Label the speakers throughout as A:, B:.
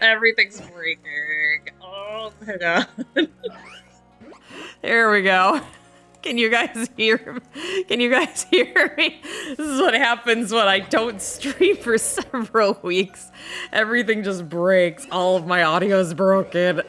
A: Everything's breaking. Oh my god.
B: There we go.
A: Can you guys hear? Can you guys hear me? This is what happens when I don't stream for several weeks. Everything just breaks. All of my audio is broken.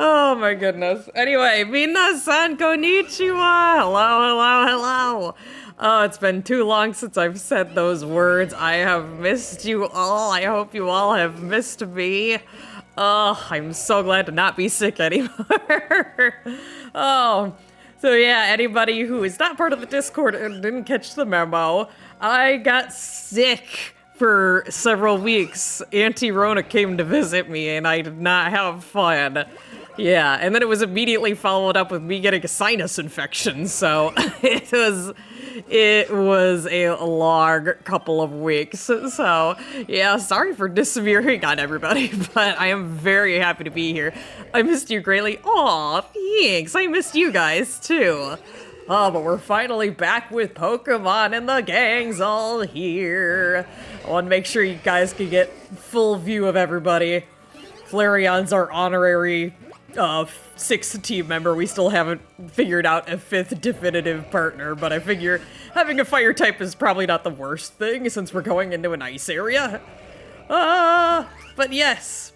A: Oh my goodness. Anyway, minasan konnichiwa. Hello, hello, hello. Oh, it's been too long since I've said those words. I have missed you all. I hope you all have missed me. Oh, I'm so glad to not be sick anymore. Oh, so yeah, anybody who is not part of the Discord and didn't catch the memo, I got sick for several weeks. Auntie Rona came to visit me and I did not have fun. Yeah, and then it was immediately followed up with me getting a sinus infection, so it was a long couple of weeks. So, yeah, sorry for disappearing on everybody, but I am very happy to be here. I missed you greatly. Aw, thanks. I missed you guys, too. Oh, but we're finally back with Pokemon and the gang's all here. I want to make sure you guys can get full view of everybody. Flareon's our honorary sixth team member. We still haven't figured out a fifth definitive partner, but I figure having a fire type is probably not the worst thing since we're going into an ice area. But yes,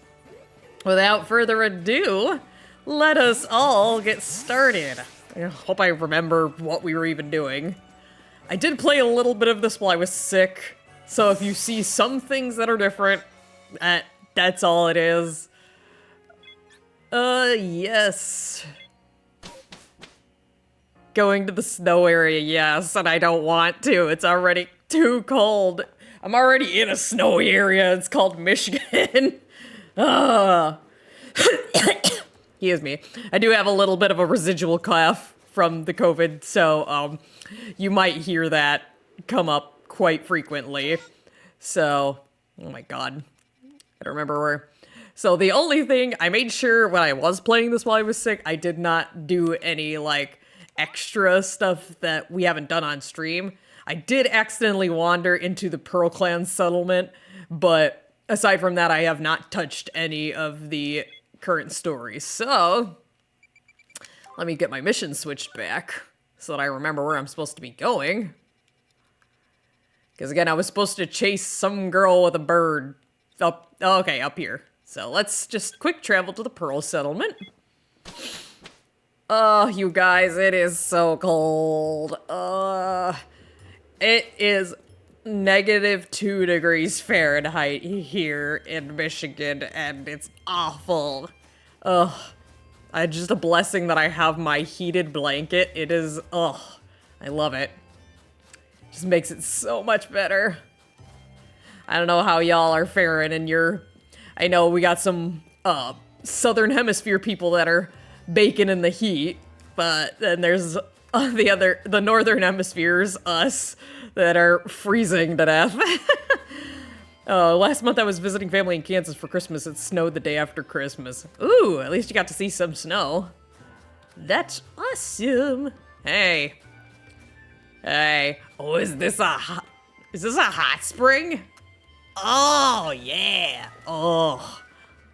A: without further ado, let us all get started. I hope I remember what we were even doing. I did play a little bit of this while I was sick, so if you see some things that are different, that's all it is. Yes. Going to the snow area, yes, and I don't want to. It's already too cold. I'm already in a snowy area. It's called Michigan. Excuse me. I do have a little bit of a residual cough from the COVID, so, you might hear that come up quite frequently. So, oh my god. I don't remember where. So the only thing, I made sure when I was playing this while I was sick, I did not do any, like, extra stuff that we haven't done on stream. I did accidentally wander into the Pearl Clan settlement, but aside from that, I have not touched any of the current stories. So, let me get my mission switched back so that I remember where I'm supposed to be going. Because again, I was supposed to chase some girl with a bird up here. So let's just quick travel to the Pearl Settlement. Oh, you guys, it is so cold. It is -2 degrees Fahrenheit here in Michigan, and it's awful. It's just a blessing that I have my heated blanket. It is, I love it. Just makes it so much better. I don't know how y'all are faring in your... I know we got some southern hemisphere people that are baking in the heat, but then there's the northern hemispheres, us, that are freezing to death. Last month I was visiting family in Kansas for Christmas. It snowed the day after Christmas. Ooh, at least you got to see some snow. That's awesome. Hey. Oh, is this a hot spring? Oh, yeah. Oh,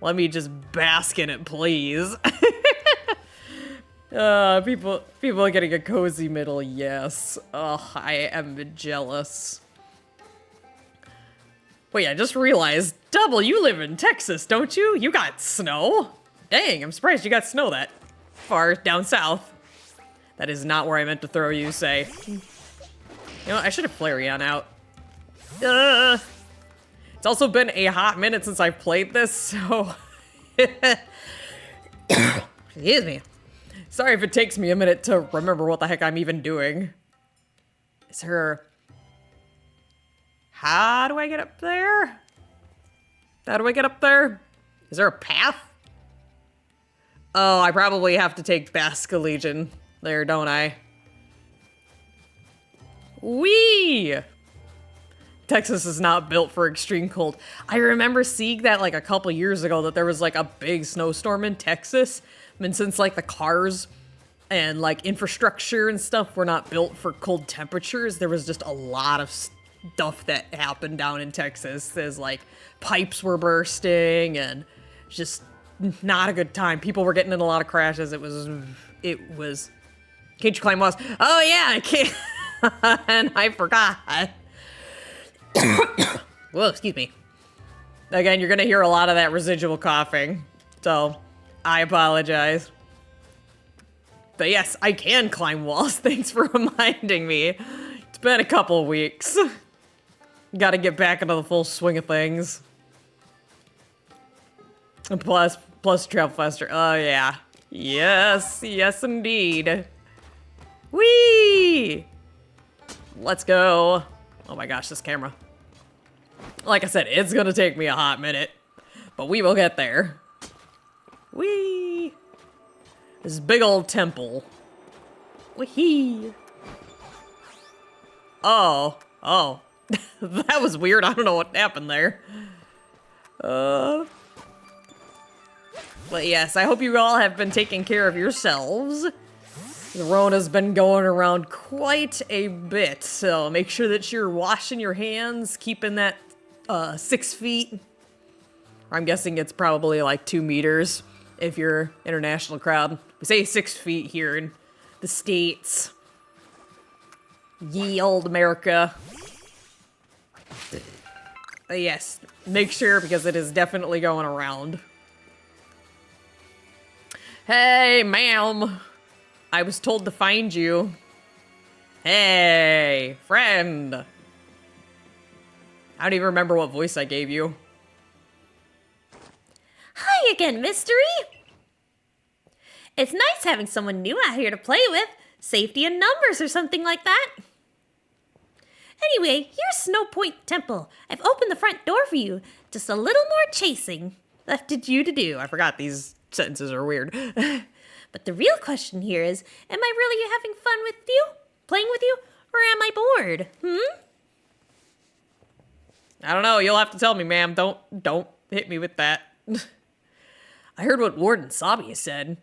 A: let me just bask in it, please. People are getting a cozy middle, yes. Oh, I am jealous. Wait, I just realized, Double, you live in Texas, don't you? You got snow? Dang, I'm surprised you got snow that far down south. That is not where I meant to throw you, say. You know, I should have Flareon out. It's also been a hot minute since I've played this, so... Excuse me. Sorry if it takes me a minute to remember what the heck I'm even doing. Is there... How do I get up there? How do I get up there? Is there a path? Oh, I probably have to take Basque Legion there, don't I? Whee! Texas is not built for extreme cold. I remember seeing that like a couple years ago that there was like a big snowstorm in Texas. And since like the cars and like infrastructure and stuff were not built for cold temperatures, there was just a lot of stuff that happened down in Texas. There's like pipes were bursting and just not a good time. People were getting in a lot of crashes. It was. Can't you climb walls? Oh yeah, I can't. And I forgot. Whoa, excuse me. Again, you're gonna hear a lot of that residual coughing, so I apologize. But yes, I can climb walls. Thanks for reminding me. It's been a couple weeks. Gotta get back into the full swing of things. And plus travel faster. Oh yeah. Yes, yes indeed. Whee! Let's go. Oh my gosh, this camera. Like I said, it's gonna take me a hot minute, but we will get there. Whee! This big old temple. Whee! Oh. That was weird. I don't know what happened there. But yes, I hope you all have been taking care of yourselves. The Rona's been going around quite a bit, so make sure that you're washing your hands, keeping that 6 feet. I'm guessing it's probably like 2 meters if you're international crowd. We say 6 feet here in the States. Ye old America. Yes, make sure because it is definitely going around. Hey, ma'am. I was told to find you. Hey, friend. I don't even remember what voice I gave you.
B: Hi again, Mystery. It's nice having someone new out here to play with. Safety in numbers or something like that. Anyway, here's Snow Point Temple. I've opened the front door for you. Just a little more chasing left it you to do.
A: I forgot these sentences are weird.
B: But the real question here is, am I really having fun with you? Playing with you? Or am I bored?
A: I don't know. You'll have to tell me, ma'am. Don't hit me with that. I heard what Warden Sabi said.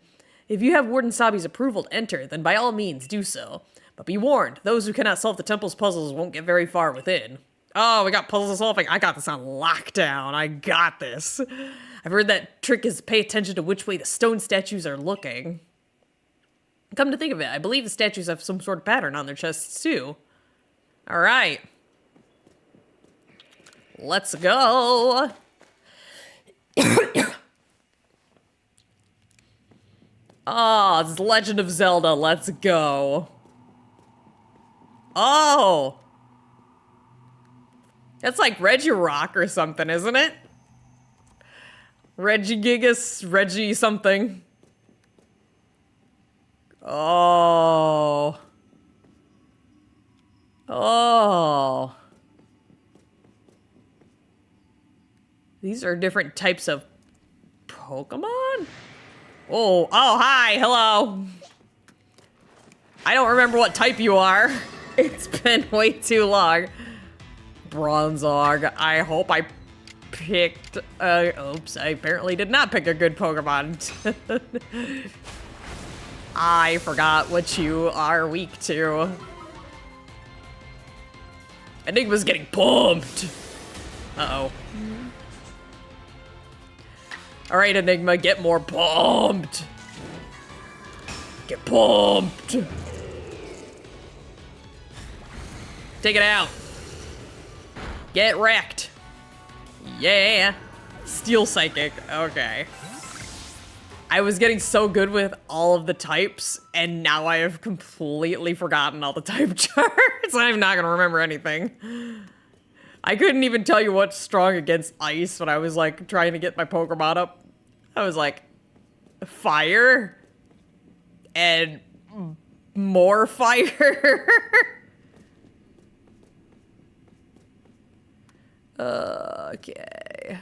A: If you have Warden Sabi's approval to enter, then by all means do so. But be warned, those who cannot solve the temple's puzzles won't get very far within. Oh, we got puzzle solving. I got this on lockdown. I got this. I've heard that trick is to pay attention to which way the stone statues are looking. Come to think of it, I believe the statues have some sort of pattern on their chests too. All right. Let's go. Oh, it's Legend of Zelda. Let's go. Oh. That's like Regirock or something, isn't it? Regigigas, Reggie something. Oh. Oh. These are different types of Pokemon? Oh, hi, hello. I don't remember what type you are. It's been way too long. Bronzong. I hope I picked, oops, I apparently did not pick a good Pokemon. I forgot what you are weak to. Enigma's getting pumped. Uh-oh. All right, Enigma, get more pumped. Get pumped. Take it out. Get wrecked. Yeah. Steel Psychic. Okay. I was getting so good with all of the types, and now I have completely forgotten all the type charts. I'm not gonna remember anything. I couldn't even tell you what's strong against ice when I was like trying to get my Pokemon up. I was like, fire and more fire. Okay.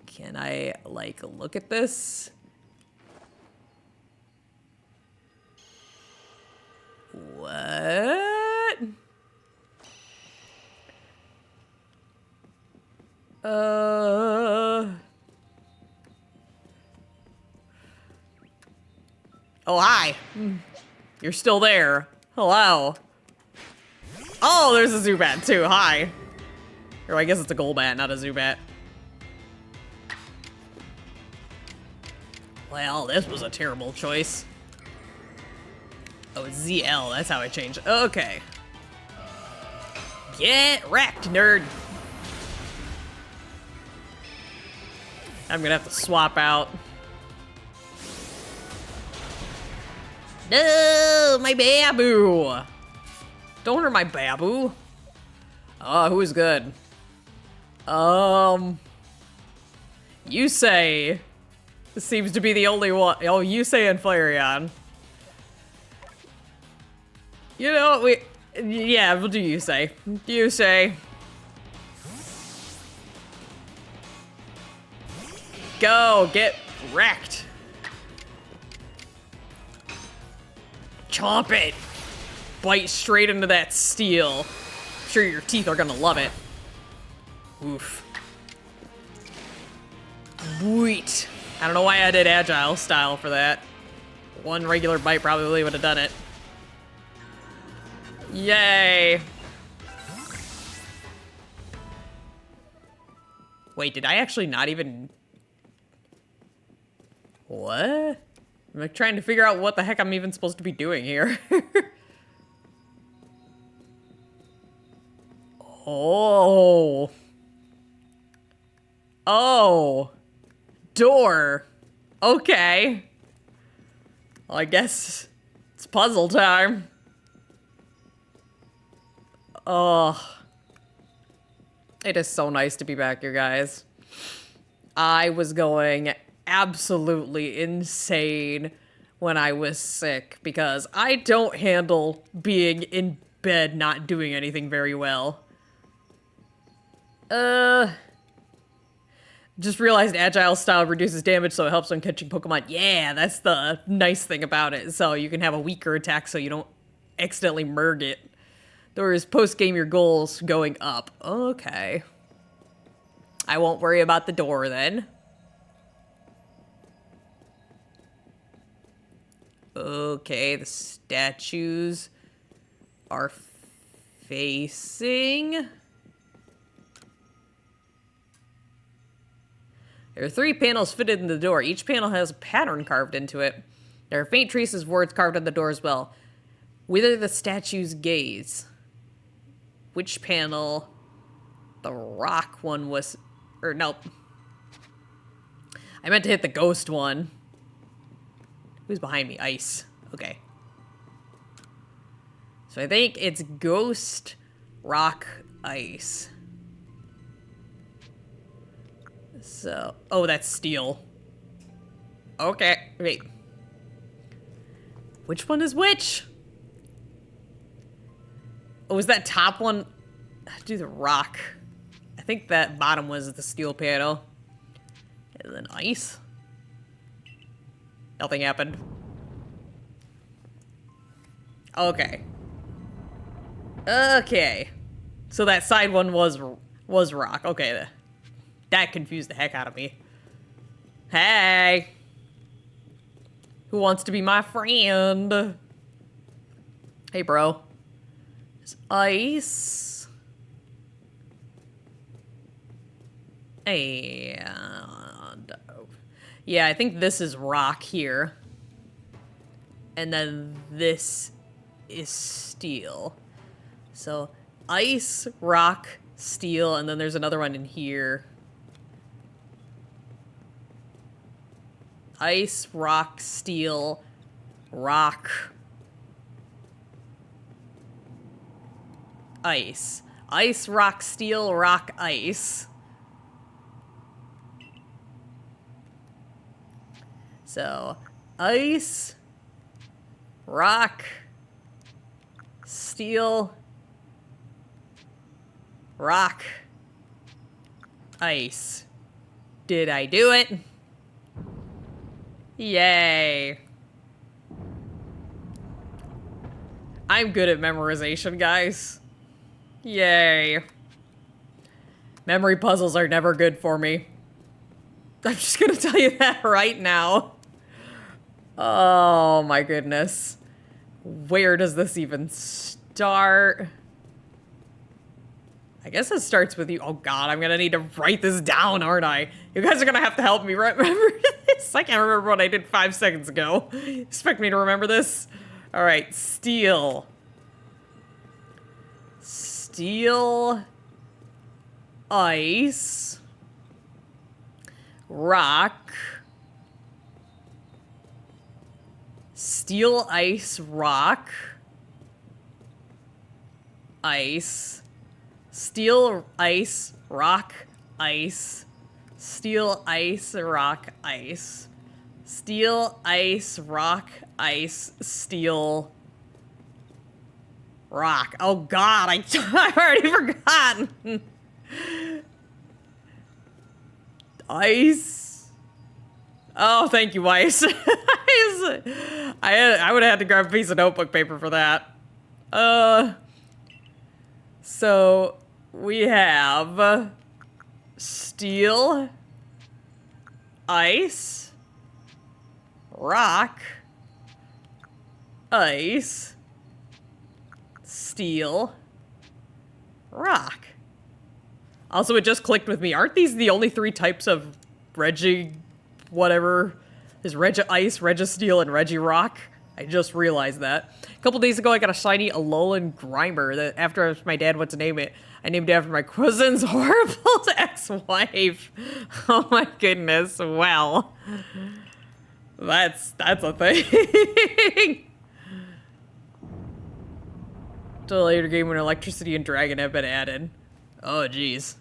A: Can I like look at this? What? Oh, hi. You're still there. Hello. Oh, there's a Zubat too. Hi. Or I guess it's a Golbat, not a Zubat. Well, this was a terrible choice. Oh, it's ZL. That's how I changed it. Okay. Get wrecked, nerd. I'm gonna have to swap out. No, my Babu. Don't hurt my Babu. Oh, who's good? Yusei seems to be the only one. Oh, Yusei and Flareon. You know, yeah, we'll do Yusei. Yusei. Go, get wrecked. Chomp it. Bite straight into that steel. I'm sure your teeth are gonna love it. Oof. Wheat. I don't know why I did agile style for that. One regular bite probably would have done it. Yay. Wait, did I actually not even... What? I'm like trying to figure out what the heck I'm even supposed to be doing here. Oh. Oh. Door. Okay. Well, I guess it's puzzle time. Oh. It is so nice to be back here, guys. I was going absolutely insane when I was sick because I don't handle being in bed not doing anything very well. Just realized agile style reduces damage so it helps when catching Pokemon. Yeah, that's the nice thing about it. So you can have a weaker attack so you don't accidentally merg it. There is post-game your goals going up. Okay. I won't worry about the door then. Okay, the statues are facing... There are 3 panels fitted in the door. Each panel has a pattern carved into it. There are faint traces of words carved on the door as well. Whither the statues gaze. Which panel? The rock one was... Or, nope. I meant to hit the ghost one. Who's behind me? Ice. Okay. So I think it's ghost, rock, ice. So, oh, that's steel. Okay, wait. Which one is which? Oh, was that top one? Do the rock. I think that bottom was the steel panel. And then ice. Nothing happened. Okay. Okay. So that side one was rock. Okay. That confused the heck out of me. Hey! Who wants to be my friend? Hey, bro. It's ice. And... yeah, I think this is rock here. And then this is steel. So, ice, rock, steel, and then there's another one in here. Ice, rock, steel, rock, ice. Ice, rock, steel, rock, ice. So, ice, rock, steel, rock, ice. Did I do it? Yay. I'm good at memorization, guys. Yay. Memory puzzles are never good for me. I'm just gonna tell you that right now. Oh my goodness. Where does this even start? I guess it starts with you. Oh god, I'm gonna need to write this down, aren't I? You guys are gonna have to help me remember this. I can't remember what I did 5 seconds ago. Expect me to remember this? All right, steel. Steel. Ice. Rock. Steel, ice, rock. Ice. Steel, ice, rock, ice. Steel, ice, rock, ice. Steel, ice, rock, ice, steel, rock. Oh god, I've already forgotten. Ice. Oh, thank you, Ice. I would have had to grab a piece of notebook paper for that. So we have steel, ice, rock, ice, steel, rock. Also, it just clicked with me. Aren't these the only 3 types of Regi whatever? There's Regi Ice, Regi Steel, and Regi Rock. I just realized that. A couple days ago, I got a shiny Alolan Grimer that after my dad went to name it, I named it after my cousin's horrible ex-wife. Oh my goodness. Well, that's a thing. Till a later game when electricity and dragon have been added. Oh, jeez.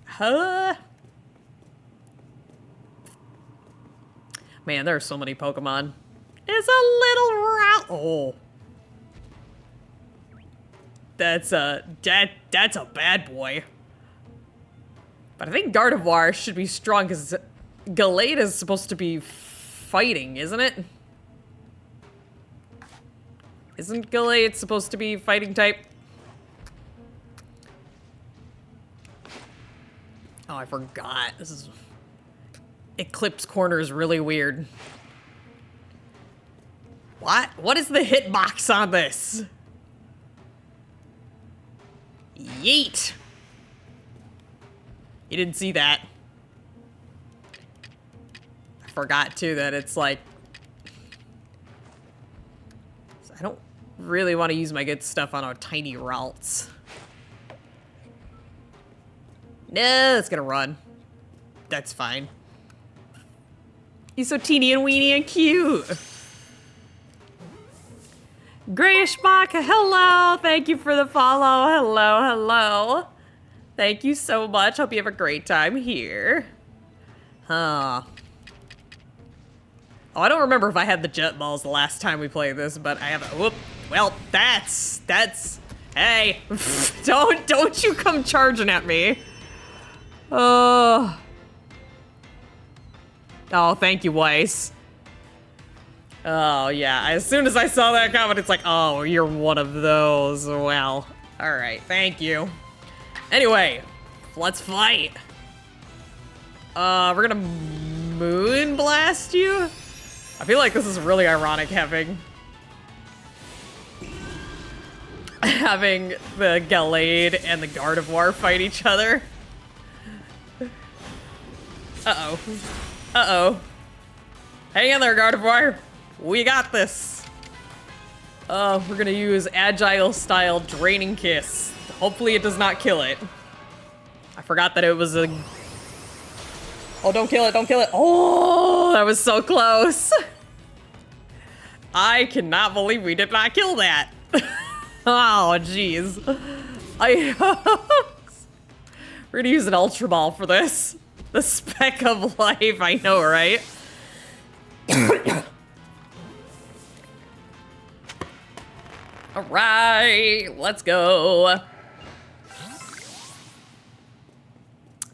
A: Huh? Man, there are so many Pokemon. It's a little Oh. That's a bad boy. But I think Gardevoir should be strong because Gallade is supposed to be fighting, isn't it? Isn't Gallade supposed to be fighting type? Oh, I forgot. This is... Eclipse Corner is really weird. What? What is the hitbox on this? Yeet! You didn't see that. I forgot, too, that it's like... I don't really want to use my good stuff on our tiny Ralts. No, it's gonna run. That's fine. He's so teeny and weeny and cute. Grayish Baka, hello. Thank you for the follow. Hello, hello. Thank you so much. Hope you have a great time here. Huh. Oh, I don't remember if I had the jet balls the last time we played this, but I have a, whoop. Well, that's, hey, don't you come charging at me. Oh, thank you, Weiss. Oh, yeah. As soon as I saw that comment, it's like, oh, you're one of those. Well, all right. Thank you. Anyway, let's fight. We're gonna Moon Blast you? I feel like this is really ironic having the Gallade and the Gardevoir fight each other. Uh-oh. Uh-oh. Hang in there, Gardevoir. We got this. We're gonna use Agile-style Draining Kiss. Hopefully it does not kill it. I forgot that it was a... Oh, don't kill it, don't kill it. Oh, that was so close. I cannot believe we did not kill that. Oh, jeez. We're gonna use an Ultra Ball for this. The speck of life, I know, right? All right, let's go.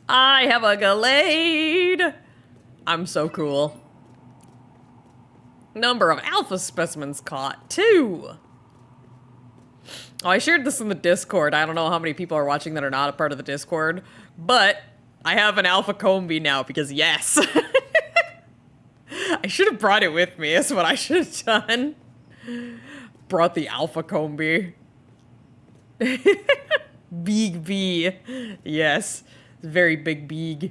A: I have a Gallade. I'm so cool. Number of alpha specimens caught, 2. Oh, I shared this in the Discord. I don't know how many people are watching that are not a part of the Discord, but I have an alpha Combi now because yes. I should have brought it with me, is what I should have done. Brought the alpha Combi. Big B. Yes. Very big beeg.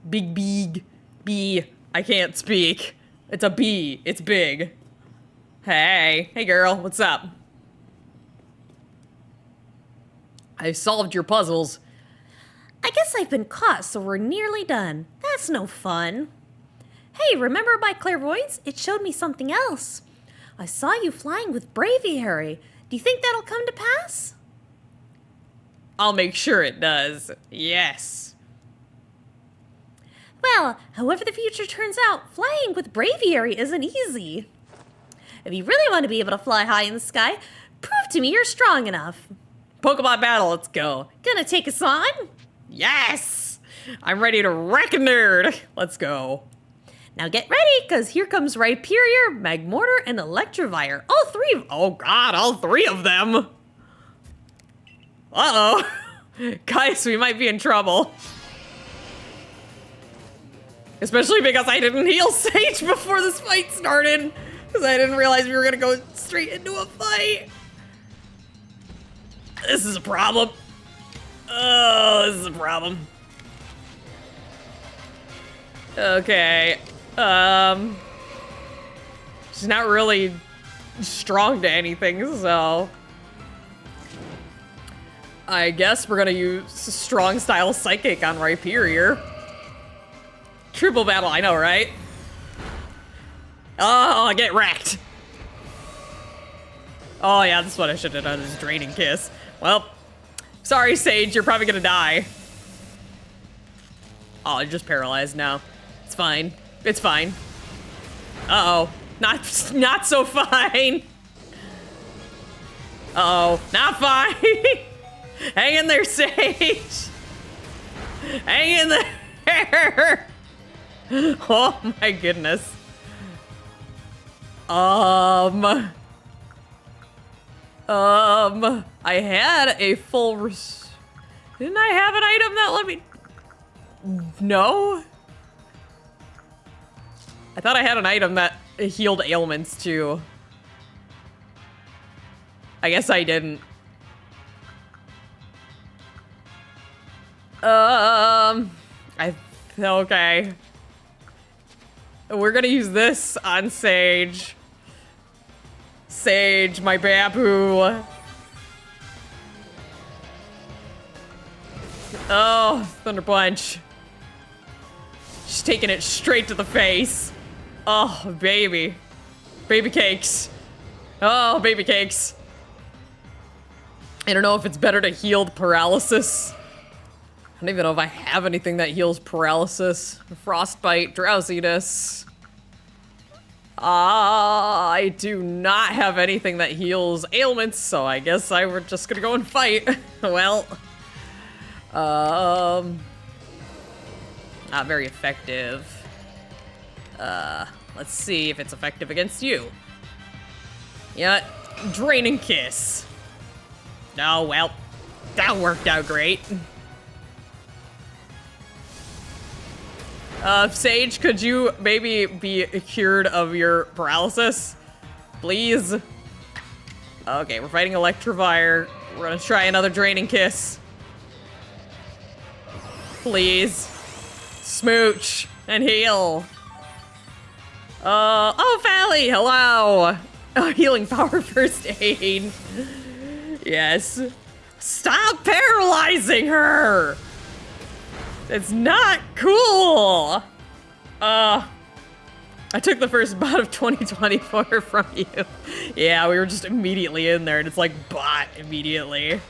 A: Big. B. I can't speak. It's a B. It's big. Hey. Hey, girl. What's up? I solved your puzzles.
B: I guess I've been caught, so we're nearly done. That's no fun. Hey, remember my clairvoyance? It showed me something else. I saw you flying with Braviary. Do you think that'll come to pass?
A: I'll make sure it does. Yes.
B: Well, however the future turns out, flying with Braviary isn't easy. If you really want to be able to fly high in the sky, prove to me you're strong enough.
A: Pokemon battle, let's go.
B: Gonna take us on?
A: Yes! I'm ready to wreck a nerd. Let's go.
B: Now get ready, because here comes Rhyperior, Magmortar, and Electivire. All three of...
A: Oh god, all three of them! Uh-oh. Guys, we might be in trouble. Especially because I didn't heal Sage before this fight started. Because I didn't realize we were gonna go straight into a fight. This is a problem. Oh, this is a problem. Okay. She's not really strong to anything, so I guess we're gonna use strong style psychic on Rhyperior. Triple battle, I know, right? Oh, get wrecked. Oh yeah, this is what I should have done, is Draining Kiss. Well, sorry Sage, you're probably gonna die. Oh, you're just paralyzed now. It's fine. It's fine. Uh-oh. Not so fine. Uh-oh. Not fine. Hang in there, Sage. Hang in there. Oh my goodness. I had a full didn't I have an item that let me... No? I thought I had an item that healed ailments too. I guess I didn't. Okay. We're gonna use this on Sage. Sage, my Babu. Oh, Thunder Punch. She's taking it straight to the face. Oh, baby. Baby cakes. Oh, baby cakes. I don't know if it's better to heal the paralysis. I don't even know if I have anything that heals paralysis. Frostbite, drowsiness. I do not have anything that heals ailments, so I guess we're just gonna go and fight. Well, not very effective. Let's see if it's effective against you. Yeah, Draining Kiss. Oh, well, that worked out great. Sage, could you maybe be cured of your paralysis? Please? Okay, we're fighting Electivire. We're gonna try another Draining Kiss. Please. Smooch and heal. Oh, Fally, hello. Oh, healing power first aid. Yes. Stop paralyzing her. It's not cool. I took the first bot of 2024 from you. Yeah, we were just immediately in there and it's like bot immediately.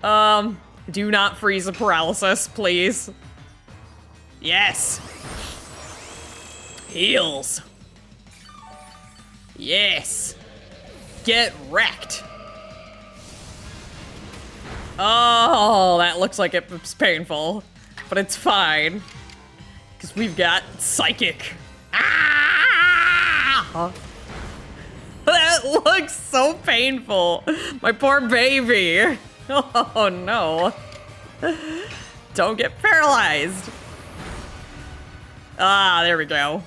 A: Do not freeze the paralysis, please. Yes. Heals. Yes. Get wrecked. Oh, that looks like it's painful, but it's fine. Because we've got Psychic. Ah! That looks so painful. My poor baby. Oh no. Don't get paralyzed. Ah, there we go.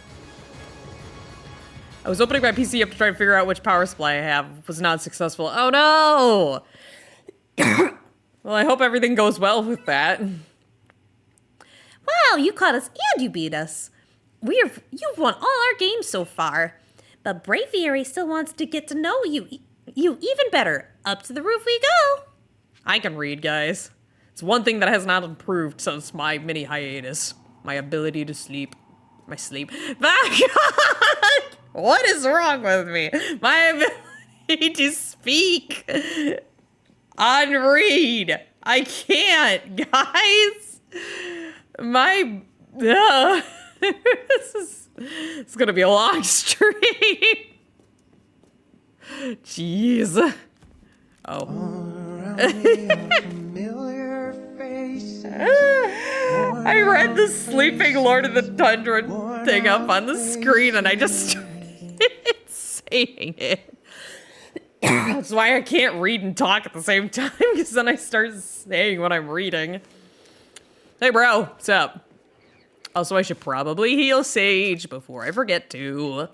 A: I was opening my PC up to try to figure out which power supply I have. Was not successful. Oh no!
B: Well,
A: Well, I hope everything goes well with that.
B: Well, you caught us and you beat us. You've won all our games so far. But Braviary still wants to get to know you even better. Up to the roof we go.
A: I can read, guys. It's one thing that has not improved since my mini hiatus. My ability to sleep. My sleep. What is wrong with me? My ability to speak. Unread. I can't, guys. My... It's gonna be a long stream. Jeez. Oh. I read the Sleeping Lord of the Tundra thing up on the screen and I just started saying it. That's why I can't read and talk at the same time, because then I start saying what I'm reading. Hey bro, what's up? Also, I should probably heal Sage before I forget to.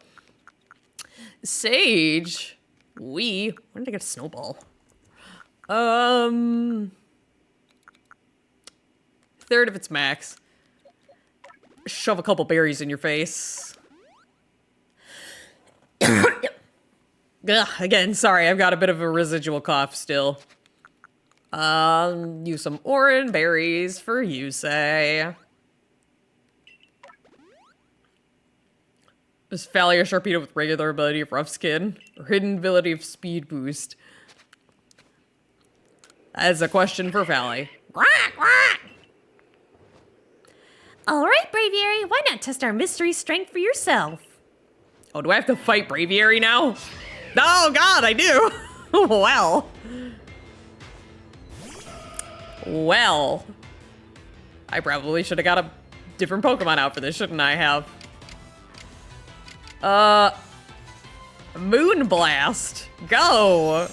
A: Sage? When did I get a snowball? Third of its max. Shove a couple berries in your face. Ugh, again, sorry, I've got a bit of a residual cough still. Use some orange berries for you, say. Is Fally a Sharpedo with regular ability of rough skin? Or hidden ability of speed boost? That is a question for Fally.
B: Quack, quack. All right, Braviary, why not test our mystery strength for yourself?
A: Oh, do I have to fight Braviary now? Oh god, I do! Well. I probably should have got a different Pokemon out for this, shouldn't I have? Moonblast. Go!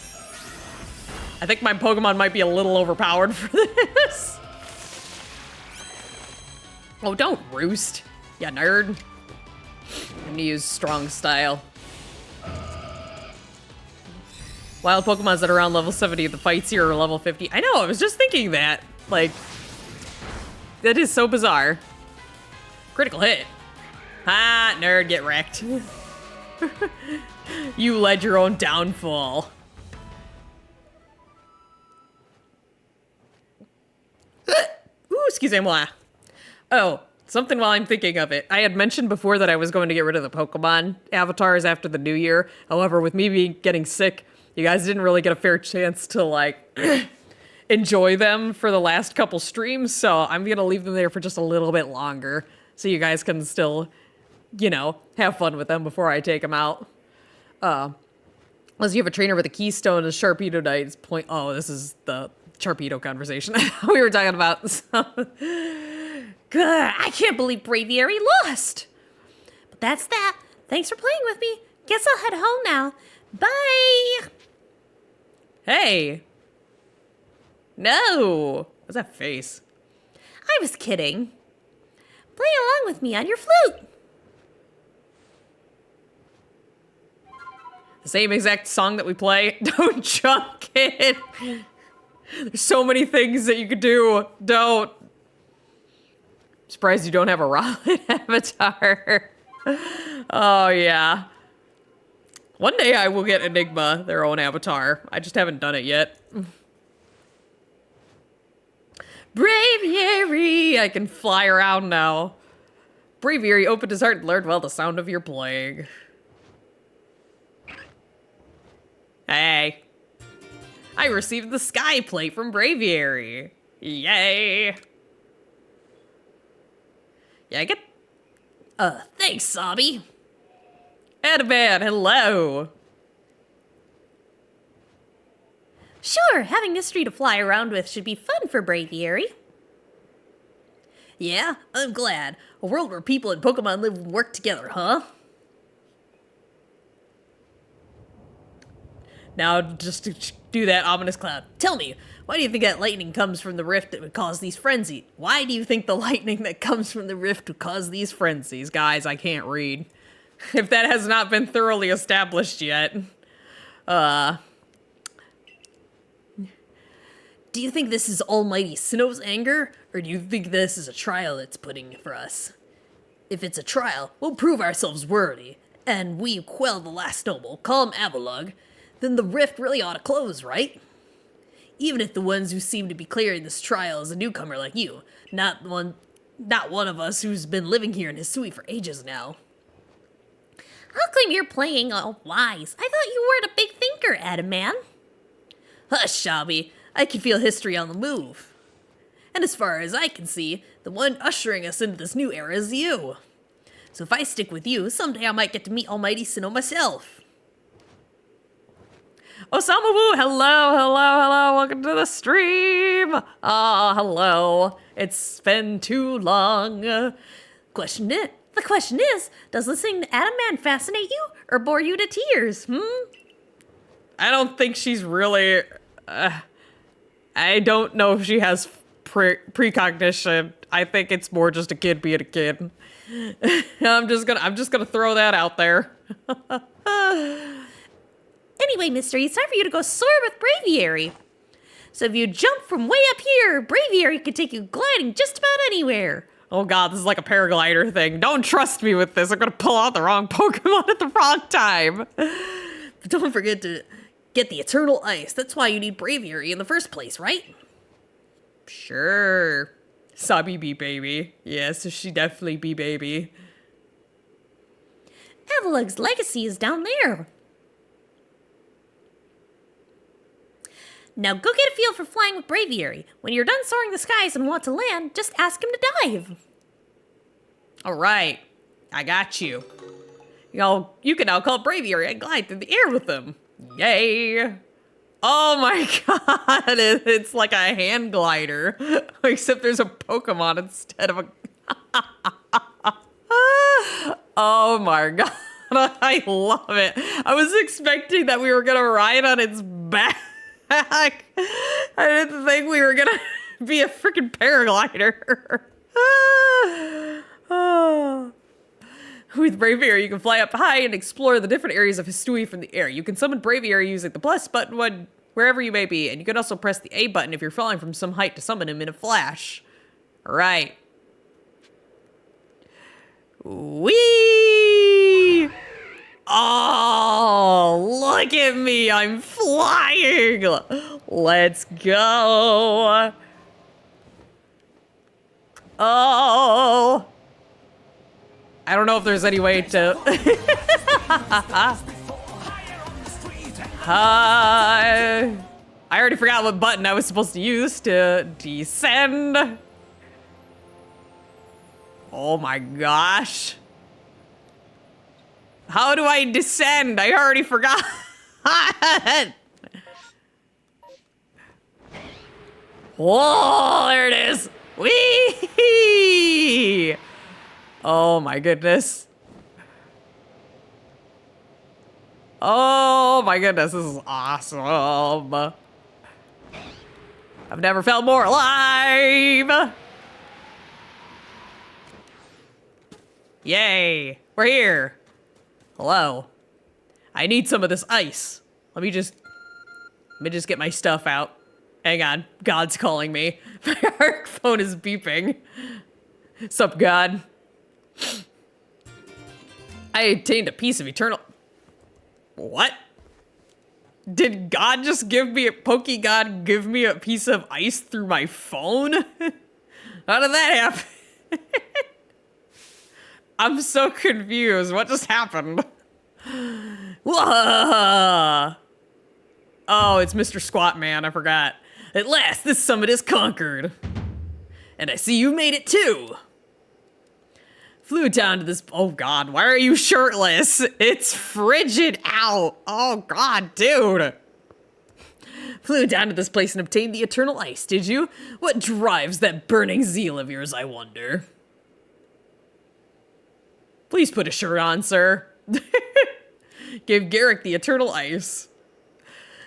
A: I think my Pokemon might be a little overpowered for this. Oh, don't roost, ya nerd. I'm gonna use Strong Style. Wild Pokemons that are around level 70, the fights here are level 50. I know, I was just thinking that. Like, that is so bizarre. Critical hit. Ha, nerd, get wrecked. You led your own downfall. Ooh, excusez-moi. Oh, something while I'm thinking of it. I had mentioned before that I was going to get rid of the Pokemon avatars after the new year. However, with me getting sick, you guys didn't really get a fair chance to, like, enjoy them for the last couple streams, so I'm gonna leave them there for just a little bit longer, so you guys can still, you know, have fun with them before I take them out. Unless you have a trainer with a keystone, a Sharpedo Knight's point. Oh, this is the Sharpedo conversation we were talking about. So.
B: Good, I can't believe Braviary lost. But that's that. Thanks for playing with me. Guess I'll head home now. Bye!
A: Hey! No! What's that face?
B: I was kidding. Play along with me on your flute.
A: The same exact song that we play. Don't chunk it! There's so many things that you could do. Don't. I'm surprised you don't have a Rowlet avatar. Oh, yeah. One day I will get Enigma, their own avatar. I just haven't done it yet. Braviary! I can fly around now. Braviary opened his heart and learned well the sound of your playing. Hey. I received the Sky Plate from Braviary. Yay. Yeah, I get...
B: Thanks, Sobby.
A: Adaman, hello.
B: Sure, having this tree to fly around with should be fun for Braviary. Yeah, I'm glad. A world where people and Pokemon live and work together, huh?
A: Now, just to do that ominous cloud.
B: Tell me, why do you think that lightning comes from the rift that would cause these frenzies?
A: Why do you think the lightning that comes from the rift would cause these frenzies? Guys, I can't read. If that has not been thoroughly established yet.
B: Do you think this is Almighty Sinnoh's anger, or do you think this is a trial it's putting for us? If it's a trial, we'll prove ourselves worthy, and we quell the last noble, call him Avalugg, then the rift really ought to close, right? Even if the ones who seem to be clearing this trial is a newcomer like you, not one of us who's been living here in Hisui for ages now. How come you're playing all wise? I thought you weren't a big thinker, Adam man. Hush, Shabby. I can feel history on the move. And as far as I can see, the one ushering us into this new era is you. So if I stick with you, someday I might get to meet Almighty Sinnoh myself.
A: Osama Woo, hello, welcome to the stream. Hello. It's been too long.
B: The question is, does listening to Adam Man fascinate you or bore you to tears,
A: I don't think she's really, I don't know if she has precognition. I think it's more just a kid being a kid. I'm just gonna throw that out there.
B: Anyway, mister, it's time for you to go soar with Braviary. So if you jump from way up here, Braviary can take you gliding just about anywhere.
A: Oh god, this is like a paraglider thing. Don't trust me with this. I'm gonna pull out the wrong Pokemon at the wrong time.
B: But don't forget to get the Eternal Ice. That's why you need Braviary in the first place, right?
A: Sure. Sabi be baby. Yes, she definitely be baby.
B: Avalugg's legacy is down there. Now go get a feel for flying with Braviary. When you're done soaring the skies and want to land, just ask him to dive.
A: All right, I got you. You can now call Braviary and glide through the air with him. Yay! Oh my god, it's like a hand glider, except there's a Pokemon instead of a... Oh my god, I love it. I was expecting that we were gonna ride on its back. I didn't think we were gonna be a freaking paraglider. With Braviary, you can fly up high and explore the different areas of Hisui from the air. You can summon Braviary using the plus button wherever you may be, and you can also press the A button if you're falling from some height to summon him in a flash. All right. Whee! Oh, look at me, I'm flying! Let's go! Oh! I don't know if there's any way to... I already forgot what button I was supposed to use to descend. Oh my gosh. How do I descend? I already forgot. Whoa, there it is. Whee! Oh my goodness. Oh my goodness, this is awesome. I've never felt more alive. Yay, we're here. Hello. I need some of this ice. Let me just get my stuff out. Hang on, God's calling me. My ARC phone is beeping. Sup, God? I attained a piece of eternal... What? Did God just give me Pokegod give me a piece of ice through my phone? How did that happen? I'm so confused. What just happened? Whoa! Oh, it's Mr. Squat Man. I forgot. At last, this summit is conquered. And I see you made it too. Flew down to this... Oh, God. Why are you shirtless? It's frigid out. Oh, God, dude. Flew down to this place and obtained the eternal ice, did you? What drives that burning zeal of yours, I wonder? Please put a shirt on, sir. Give Garrick the eternal ice.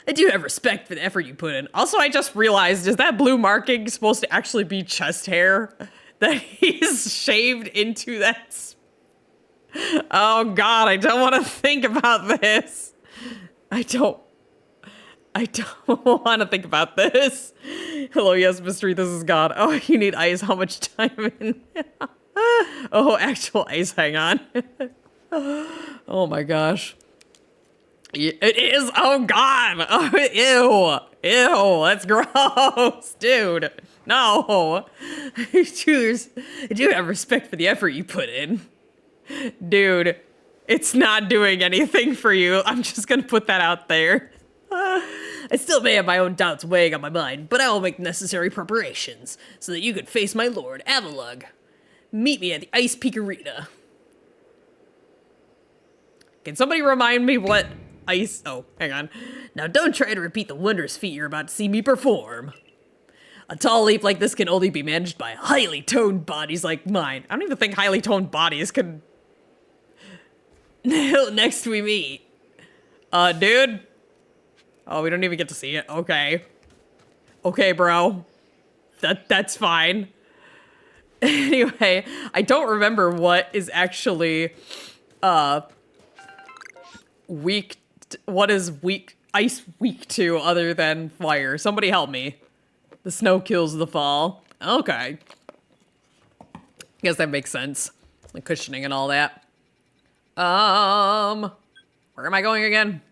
A: I do have respect for the effort you put in. Also, I just realized, is that blue marking supposed to actually be chest hair? That he's shaved into that. Oh God, I don't want to think about this. I I don't want to think about this. Hello, yes, mystery, this is God. Oh, you need ice. How much time in? Oh, actual ice. Hang on. Oh my gosh. It is. Oh God. Oh, ew. Ew. That's gross, dude. No. I do have respect for the effort you put in, dude. It's not doing anything for you. I'm just gonna put that out there. I still may have my own doubts weighing on my mind, but I will make necessary preparations so that you can face my lord, Avalug. Meet me at the Ice Peak Arena. Can somebody remind me what ice... Oh, hang on. Now don't try to repeat the wondrous feat you're about to see me perform. A tall leap like this can only be managed by highly toned bodies like mine. I don't even think highly toned bodies can... Next we meet. Dude? Oh, we don't even get to see it. Okay. Okay, bro. That's fine. Anyway, I don't remember what is actually, what is ice weak to other than fire. Somebody help me. The snow kills the fall. Okay. Guess that makes sense. The cushioning and all that. Where am I going again?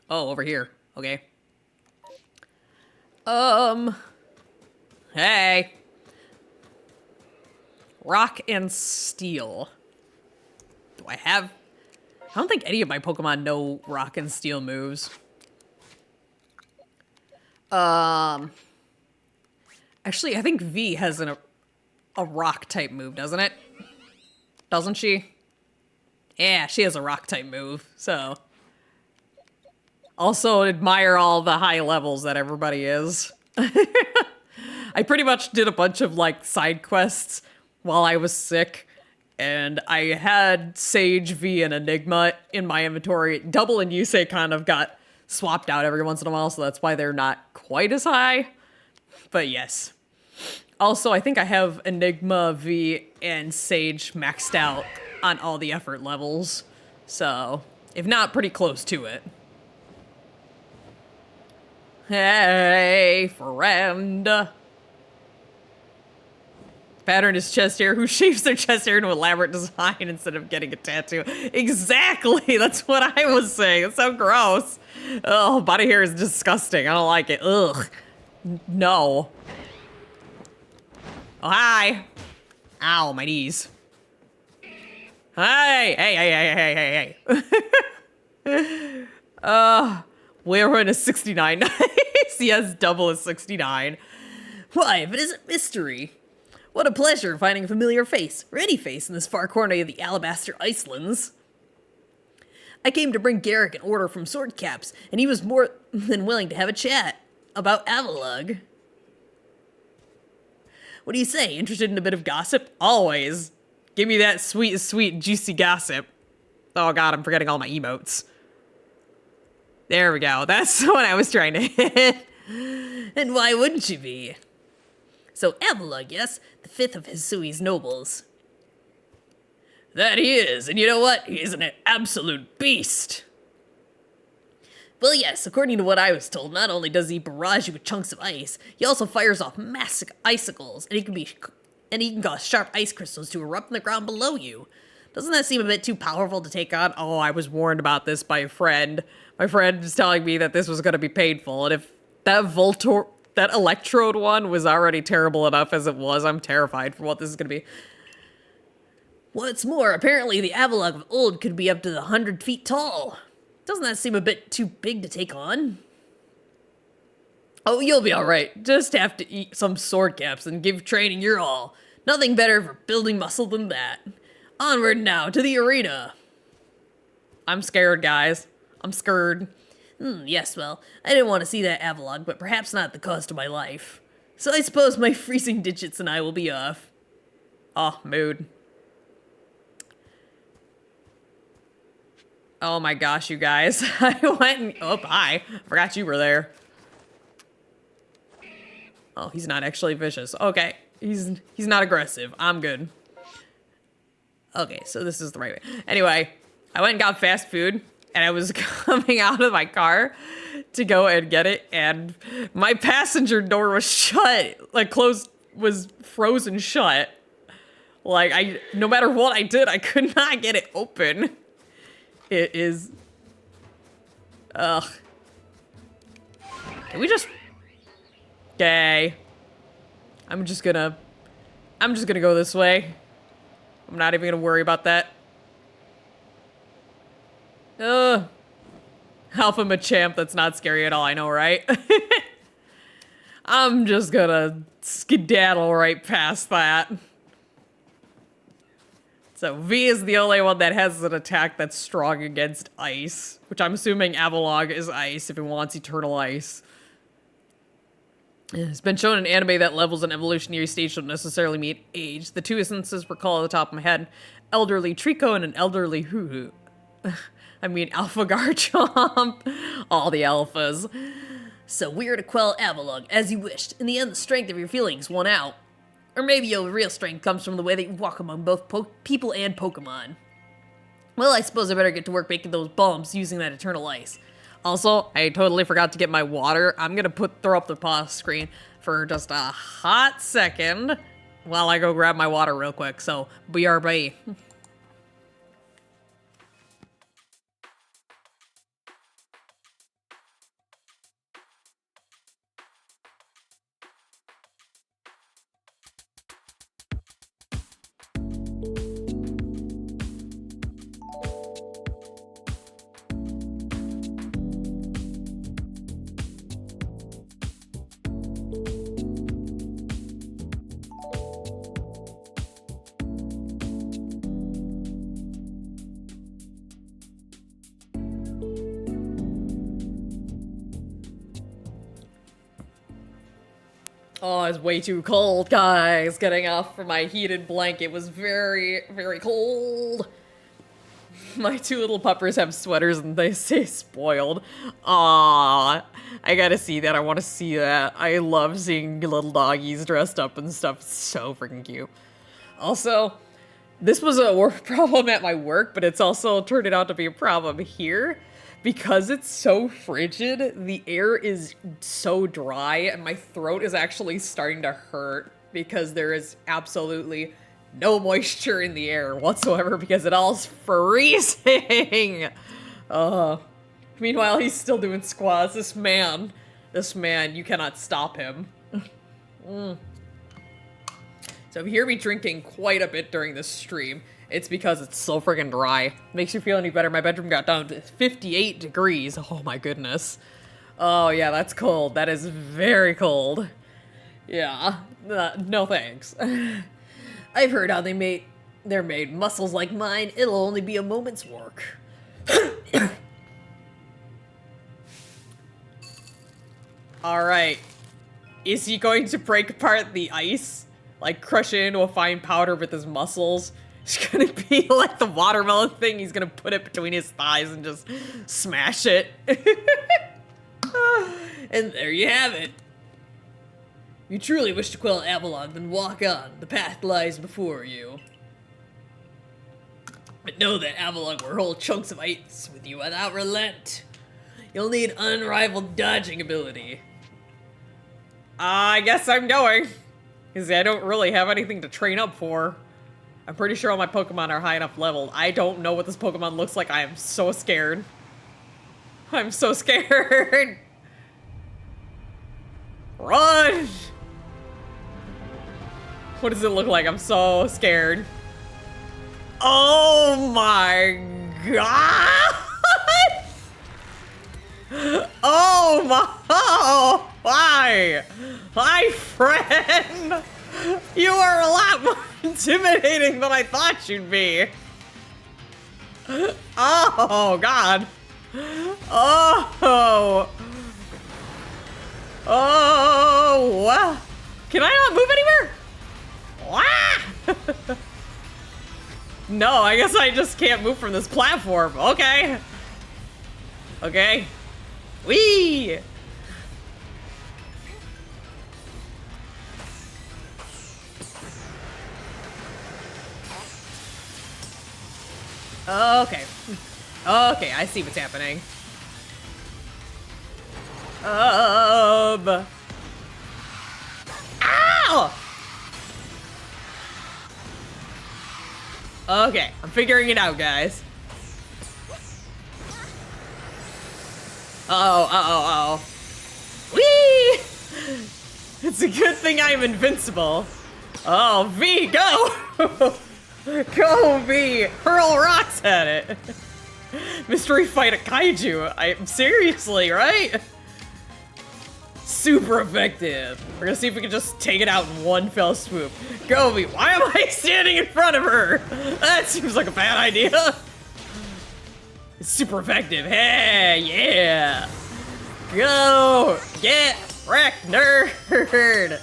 A: Oh, over here. Okay. Hey. Rock and Steel. Do I have... I don't think any of my Pokemon know Rock and Steel moves. Actually, I think V has a rock type move, doesn't it? Doesn't she? Yeah, she has a rock type move, so... Also admire all the high levels that everybody is. I pretty much did a bunch of, like, side quests while I was sick, and I had Sage, V, and Enigma in my inventory. Double and Yusei kind of got swapped out every once in a while, so that's why they're not quite as high. But yes. Also, I think I have Enigma, V, and Sage maxed out on all the effort levels. So, if not, pretty close to it. Hey, friend. Pattern is chest hair. Who shaves their chest hair into elaborate design instead of getting a tattoo? Exactly. That's what I was saying. It's so gross. Oh, body hair is disgusting. I don't like it. Ugh. No. Oh, hi. Ow, my knees. Hey, hey, hey, hey, hey, hey, hey. We're in a 69. Nice. Yes, double is 69. Why, if it isn't mystery. What a pleasure finding a familiar face, or any face, in this far corner of the Alabaster Icelands. I came to bring Garrick an order from Swordcaps, and he was more than willing to have a chat about Avalug. What do you say? Interested in a bit of gossip? Always. Give me that sweet, sweet, juicy gossip. Oh god, I'm forgetting all my emotes. There we go. That's what I was trying to hit. And why wouldn't you be? So Avalug, yes? The fifth of Hisui's nobles. That he is, and you know what? He is an absolute beast. Well, yes, according to what I was told, not only does he barrage you with chunks of ice, he also fires off massive icicles, and he can cause sharp ice crystals to erupt in the ground below you. Doesn't that seem a bit too powerful to take on? Oh, I was warned about this by a friend. My friend was telling me that this was going to be painful, and if that Electrode one was already terrible enough as it was, I'm terrified for what this is going to be. What's more, apparently the Avalug of old could be up to 100 feet tall. Doesn't that seem a bit too big to take on? Oh, you'll be alright. Just have to eat some sword caps and give training your all. Nothing better for building muscle than that. Onward now to the arena. I'm scared, guys. I'm scared. Yes, well, I didn't want to see that Avalug, but perhaps not at the cost of my life. So I suppose my freezing digits and I will be off. Oh, mood. Oh my gosh, you guys. I went and... Oh, hi. Forgot you were there. Oh, he's not actually vicious. Okay. He's not aggressive. I'm good. Okay, so this is the right way. Anyway, I went and got fast food, and I was coming out of my car to go and get it, and my passenger door was shut, like closed, was frozen shut. Like, no matter what I did, I could not get it open. It is, ugh. Can we just, okay. I'm just gonna go this way. I'm not even gonna worry about that. Alpha Machamp, that's not scary at all, I know, right? I'm just gonna skedaddle right past that. So V is the only one that has an attack that's strong against ice, which I'm assuming Avalog is ice if it wants eternal ice. It's been shown in anime that levels in evolutionary stage don't necessarily mean age. The two instances recall at the top of my head: elderly Trico and an elderly Hoo-Hoo. I mean, Alpha Garchomp. All the alphas. So we are to quell Avalog as you wished. In the end, the strength of your feelings won out. Or maybe your real strength comes from the way that you walk among both people and Pokemon. Well, I suppose I better get to work making those bombs using that eternal ice. Also, I totally forgot to get my water. I'm gonna throw up the pause screen for just a hot second while I go grab my water real quick. So, BRB. Oh, it's way too cold, guys. Getting off from my heated blanket was very, very cold. My two little puppers have sweaters and they say spoiled. Aww. I gotta see that. I want to see that. I love seeing little doggies dressed up and stuff. It's so freaking cute. Also, this was a problem at my work, but it's also turned out to be a problem here. Because it's so frigid, the air is so dry, and my throat is actually starting to hurt because there is absolutely no moisture in the air whatsoever because it all's freezing. Meanwhile, he's still doing squats. This man, you cannot stop him. So if you hear me drinking quite a bit during this stream, it's because it's so friggin' dry. Makes you feel any better? My bedroom got down to 58 degrees. Oh my goodness. Oh yeah, that's cold. That is very cold. Yeah, no thanks. I've heard how they're made. Muscles like mine, it'll only be a moment's work. Alright. Is he going to break apart the ice? Like crush it into a fine powder with his muscles? It's gonna be like the watermelon thing. He's gonna put it between his thighs and just smash it. And there you have it. If you truly wish to quell Avalon, then walk on. The path lies before you. But know that Avalon will hold chunks of ice with you without relent. You'll need unrivaled dodging ability. I guess I'm going. Because I don't really have anything to train up for. I'm pretty sure all my Pokemon are high enough leveled. I don't know what this Pokemon looks like. I am so scared. I'm so scared. Run! What does it look like? I'm so scared. Oh my god! Oh my! Oh, hi! Hi, friend! You are a lot more intimidating than I thought you'd be. Oh, God. Oh. Oh. Can I not move anywhere? No, I guess I just can't move from this platform. Okay. Okay. Whee! Okay. Okay, I see what's happening. Ow! Okay, I'm figuring it out, guys. Uh-oh. Whee! It's a good thing I'm invincible. Oh, V, go! Go, V! Hurl rocks at it! Mystery fight a kaiju. Seriously, right? Super effective. We're gonna see if we can just take it out in one fell swoop. Go, V! Why am I standing in front of her? That seems like a bad idea. It's super effective. Hey, yeah! Go! Get wrecked, nerd!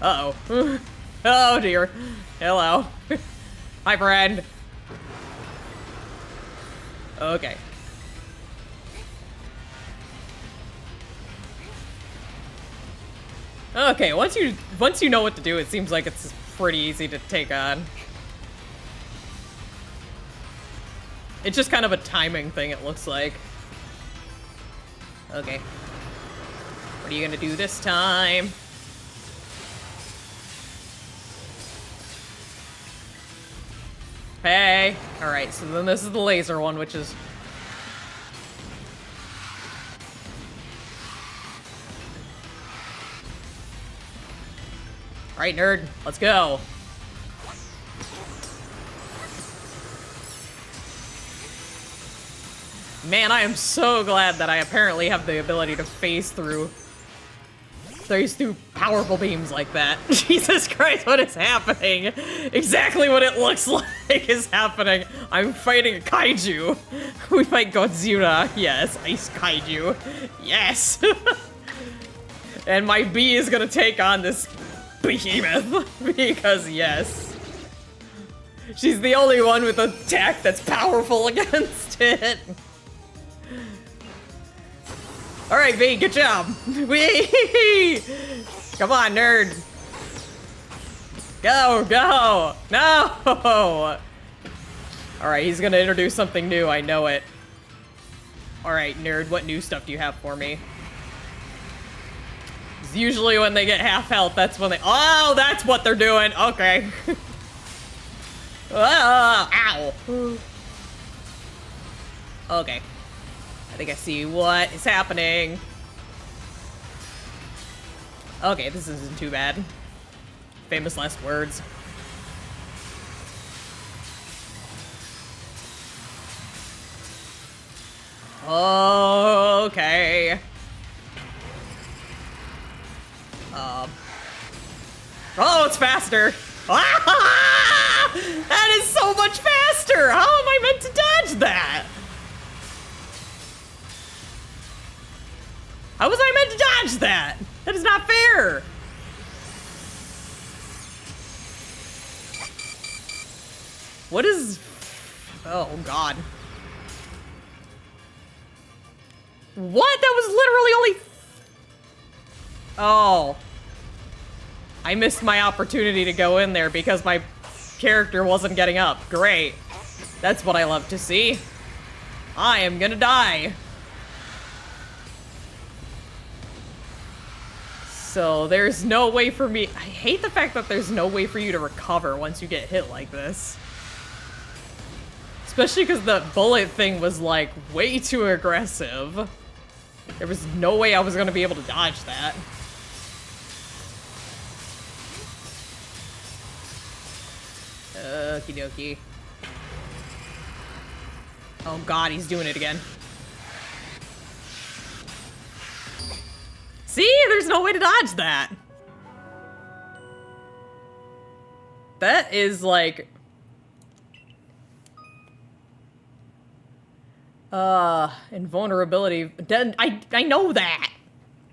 A: Uh-oh. Oh, dear. Hello. Hi, friend. Okay. Okay, once you know what to do, it seems like it's pretty easy to take on. It's just kind of a timing thing, it looks like. Okay. What are you gonna do this time? Hey! Alright, so then this is the laser one, which is... Alright, nerd, let's go! Man, I am so glad that I apparently have the ability to phase through powerful beams like that. Jesus Christ, what is happening? Exactly what it looks like is happening. I'm fighting a kaiju. We fight Godzilla. Yes, ice kaiju. Yes. And my bee is gonna take on this behemoth because yes. She's the only one with an attack that's powerful against it. Alright, V, good job! Whee! Come on, nerd! Go, go! No! Alright, he's gonna introduce something new, I know it. Alright, nerd, what new stuff do you have for me? 'Cause usually when they get half health, that's when they- Oh, that's what they're doing! Okay. Ow! Okay. I think I see what is happening. Okay, this isn't too bad. Famous last words. Okay. Oh, it's faster! Ah! That is so much faster! How am I meant to dodge that? How was I meant to dodge that? That is not fair! What is... Oh, God. What? That was literally only... Oh. I missed my opportunity to go in there because my character wasn't getting up. Great. That's what I love to see. I am gonna die. So there's no way for me... I hate the fact that there's no way for you to recover once you get hit like this. Especially because the bullet thing was like way too aggressive. There was no way I was gonna be able to dodge that. Okie dokie. Oh God, he's doing it again. See? There's no way to dodge that. That is like... invulnerability. I know that.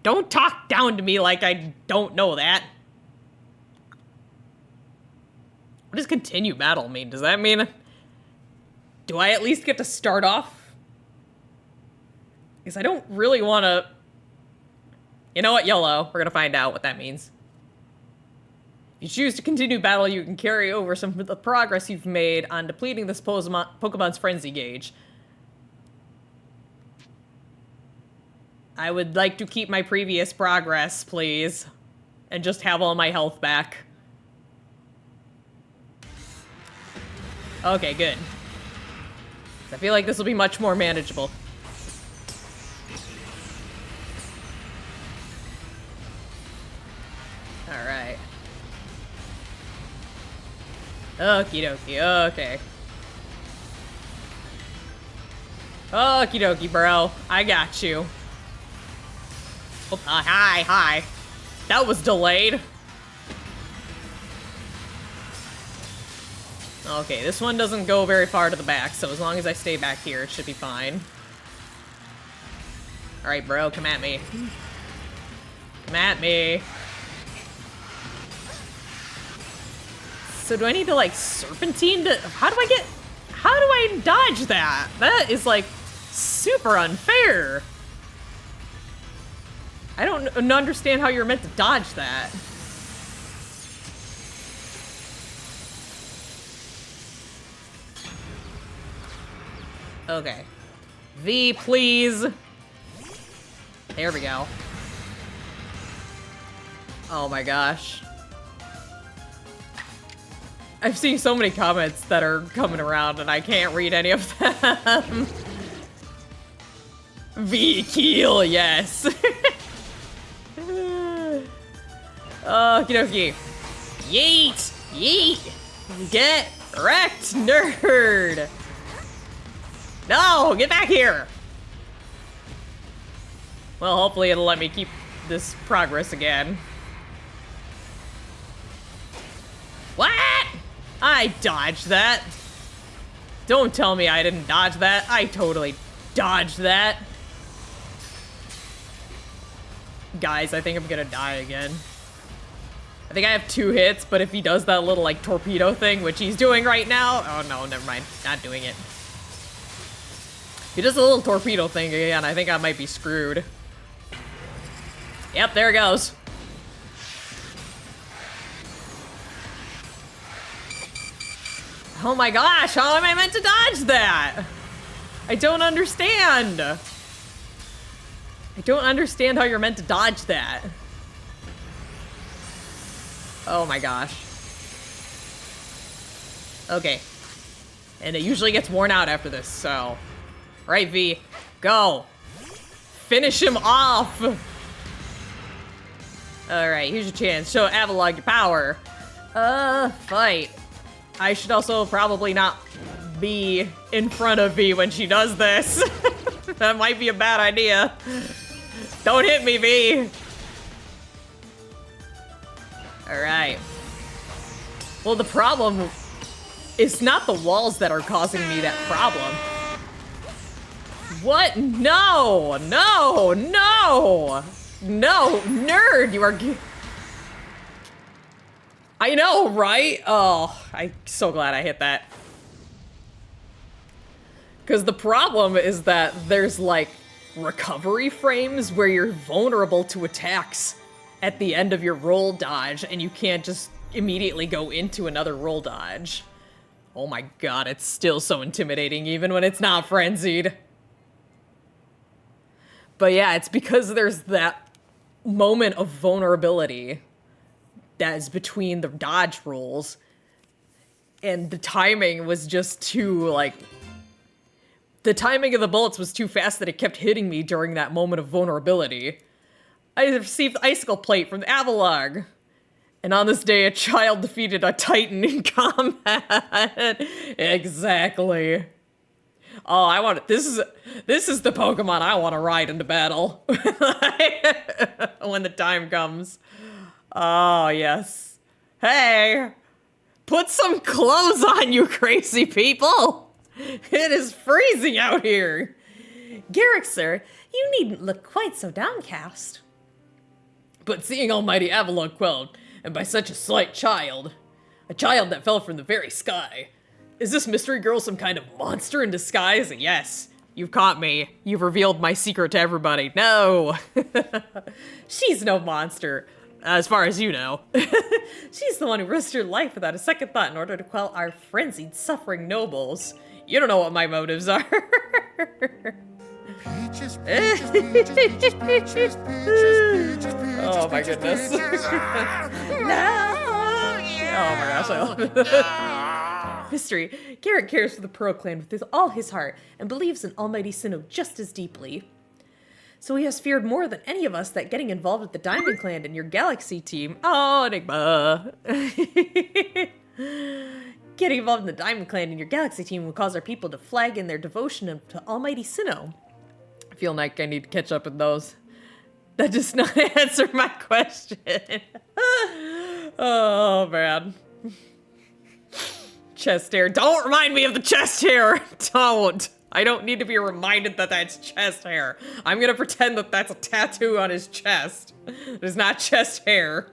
A: Don't talk down to me like I don't know that. What does continue battle mean? Does that mean... Do I at least get to start off? Because I don't really want to... You know what, YOLO. We're gonna find out what that means. If you choose to continue battle, you can carry over some of the progress you've made on depleting this Pokemon's Frenzy gauge. I would like to keep my previous progress, please. And just have all my health back. Okay, good. I feel like this will be much more manageable. Alright. Okie dokie, okay. Okie dokie, bro. I got you. Oh, hi. That was delayed. Okay, this one doesn't go very far to the back, so as long as I stay back here, it should be fine. Alright, bro, come at me. Come at me. So do I need to, like, serpentine to... How do I dodge that? That is, like, super unfair. I don't understand how you're meant to dodge that. Okay. V, please. There we go. Oh my gosh. I've seen so many comments that are coming around and I can't read any of them. V, keel, yes. Okie dokie. Yeet! Yeet! Get wrecked, nerd! No! Get back here! Well, hopefully it'll let me keep this progress again. What? I dodged that. Don't tell me I didn't dodge that. I totally dodged that. Guys, I think I'm gonna die again. I think I have 2 hits, but if he does that little, like, torpedo thing, which he's doing right now... Oh, no, never mind. Not doing it. If he does a little torpedo thing again, I think I might be screwed. Yep, there it goes. Oh my gosh, how am I meant to dodge that? I don't understand. I don't understand how you're meant to dodge that. Oh my gosh. Okay. And it usually gets worn out after this, so... Right, V. Go. Finish him off. Alright, here's your chance. Show Avalon your power. Fight. I should also probably not be in front of V when she does this. That might be a bad idea. Don't hit me, V. Alright. Well, the problem is not the walls that are causing me that problem. What? No! No! No! No! Nerd! You are... I know, right? Oh, I'm so glad I hit that. Because the problem is that there's, like, recovery frames where you're vulnerable to attacks at the end of your roll dodge, and you can't just immediately go into another roll dodge. Oh my god, it's still so intimidating, even when it's not frenzied. But yeah, it's because there's that moment of vulnerability that is between the dodge rolls, and the timing was just too, like... The timing of the bullets was too fast that it kept hitting me during that moment of vulnerability. I received the Icicle Plate from the Avalog. And on this day, a child defeated a Titan in combat. Exactly. Oh, I want it. This is the Pokemon I want to ride into battle. When the time comes. Oh, yes. Hey! Put some clothes on, you crazy people! It is freezing out here!
B: Garrick, sir, you needn't look quite so downcast.
A: But seeing Almighty Avalon quelled, and by such a slight child, a child that fell from the very sky, is this mystery girl some kind of monster in disguise? Yes, you've caught me. You've revealed my secret to everybody. No! She's no monster. As far as you know.
B: She's the one who risked her life without a second thought in order to quell our frenzied, suffering nobles.
A: You don't know what my motives are. Oh my goodness. Oh my gosh, I love it. Mystery. Garrett cares for the Pearl Clan with all his heart and believes in Almighty Sinnoh just as deeply. So he has feared more than any of us that getting involved with the Diamond Clan and your Galaxy team. Oh, Enigma. Getting involved in the Diamond Clan and your Galaxy team will cause our people to flag in their devotion to Almighty Sinnoh. I feel like I need to catch up with those. That does not answer my question. Oh, man. Chest hair. Don't remind me of the chest hair. Don't. I don't need to be reminded that that's chest hair. I'm gonna pretend that that's a tattoo on his chest. It is not chest hair.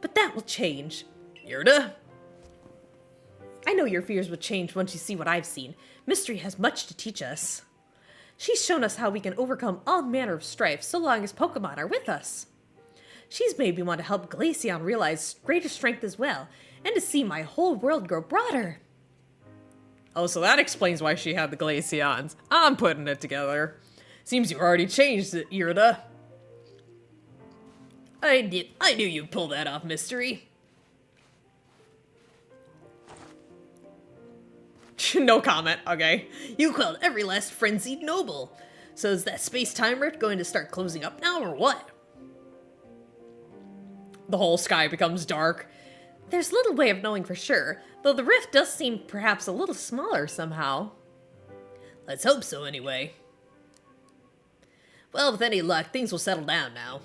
A: But that will change. Irida? I know your fears will change once you see what I've seen. Mystery has much to teach us. She's shown us how we can overcome all manner of strife so long as Pokemon are with us. She's made me want to help Glaceon realize greater strength as well, and to see my whole world grow broader. Oh, so that explains why she had the Glaceons. I'm putting it together. Seems you already changed it, Irida. I knew you'd pull that off, Mystery. No comment, okay. You quelled every last frenzied noble. So is that space-time rift going to start closing up now, or what? The whole sky becomes dark. There's little way of knowing for sure, though the rift does seem perhaps a little smaller somehow. Let's hope so, anyway. Well, with any luck, things will settle down now.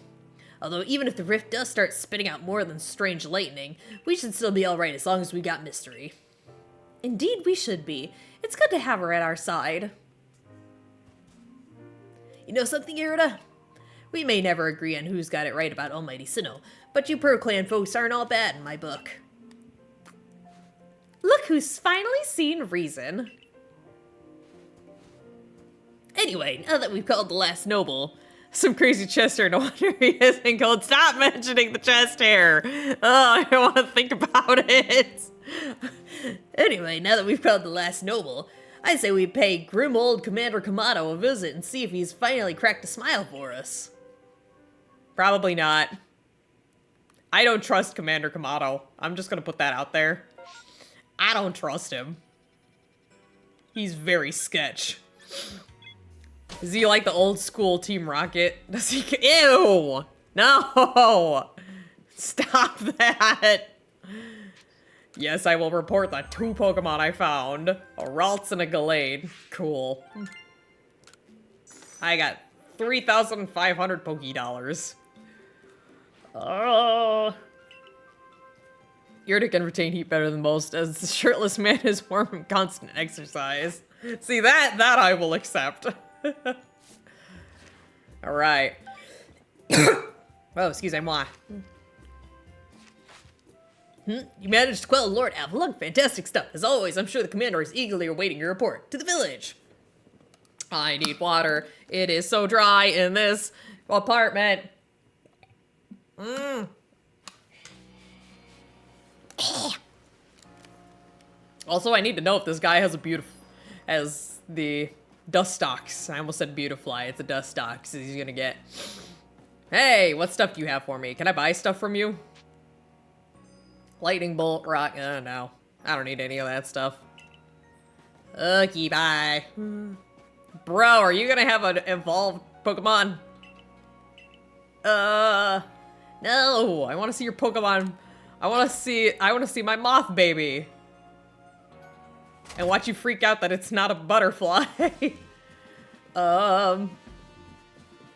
A: Although even if the rift does start spitting out more than strange lightning, we should still be alright as long as we got Mystery. Indeed we should be. It's good to have her at our side. You know something, Irida? We may never agree on who's got it right about Almighty Sinnoh, but you Pearl Clan folks aren't all bad in my book. Look who's finally seen reason. Anyway, now that we've called the last noble, some crazy chest hair, no wonder he isn't called. Stop mentioning the chest hair. Oh, I don't want to think about it. Anyway, now that we've called the last noble, I say we pay grim old Commander Kamado a visit and see if he's finally cracked a smile for us. Probably not. I don't trust Commander Kamado. I'm just gonna put that out there. I don't trust him. He's very sketch. Is he like the old school Team Rocket? Does he? Ew! No! Stop that! Yes, I will report the 2 Pokemon I found. A Ralts and a Gallade. Cool. I got 3,500 Poké-Dollars. Oh. Irida can retain heat better than most, as the shirtless man is warm from constant exercise. See, that I will accept. Alright. Oh, excusez-moi. You managed to quell Lord Avalon. Fantastic stuff. As always, I'm sure the commander is eagerly awaiting your report. To the village. I need water. It is so dry in this apartment. Also, I need to know if this guy has the Dustox. I almost said Beautifly. It's a Dustox he's gonna get. Hey, what stuff do you have for me? Can I buy stuff from you? Lightning bolt, rock. No. I don't need any of that stuff. Okay, bye. Bro, are you gonna have an evolved Pokemon? No. I want to see your Pokemon. I want to see my moth baby. And watch you freak out that it's not a butterfly.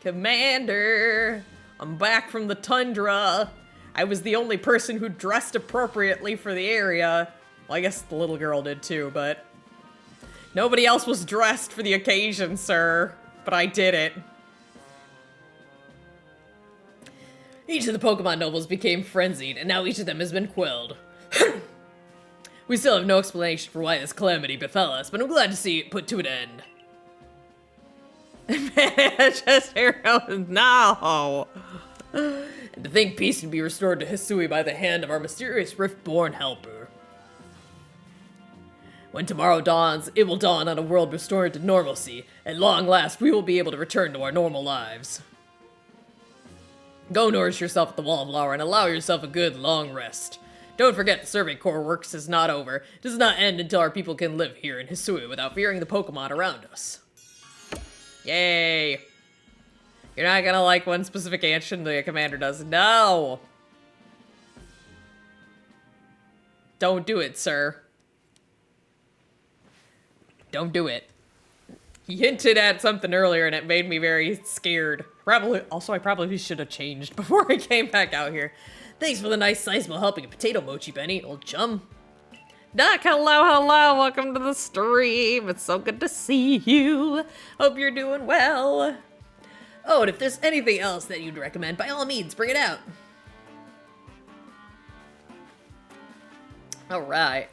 A: Commander, I'm back from the tundra. I was the only person who dressed appropriately for the area. Well, I guess the little girl did too, but nobody else was dressed for the occasion, sir. But I did it. Each of the Pokemon nobles became frenzied, and now each of them has been quelled. We still have no explanation for why this calamity befell us, but I'm glad to see it put to an end. Just heroes, no! And to think peace can be restored to Hisui by the hand of our mysterious Rift-born helper. When tomorrow dawns, it will dawn on a world restored to normalcy. At long last, we will be able to return to our normal lives. Go nourish yourself at the Wall of Lava and allow yourself a good, long rest. Don't forget, the Survey Corps works is not over. It does not end until our people can live here in Hisui without fearing the Pokemon around us. Yay! You're not gonna like one specific action the commander does. No! Don't do it, sir. Don't do it. He hinted at something earlier and it made me very scared. I probably should have changed before I came back out here. Thanks for the nice sizable helping of potato mochi, Benny, old chum. Doc, hello, welcome to the stream. It's so good to see you. Hope you're doing well. Oh, and if there's anything else that you'd recommend, by all means, bring it out. Alright.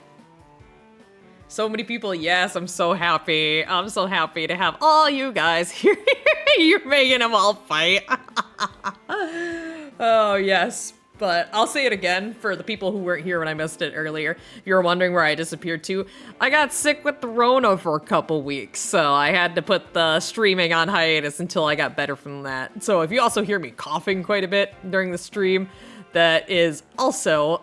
A: So many people, yes, I'm so happy. I'm so happy to have all you guys here. You're making them all fight. Oh, yes. But I'll say it again for the people who weren't here when I missed it earlier. If you were wondering where I disappeared to, I got sick with the Rona for a couple weeks, so I had to put the streaming on hiatus until I got better from that. So if you also hear me coughing quite a bit during the stream, that is also...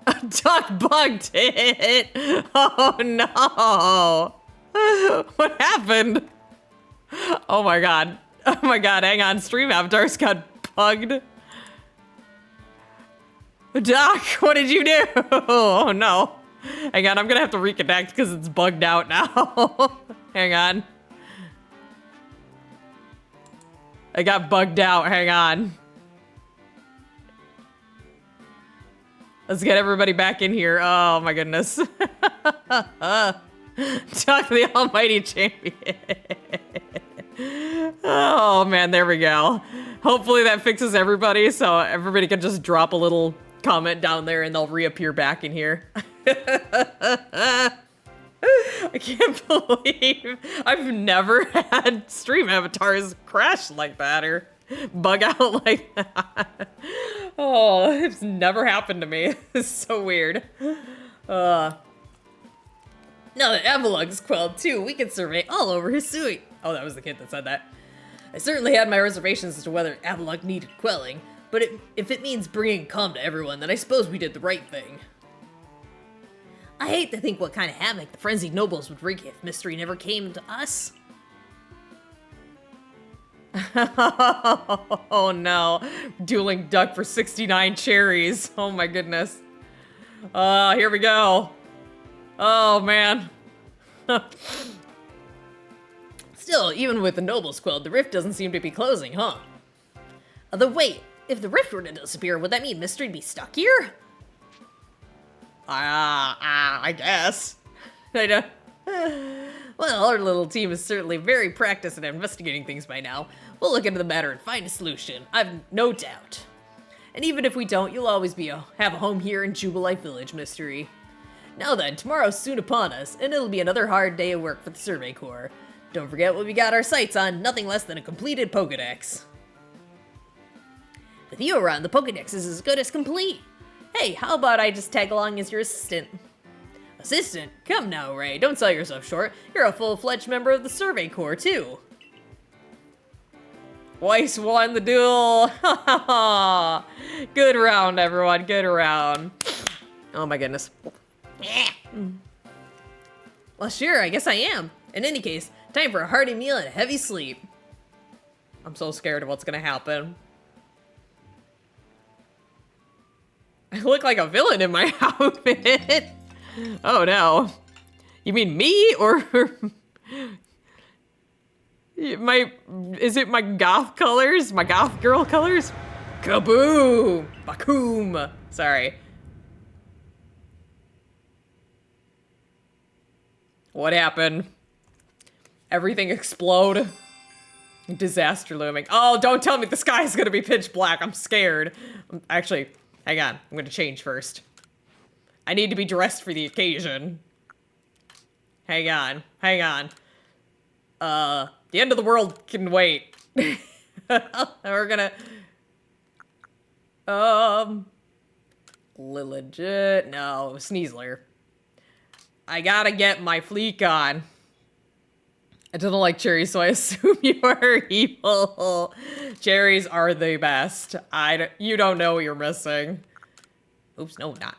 A: A duck bugged it! Oh no! What happened? Oh my god. Oh my god, hang on. Stream avatars got bugged. Doc, what did you do? Oh no. Hang on, I'm gonna have to reconnect because it's bugged out now. Hang on. I got bugged out, hang on. Let's get everybody back in here. Oh my goodness. Doc the Almighty Champion. Oh man, there we go. Hopefully that fixes everybody so everybody can just drop a little comment down there and they'll reappear back in here. I can't believe I've never had stream avatars crash like that or bug out like that. Oh, it's never happened to me. It's so weird. Now that Avalug's quelled too, we can survey all over Hisui. Oh, that was the kid that said that. I certainly had my reservations as to whether Avalug needed quelling, but if it means bringing calm to everyone, then I suppose we did the right thing. I hate to think what kind of havoc the frenzied nobles would wreak if mystery never came to us. Oh no. Dueling duck for 69 cherries. Oh my goodness. Here we go. Oh man. Still, even with the nobles quelled, the rift doesn't seem to be closing, huh? Although wait, if the rift were to disappear, would that mean mystery'd be stuck here? I guess. I don't... Well, our little team is certainly very practiced at investigating things by now. We'll look into the matter and find a solution, I've no doubt. And even if we don't, you'll always have a home here in Jubilife Village, Mystery. Now then, tomorrow's soon upon us, and it'll be another hard day of work for the Survey Corps. Don't forget what we got our sights on, nothing less than a completed Pokedex. With you around, the Pokedex is as good as complete. Hey, how about I just tag along as your assistant? Assistant? Come now, Ray, don't sell yourself short. You're a full-fledged member of the Survey Corps, too. Weiss won the duel. Good round, everyone, good round. Oh my goodness. Well, sure, I guess I am. In any case, time for a hearty meal and a heavy sleep. I'm so scared of what's gonna happen. I look like a villain in my outfit. Oh no. You mean me or is it my goth colors? My goth girl colors? Kaboom! Bakoom! Sorry. What happened? Everything explode? Disaster looming. Oh, don't tell me the sky is gonna be pitch black. I'm scared. Actually, hang on. I'm gonna change first. I need to be dressed for the occasion. Hang on. Hang on. The end of the world can wait. We're gonna... Legit... No, Sneasler. I gotta get my fleek on. I don't like cherries, so I assume you are evil. Cherries are the best. You don't know what you're missing. Oops, no, not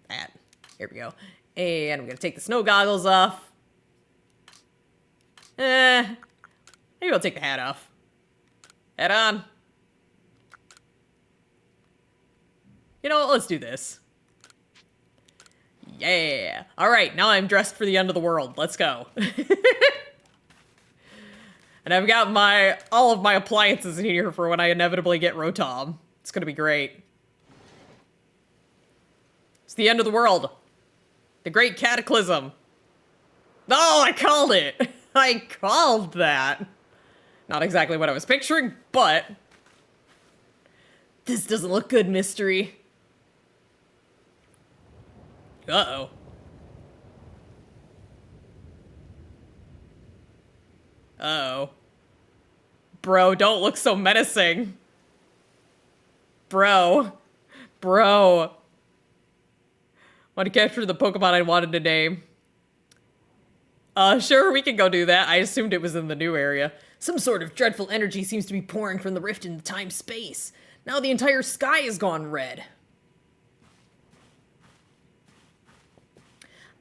A: that. Here we go. And I'm gonna take the snow goggles off. Maybe I'll take the hat off. Hat on. You know what? Let's do this. Yeah. All right, now I'm dressed for the end of the world. Let's go. And I've got all of my appliances in here for when I inevitably get Rotom. It's gonna be great. It's the end of the world. The Great Cataclysm. Oh, I called it. I called that. Not exactly what I was picturing, but this doesn't look good, Mystery. Uh-oh. Uh-oh. Bro, don't look so menacing. Bro. Want to capture the Pokemon I wanted to name. Sure, we can go do that. I assumed it was in the new area. Some sort of dreadful energy seems to be pouring from the rift into time-space. Now the entire sky has gone red.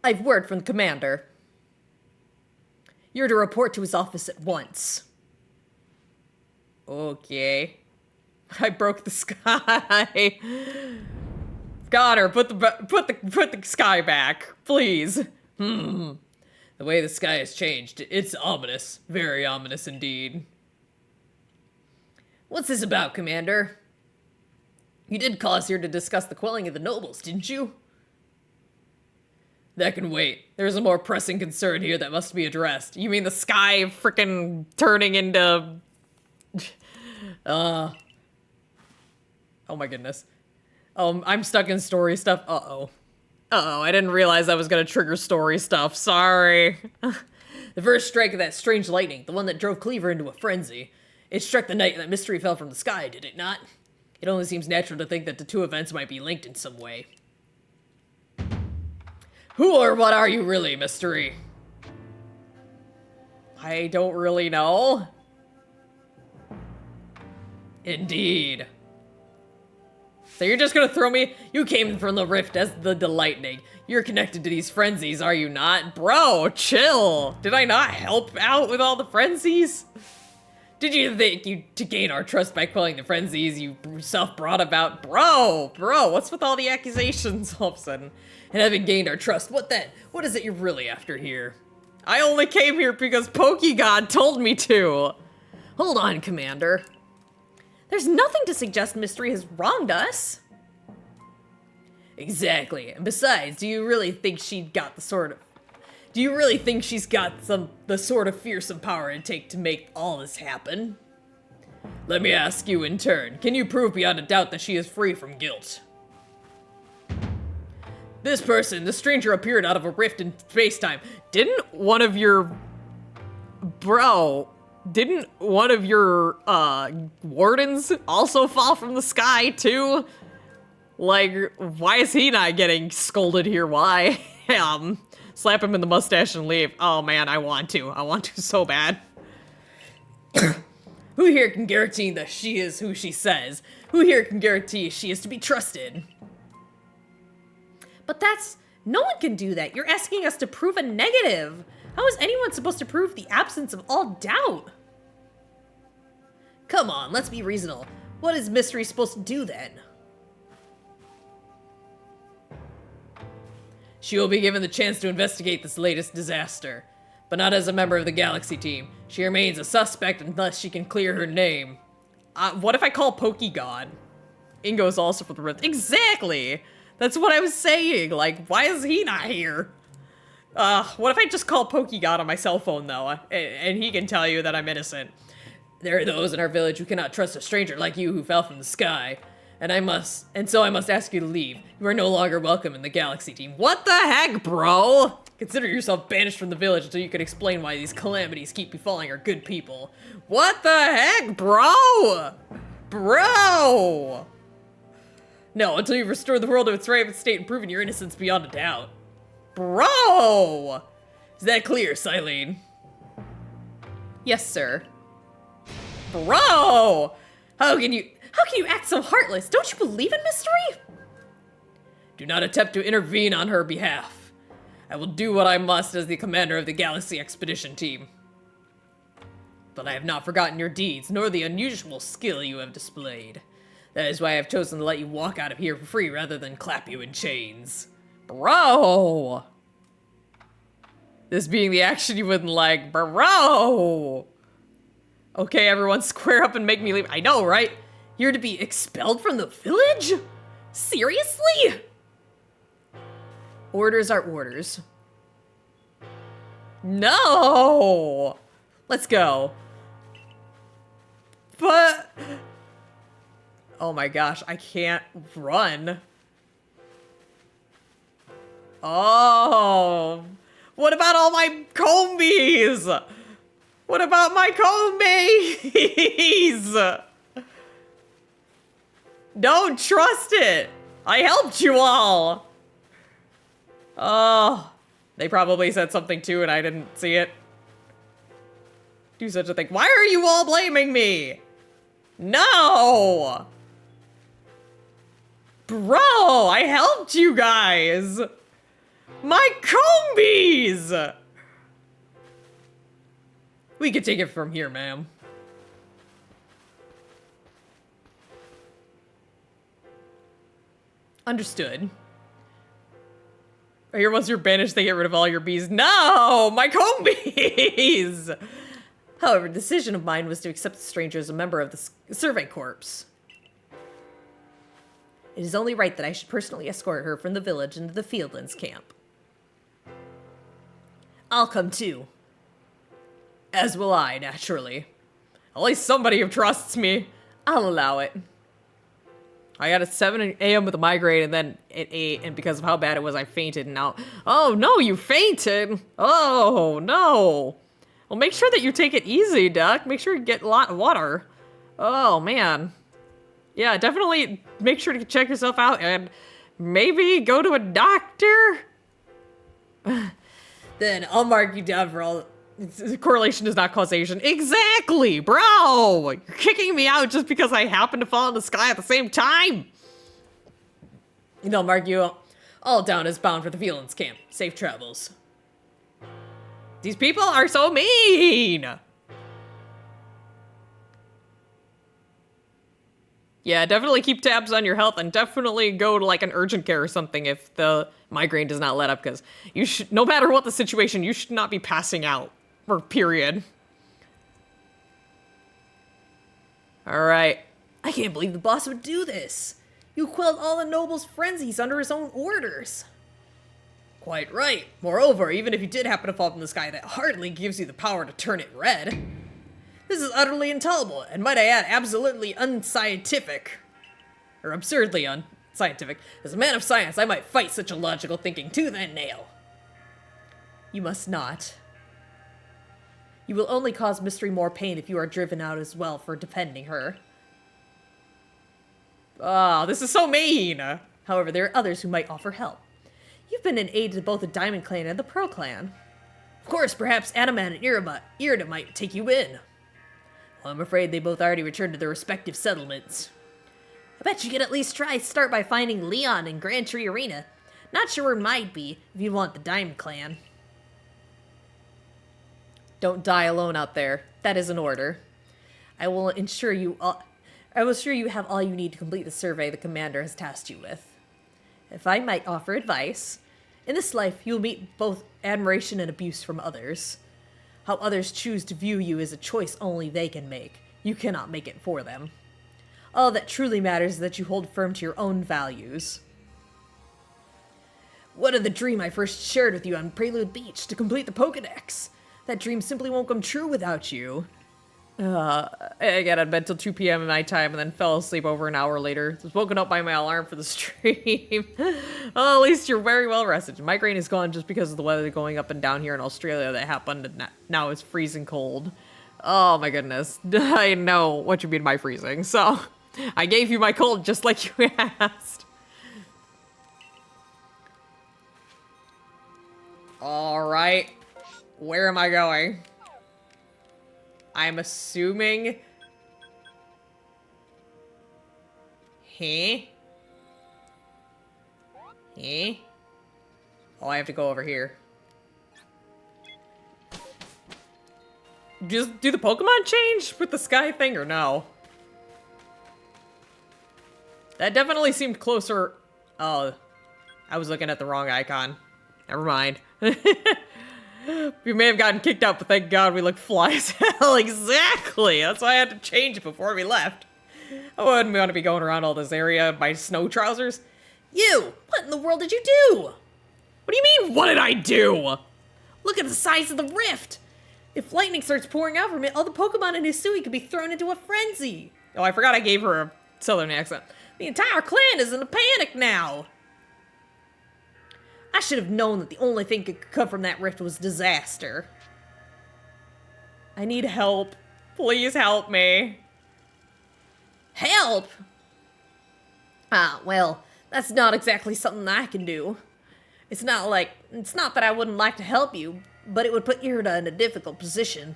A: I've word from the commander. You're to report to his office at once. Okay. I broke the sky. Connor, put the sky back, please. The way the sky has changed, it's ominous. Very ominous indeed. What's this about, Commander? You did call us here to discuss the quelling of the nobles, didn't you? That can wait. There's a more pressing concern here that must be addressed. You mean the sky frickin' turning into... Oh my goodness. I'm stuck in story stuff. Uh-oh, I didn't realize I was gonna trigger story stuff. Sorry. The first strike of that strange lightning, the one that drove Cleaver into a frenzy. It struck the night that Mystery fell from the sky, did it not? It only seems natural to think that the two events might be linked in some way. Who or what are you really, Mystery? I don't really know. Indeed. So you're just gonna throw me? You came from the rift as the lightning. You're connected to these frenzies, are you not? Bro, chill. Did I not help out with all the frenzies? Did you think to gain our trust by quelling the frenzies you yourself brought about? Bro, what's with all the accusations all of a sudden? And having gained our trust, what then? What is it you're really after here? I only came here because Pokegod told me to. Hold on, Commander.
B: There's nothing to suggest Mystery has wronged us.
A: Exactly. And besides, do you really think she's got the sort of fearsome power it'd take to make all this happen? Let me ask you in turn, can you prove beyond a doubt that she is free from guilt? This person, the stranger, appeared out of a rift in space-time. Didn't one of your wardens also fall from the sky too? Like, why is he not getting scolded here? Why? Slap him in the mustache and leave. Oh man, I want to so bad. Who here can guarantee that she is who she says? Who here can guarantee she is to be trusted?
B: But no one can do that. You're asking us to prove a negative. How is anyone supposed to prove the absence of all doubt?
A: Come on, let's be reasonable. What is Mystery supposed to do then? She will be given the chance to investigate this latest disaster, but not as a member of the Galaxy team. She remains a suspect unless she can clear her name. What if I call Pokegod? Ingo's also for the rift. Exactly! That's what I was saying. Like, why is he not here? What if I just call Pokegod on my cell phone, though, and he can tell you that I'm innocent? There are those in our village who cannot trust a stranger like you who fell from the sky. So I must ask you to leave. You are no longer welcome in the Galaxy team. What the heck, bro? Consider yourself banished from the village until you can explain why these calamities keep befalling our good people. What the heck, bro? Bro! No, until you've restored the world to its rightful state and proven your innocence beyond a doubt. Bro! Is that clear, Silene? Yes, sir. Bro! How can you act so heartless? Don't you believe in mystery? Do not attempt to intervene on her behalf. I will do what I must as the commander of the Galaxy Expedition Team. But I have not forgotten your deeds, nor the unusual skill you have displayed. That is why I have chosen to let you walk out of here for free rather than clap you in chains. Bro! This being the action you wouldn't like, bro! Okay, everyone, square up and make me leave. I know, right? You're to be expelled from the village? Seriously? Orders are orders. No! Let's go. But... oh my gosh, I can't run. Oh... what about all my combies? What about my combies? Don't trust it. I helped you all. Oh, they probably said something too and I didn't see it. Do such a thing. Why are you all blaming me? No. Bro, I helped you guys. My combies! We can take it from here, ma'am. Understood. Here, once you're banished, they get rid of all your bees. No! My combies! However, the decision of mine was to accept the stranger as a member of the Survey Corps. It is only right that I should personally escort her from the village into the Fieldlands camp. I'll come too. As will I, naturally. At least somebody who trusts me. I'll allow it. I got at 7 a.m. with a migraine and then at 8, and because of how bad it was, I fainted. And now, oh no, you fainted! Oh no! Well, make sure that you take it easy, Duck. Make sure you get a lot of water. Oh man. Yeah, definitely make sure to check yourself out and maybe go to a doctor. Then I'll mark you down for all. Correlation is not causation. Exactly, bro! You're kicking me out just because I happen to fall in the sky at the same time. And I'll mark you all down as bound for the Fieldlands camp. Safe travels. These people are so mean! Yeah, definitely keep tabs on your health and definitely go to like an urgent care or something if the migraine does not let up, because you should, no matter what the situation, you should not be passing out. Or period. Alright. I can't believe the boss would do this. You quelled all the noble's frenzies under his own orders. Quite right. Moreover, even if you did happen to fall from the sky, that hardly gives you the power to turn it red. This is utterly intolerable, and might I add, absolutely unscientific. Or absurdly unscientific. As a man of science, I might fight such illogical thinking tooth and nail. You must not. You will only cause Mystery more pain if you are driven out as well for defending her. Oh, this is so mean! However, there are others who might offer help. You've been an aid to both the Diamond Clan and the Pearl Clan. Of course, perhaps Adaman and Irida might take you in. Well, I'm afraid they both already returned to their respective settlements. I bet you could at least start by finding Leon in Grand Tree Arena. Not sure where it might be, if you want the Diamond Clan. Don't die alone out there. That is an order. I will ensure you have all you need to complete the survey the commander has tasked you with. If I might offer advice, in this life you will meet both admiration and abuse from others. How others choose to view you is a choice only they can make. You cannot make it for them. All that truly matters is that you hold firm to your own values. What of the dream I first shared with you on Prelude Beach to complete the Pokedex? That dream simply won't come true without you. I got out of bed till 2 p.m. my time and then fell asleep over an hour later. Was woken up by my alarm for the stream. Oh, at least you're very well rested. Migraine is gone just because of the weather going up and down here in Australia that happened, and now it's freezing cold. Oh my goodness. I know what you mean by freezing, so I gave you my cold just like you asked. Alright. Where am I going? I'm assuming... Huh? Huh? Oh, I have to go over here. Just do the Pokemon change with the sky thing or no? That definitely seemed closer. Oh, I was looking at the wrong icon. Never mind. We may have gotten kicked out, but thank God we look fly as hell. Exactly. That's why I had to change it before we left. I wouldn't want to be going around all this area in my snow trousers.
B: You! What in the world did you do?
A: What do you mean, what did I do?
B: Look at the size of the rift! If lightning starts pouring out from it, all the Pokemon in Hisui could be thrown into a frenzy.
A: Oh, I forgot I gave her a southern accent.
B: The entire clan is in a panic now. I should have known that the only thing that could come from that rift was disaster.
A: I need help. Please help me.
B: Help? Ah, well, that's not exactly something I can do. It's not that I wouldn't like to help you, but it would put Irida in a difficult position.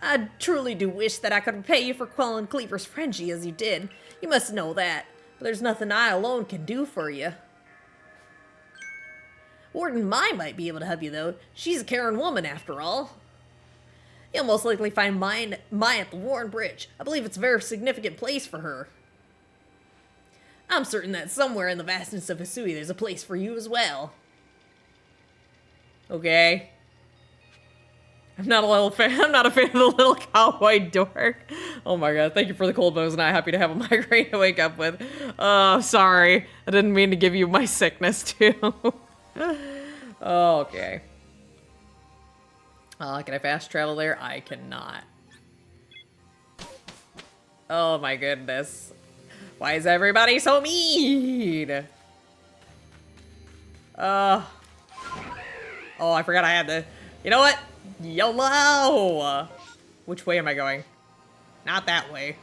B: I truly do wish that I could repay you for quelling Cleaver's frenzy as you did. You must know that, but there's nothing I alone can do for you. Warden Mai might be able to help you, though. She's a caring woman, after all. You'll most likely find Mai at the Warren Bridge. I believe it's a very significant place for her. I'm certain that somewhere in the vastness of Hisui there's a place for you as well.
A: Okay. I'm not a fan of the little cowboy dork. Oh my god, thank you for the cold bows, not happy to have a migraine to wake up with. Sorry. I didn't mean to give you my sickness too. Okay. Can I fast travel there? I cannot. Oh my goodness. Why is everybody so mean? Oh, I forgot I had to... You know what? YOLO! Which way am I going? Not that way.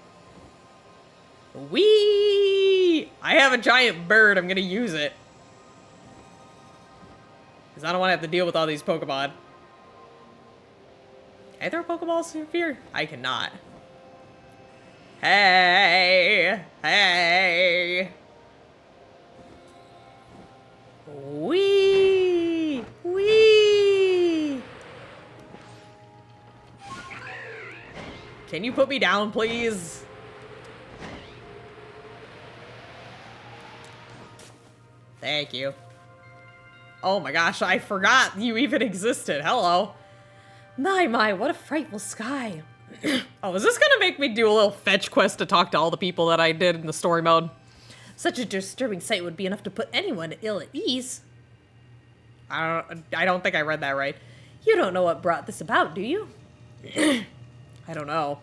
A: Whee! I have a giant bird. I'm gonna use it. Because I don't want to have to deal with all these Pokemon. Can I throw Pokeballs here? I cannot. Hey! Hey! Whee! Whee! Can you put me down, please? Thank you. Oh my gosh, I forgot you even existed. Hello.
B: My, what a frightful sky.
A: Oh, is this gonna make me do a little fetch quest to talk to all the people that I did in the story mode?
B: Such a disturbing sight would be enough to put anyone ill at ease.
A: I don't think I read that right.
B: You don't know what brought this about, do you?
A: I don't know.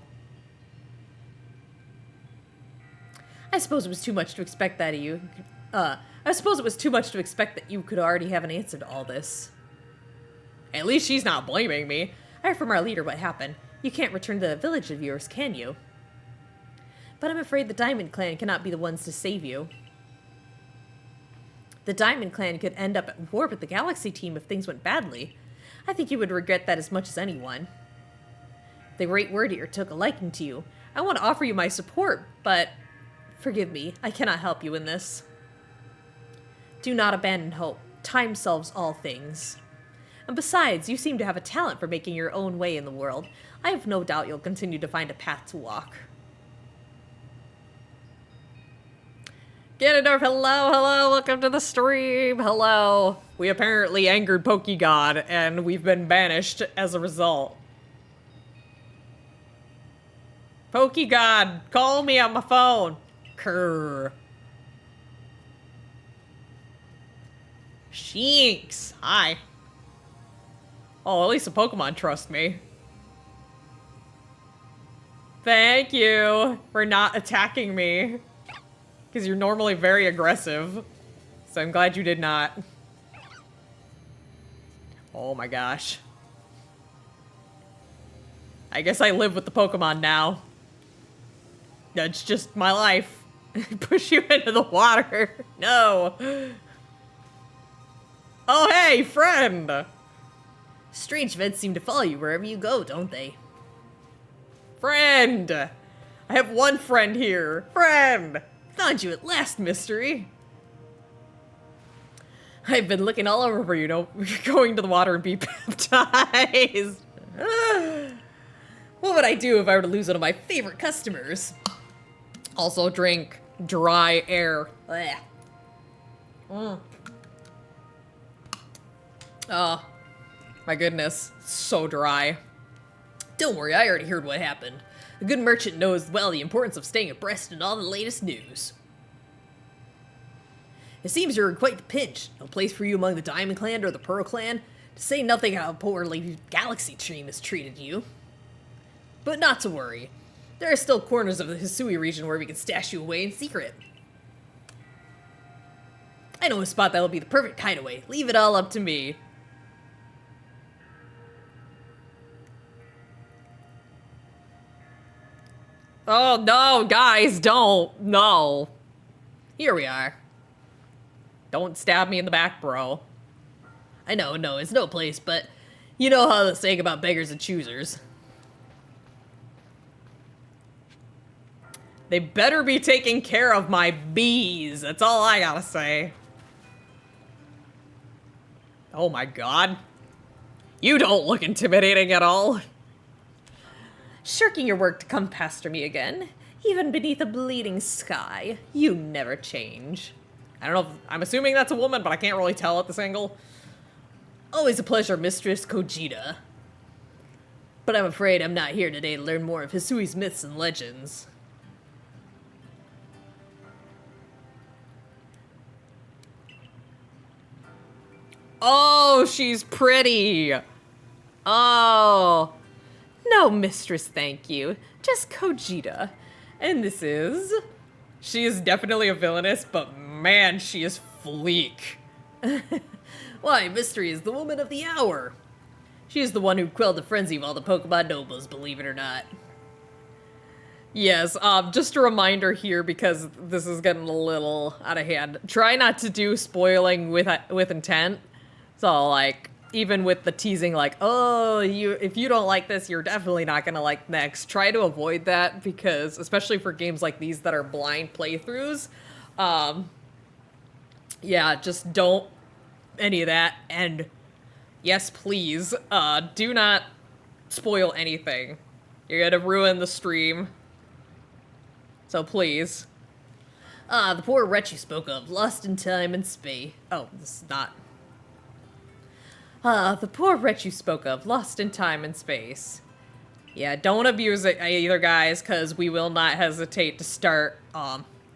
B: I suppose it was too much to expect that you could already have an answer to all this.
A: At least she's not blaming me.
B: I heard from our leader what happened. You can't return to the village of yours, can you? But I'm afraid the Diamond Clan cannot be the ones to save you. The Diamond Clan could end up at war with the Galaxy team if things went badly. I think you would regret that as much as anyone. The Great Word Eater took a liking to you. I want to offer you my support, but... Forgive me, I cannot help you in this. Do not abandon hope. Time solves all things. And besides, you seem to have a talent for making your own way in the world. I have no doubt you'll continue to find a path to walk.
A: Ganondorf, hello, welcome to the stream, hello. We apparently angered Pokegod, and we've been banished as a result. Pokegod, call me on my phone. Grr. Shinx, hi. Oh, at least the Pokemon trust me. Thank you for not attacking me. Because you're normally very aggressive. So I'm glad you did not. Oh my gosh. I guess I live with the Pokemon now. That's just my life. Push you into the water. No. Oh, hey, friend!
B: Strange events seem to follow you wherever you go, don't they?
A: Friend! I have one friend here. Friend! Found you at last, mystery. I've been looking all over for you, going to the water and be baptized. What would I do if I were to lose one of my favorite customers? Also drink dry air. Blech. Oh, my goodness. So dry. Don't worry, I already heard what happened. A good merchant knows well the importance of staying abreast in all the latest news. It seems you're in quite the pinch. No place for you among the Diamond Clan or the Pearl Clan, to say nothing how poorly Galaxy Team has treated you. But not to worry. There are still corners of the Hisui region where we can stash you away in secret. I know a spot that will be the perfect hideaway. Leave it all up to me. Oh, no, guys, don't. No. Here we are. Don't stab me in the back, bro. I know, no, it's no place, but you know how the saying about beggars and choosers. They better be taking care of my bees. That's all I gotta say. Oh my god. You don't look intimidating at all. Shirking your work to come pester me again. Even beneath a bleeding sky, you never change. I don't know if, I'm assuming that's a woman, but I can't really tell at this angle. Always a pleasure, Mistress Kojita. But I'm afraid I'm not here today to learn more of Hisui's myths and legends. Oh, she's pretty. Oh. No, mistress, thank you. Just Kojita. And this is... She is definitely a villainess, but man, she is fleek. Why, Mystery is the woman of the hour. She is the one who quelled the frenzy of all the Pokemon nobles, believe it or not. Yes, just a reminder here, because this is getting a little out of hand. Try not to do spoiling with intent. So, like, even with the teasing, like, oh, if you don't like this, you're definitely not gonna like next. Try to avoid that, because, especially for games like these that are blind playthroughs, yeah, just don't any of that. And yes, please, do not spoil anything. You're gonna ruin the stream. So please. The poor wretch you spoke of, lost in time and space. Oh, this is not... the poor wretch you spoke of, lost in time and space. Yeah, don't abuse it either, guys, because we will not hesitate to start,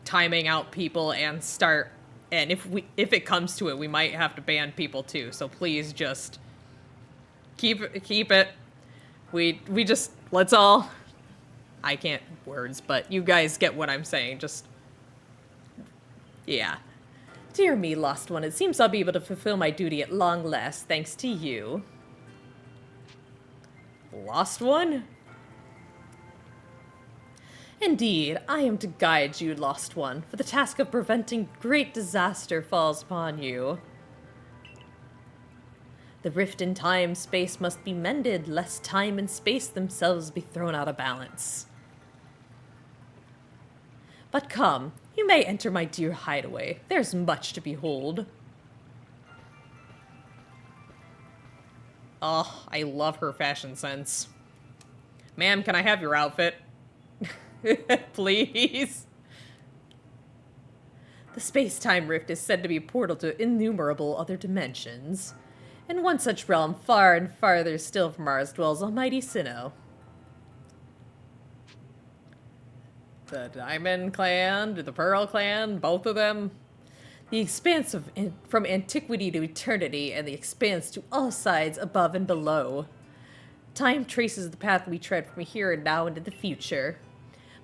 A: timing out people and start... And if it comes to it, we might have to ban people too, so please just... Keep it. We just... Let's all... I can't words, but you guys get what I'm saying, just... Yeah. Dear me, Lost One, it seems I'll be able to fulfill my duty at long last, thanks to you. Lost One? Indeed, I am to guide you, Lost One, for the task of preventing great disaster falls upon you. The rift in time-space must be mended, lest time and space themselves be thrown out of balance. But come, you may enter my dear hideaway. There's much to behold. Oh, I love her fashion sense. Ma'am, can I have your outfit? Please? The space-time rift is said to be a portal to innumerable other dimensions. In one such realm, far and farther still from ours, dwells almighty Sinnoh. The Diamond Clan, the Pearl Clan, both of them. The expanse from antiquity to eternity, and the expanse to all sides above and below. Time traces the path we tread from here and now into the future.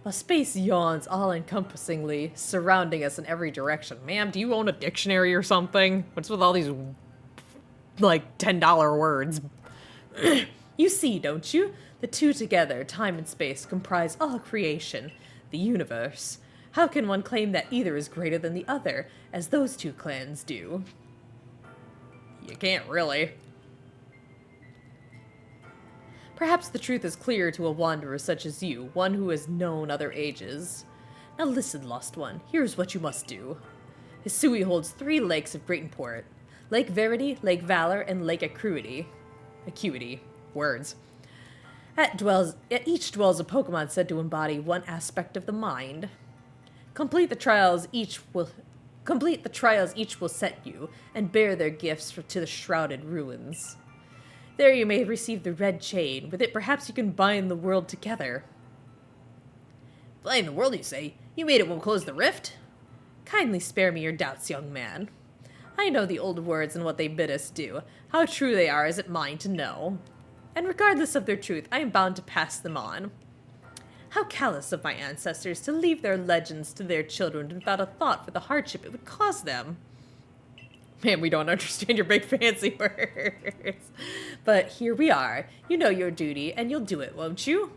A: While space yawns all-encompassingly, surrounding us in every direction. Ma'am, do you own a dictionary or something? What's with all these, like, $10 words? You see, don't you? The two together, time and space, comprise all creation. The universe. How can one claim that either is greater than the other, as those two clans do? You can't really. Perhaps the truth is clear to a wanderer such as you, one who has known other ages. Now listen, lost one, here's what you must do. Hisui holds 3 lakes of great import. Lake Verity, Lake Valor, and Lake Acuity. Acuity. Words. At each dwells a Pokemon said to embody one aspect of the mind. Complete the trials each will set you, and bear their gifts to the shrouded ruins. There you may receive the red chain. With it, perhaps you can bind the world together. Bind the world, you say? You made it won't close the rift? Kindly spare me your doubts, young man. I know the old words and what they bid us do. How true they are is it mine to know. And regardless of their truth, I am bound to pass them on. How callous of my ancestors to leave their legends to their children without a thought for the hardship it would cause them. Man, we don't understand your big fancy words. But here we are. You know your duty, and you'll do it, won't you?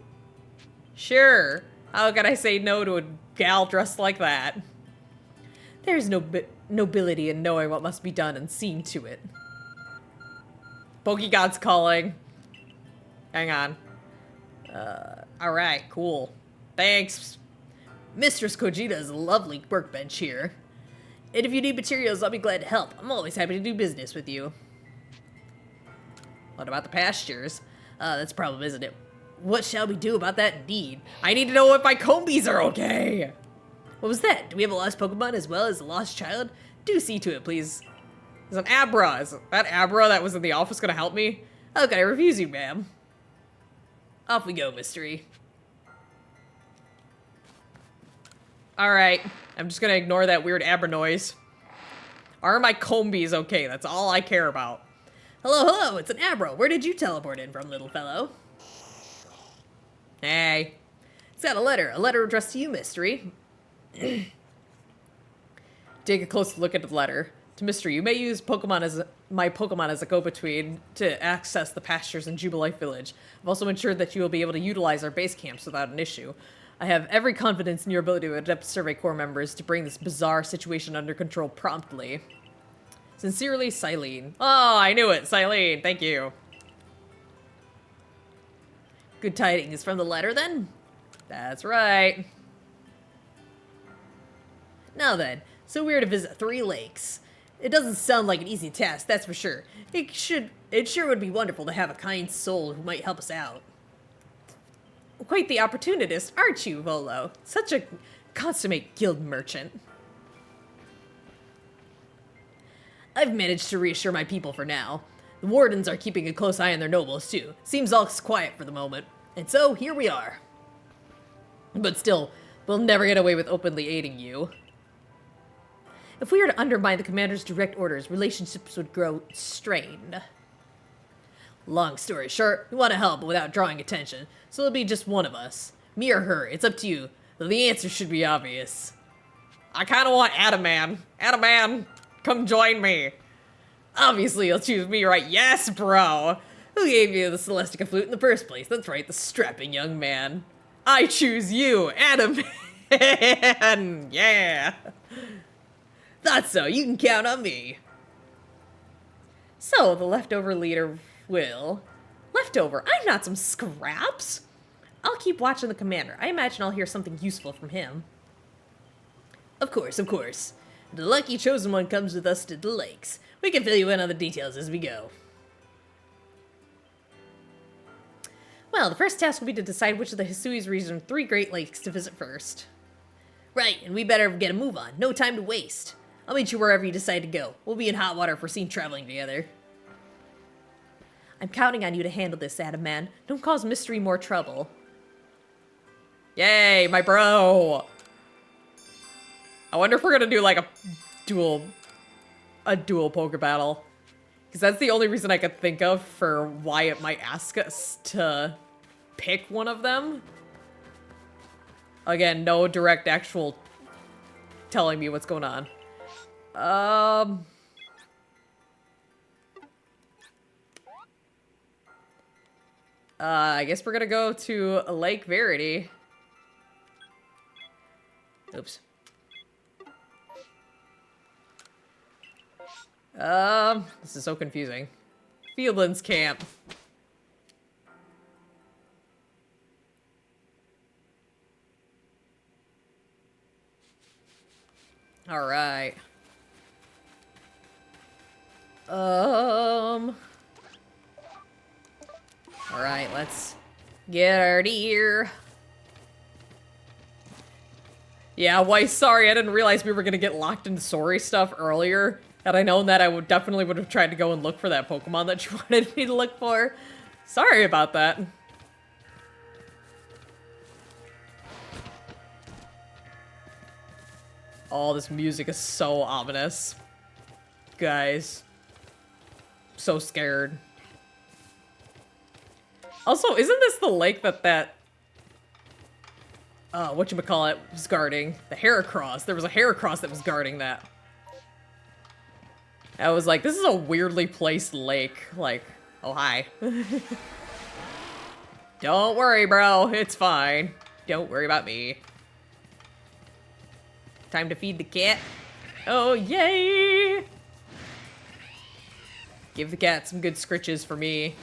A: Sure. How can I say no to a gal dressed like that? There's no nobility in knowing what must be done and seeing to it. Pokegod's calling. Hang on. Alright, cool. Thanks. Mistress Kojita is a lovely workbench here. And if you need materials, I'll be glad to help. I'm always happy to do business with you. What about the pastures? That's a problem, isn't it? What shall we do about that indeed? I need to know if my combies are okay! What was that? Do we have a lost Pokemon as well as a lost child? Do see to it, please. There's an Abra. Is that Abra that was in the office gonna help me? How can I refuse you, ma'am? Off we go, mystery. Alright, I'm just gonna ignore that weird Abra noise. Are my combies okay? That's all I care about. Hello, hello, it's an Abra. Where did you teleport in from, little fellow? Hey. It's got a letter addressed to you, mystery. Take a close look at the letter. To Mystery, you may use my Pokemon as a go-between to access the pastures in Jubilife Village. I've also ensured that you will be able to utilize our base camps without an issue. I have every confidence in your ability to adapt Survey Corps members to bring this bizarre situation under control promptly. Sincerely, Silene. Oh, I knew it, Silene. Thank you. Good tidings from the letter, then? That's right. Now then, so we're to visit 3 lakes. It doesn't sound like an easy task, that's for sure. It sure would be wonderful to have a kind soul who might help us out. Quite the opportunist, aren't you, Volo? Such a consummate guild merchant. I've managed to reassure my people for now. The wardens are keeping a close eye on their nobles, too. Seems all quiet for the moment. And so, here we are. But still, we'll never get away with openly aiding you. If we were to undermine the commander's direct orders, relationships would grow strained. Long story short, we want to help without drawing attention, so it'll be just one of us. Me or her, it's up to you, though the answer should be obvious. I kinda want Adaman. Adaman, come join me. Obviously you'll choose me, right? Yes, bro! Who gave you the Celestica flute in the first place? That's right, the strapping young man. I choose you, Adaman! Yeah! Thought so, you can count on me. So, the leftover leader will... Leftover? I'm not some scraps! I'll keep watching the commander. I imagine I'll hear something useful from him. Of course, of course. The lucky chosen one comes with us to the lakes. We can fill you in on the details as we go. Well, the first task will be to decide which of the Hisui's region 3 Great Lakes to visit first. Right, and we better get a move on. No time to waste. I'll meet you wherever you decide to go. We'll be in hot water if we're seen traveling together. I'm counting on you to handle this, Adam Man. Don't cause Mystery more trouble. Yay, my bro! I wonder if we're gonna do like a dual poker battle. Because that's the only reason I could think of for why it might ask us to pick one of them. Again, no direct actual telling me what's going on. I guess we're gonna go to Lake Verity. Oops. This is so confusing. Fieldlands Camp. Alright. Alright, let's get out of here. Yeah, why, sorry, I didn't realize we were gonna get locked into story stuff earlier. Had I known that, I would definitely would have tried to go and look for that Pokemon that you wanted me to look for. Sorry about that. Oh, this music is so ominous. Guys. So scared. Also, isn't this the lake that whatchamacallit was guarding? The Heracross. There was a Heracross that was guarding that. I was like, this is a weirdly placed lake. Like, oh, hi. Don't worry, bro. It's fine. Don't worry about me. Time to feed the cat. Oh, yay! Give the cat some good scritches for me.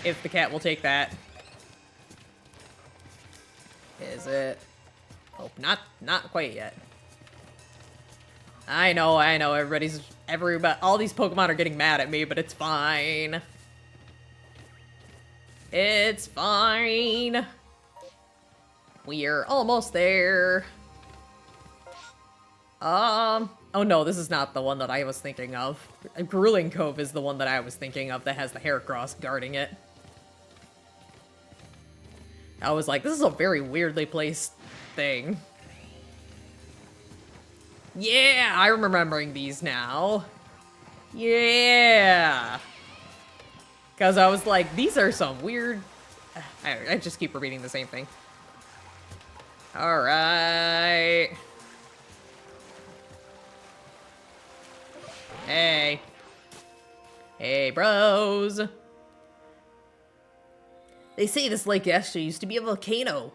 A: If the cat will take that. Is it? Oh, not quite yet. I know, everybody, all these Pokemon are getting mad at me, but it's fine. It's fine. We're almost there. Oh no, this is not the one that I was thinking of. Grueling Cove is the one that I was thinking of that has the Heracross guarding it. I was like, this is a very weirdly placed thing. Yeah, I'm remembering these now. Yeah. Because I was like, these are some weird... I just keep repeating the same thing. Alright. Hey. Hey, bros. They say this lake actually used to be a volcano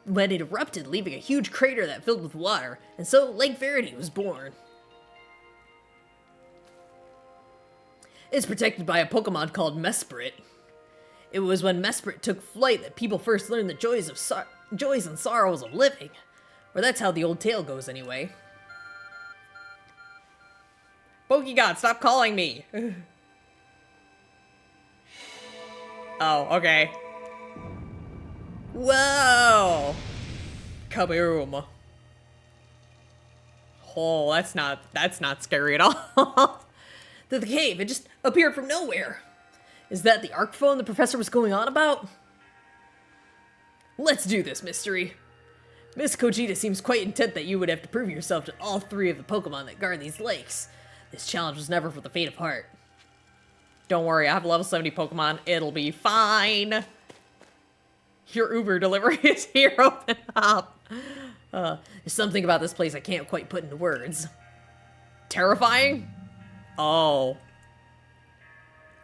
A: when it erupted, leaving a huge crater that filled with water, and so Lake Verity was born. It's protected by a Pokemon called Mesprit. It was when Mesprit took flight that people first learned the joys and sorrows of living. Or that's how the old tale goes anyway. Pokegod, stop calling me! Oh, okay. Whoa! Kaboom. Oh, that's not scary at all. The cave, it just appeared from nowhere. Is that the arc phone the professor was going on about? Let's do this, Mystery. Miss Kojita seems quite intent that you would have to prove yourself to all three of the Pokemon that guard these lakes. This challenge was never for the faint of heart. Don't worry, I have level 70 Pokemon. It'll be fine. Your Uber delivery is here. Open up. There's something about this place I can't quite put into words. Terrifying? Oh.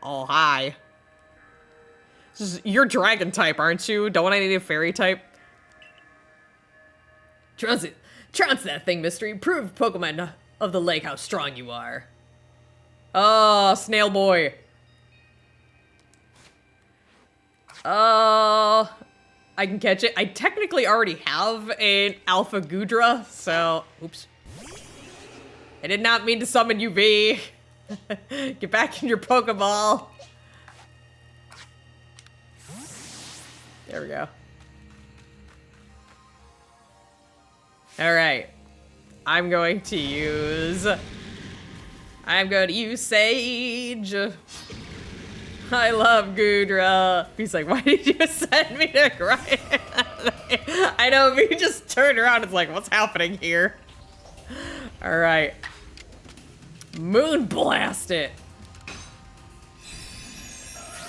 A: Oh, hi. You're dragon type, aren't you? Don't I need a fairy type? Trounce that thing, Mystery. Prove Pokemon of the lake how strong you are. Oh, Snail Boy. I can catch it. I technically already have an Alpha Gudra, so... Oops. I did not mean to summon you, V. Get back in your Pokeball. There we go. Alright. I'm going to use Sage. I love Gudra. He's like, why did you send me to cry? I know, if you just turned around, it's like, what's happening here? Alright. Moon Blast it.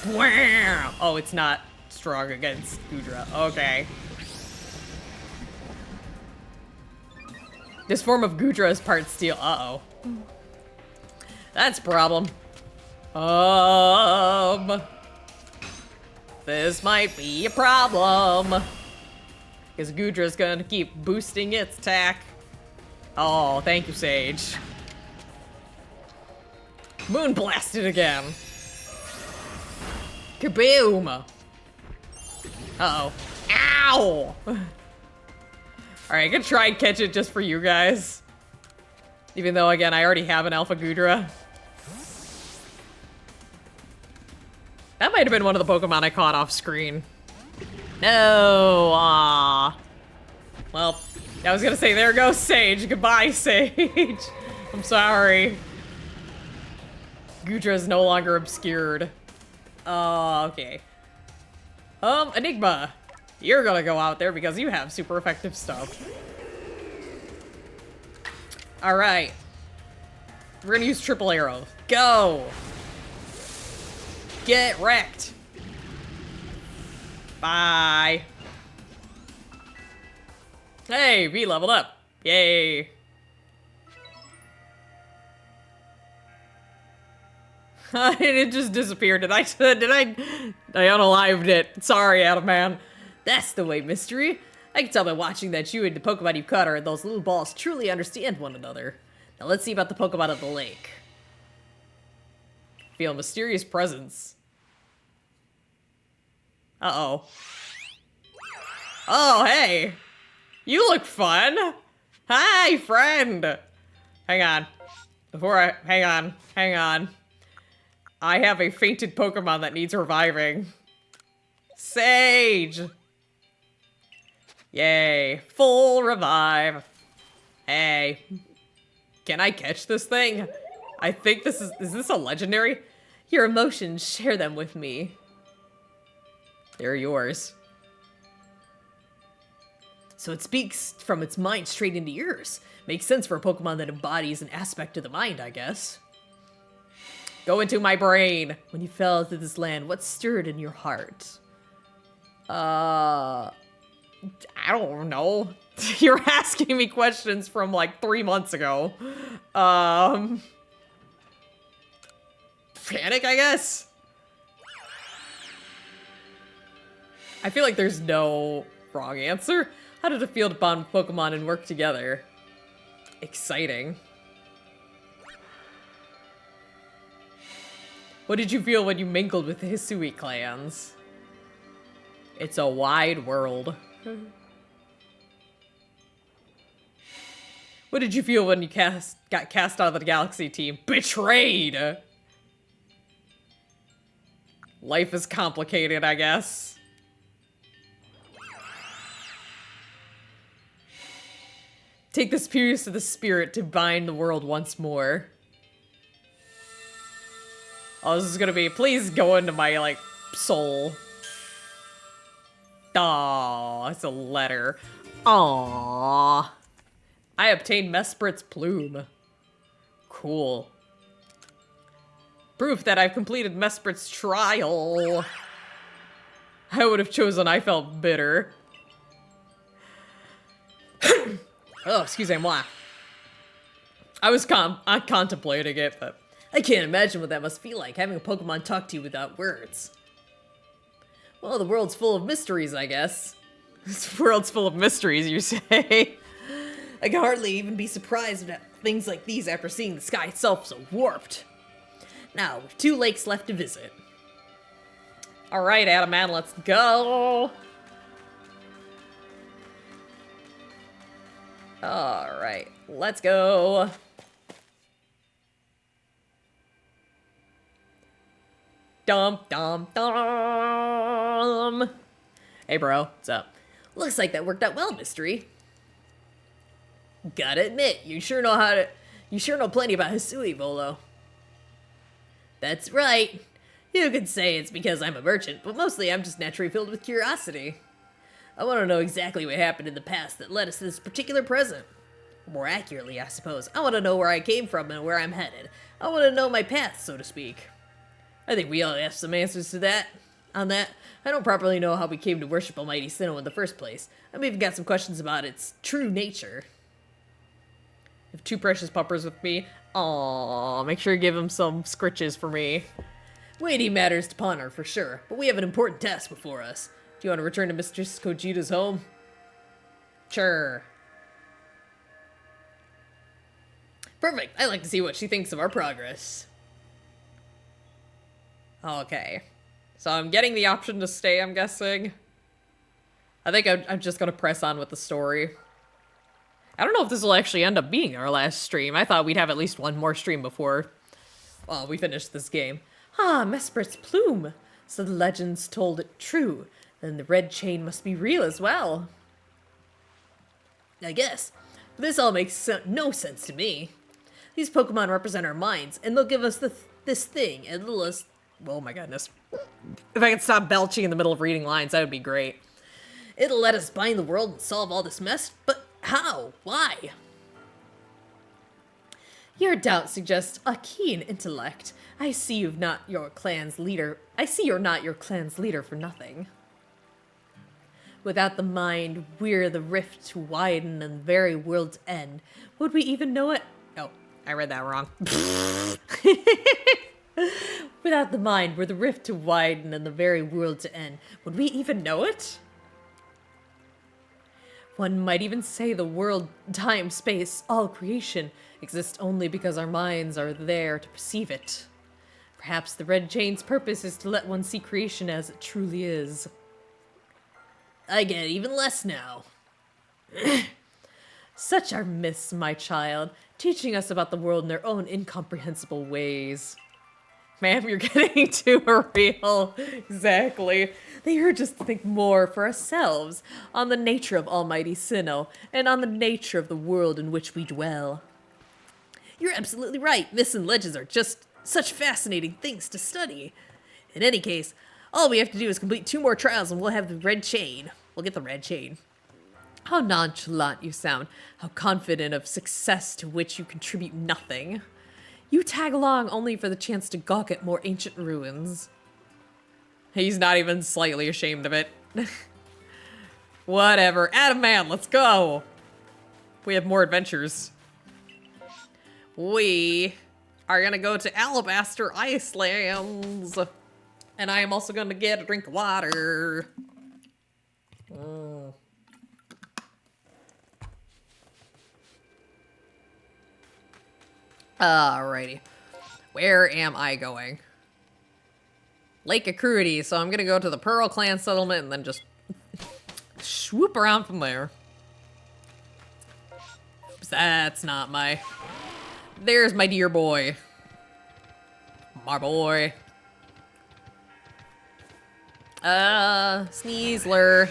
A: Wow. Oh, it's not strong against Gudra. Okay. This form of Gudra is part steel. Uh-oh. That's a problem. This might be a problem. Because Gudra's gonna keep boosting its attack. Oh, thank you, Sage. Moon blasted again. Kaboom! Uh-oh. Ow! Alright, I can try and catch it just for you guys. Even though, again, I already have an Alpha Gudra. That might have been one of the Pokemon I caught off screen. No! Aww. Well, I was gonna say, there goes Sage. Goodbye, Sage. I'm sorry. Gudra is no longer obscured. Okay. Enigma. You're gonna go out there because you have super effective stuff. Alright. We're gonna use triple arrow. Go! Get wrecked! Bye! Hey, V leveled up. Yay! It just disappeared. Did I unalived it. Sorry, Adam Man. That's the way, Mystery. I can tell by watching that you and the Pokemon you caught are those little balls truly understand one another. Now let's see about the Pokemon of the lake. Feel a mysterious presence. Uh-oh. Oh, hey! You look fun! Hi, friend! Hang on. Hang on. I have a fainted Pokemon that needs reviving. Sage! Yay. Full revive. Hey. Can I catch this thing? I think this is this a legendary? Your emotions, share them with me. They're yours. So it speaks from its mind straight into yours. Makes sense for a Pokemon that embodies an aspect of the mind, I guess. Go into my brain. When you fell to this land, what stirred in your heart? I don't know. You're asking me questions from like 3 months ago. Panic, I guess? I feel like there's no wrong answer. How did it feel to bond with Pokemon and work together? Exciting. What did you feel when you mingled with the Hisui clans? It's a wide world. What did you feel when you got cast out of the Galaxy team? Betrayed! Life is complicated, I guess. Take this piece of the spirit to bind the world once more. Oh, this is gonna be, please go into my, like, soul. Aww, it's a letter. Aww. I obtained Mesprit's plume. Cool. Proof that I've completed Mesprit's trial. I would have chosen I felt bitter. Oh, excuse moi. I was contemplating it, but I can't imagine what that must feel like, having a Pokemon talk to you without words. Well, the world's full of mysteries, I guess. This world's full of mysteries, you say? I can hardly even be surprised at things like these after seeing the sky itself so warped. Now, we've 2 lakes left to visit. Alright, Adaman, let's go! Alright, let's go. Dum dum dum. Hey bro, what's up? Looks like that worked out well, Mystery. Gotta admit, you sure know plenty about Hisui, Volo. That's right. You could say it's because I'm a merchant, but mostly I'm just naturally filled with curiosity. I want to know exactly what happened in the past that led us to this particular present. More accurately, I suppose, I want to know where I came from and where I'm headed. I want to know my path, so to speak. I think we all have some answers to that. On that, I don't properly know how we came to worship Almighty Sinnoh in the first place. I've even got some questions about its true nature. I have 2 precious puppers with me. Aww, make sure you give them some scritches for me. Weighty matters to ponder, for sure, but we have an important task before us. Do you want to return to Mistress Kojita's home? Sure. Perfect. I'd like to see what she thinks of our progress. Okay. So I'm getting the option to stay, I'm guessing. I think I'm just gonna press on with the story. I don't know if this will actually end up being our last stream. I thought we'd have at least one more stream before we finish this game. Ah, Mespert's plume. So the legends told it true. Then the red chain must be real as well. I guess. But this all makes no sense to me. These Pokemon represent our minds, and they'll give us this thing, and it'll us... Oh my goodness. If I could stop belching in the middle of reading lines, that would be great. It'll let us bind the world and solve all this mess, but how? Why? Your doubt suggests a keen intellect. I see you're not your clan's leader for nothing. Without the mind, we're the rift to widen and the very world's end. Would we even know it? Oh, I read that wrong. Without the mind, we're the rift to widen and the very world's end. Would we even know it? One might even say the world, time, space, all creation exists only because our minds are there to perceive it. Perhaps the red chain's purpose is to let one see creation as it truly is. I get even less now. Such are myths, my child, teaching us about the world in their own incomprehensible ways. Ma'am, you're getting too real. Exactly. They urge us to think more for ourselves on the nature of Almighty Sinnoh and on the nature of the world in which we dwell. You're absolutely right. Myths and legends are just such fascinating things to study. In any case, all we have to do is complete 2 more trials and we'll have the red chain. We'll get the red chain. How nonchalant you sound. How confident of success to which you contribute nothing. You tag along only for the chance to gawk at more ancient ruins. He's not even slightly ashamed of it. Whatever. Adamant, let's go. We have more adventures. We are gonna go to Alabaster Icelands. And I am also gonna get a drink of water. Alrighty. Where am I going? Lake Acuity, so I'm gonna go to the Pearl Clan settlement and then just swoop around from there. Oops, that's not my... There's my dear boy. My boy. Sneasler.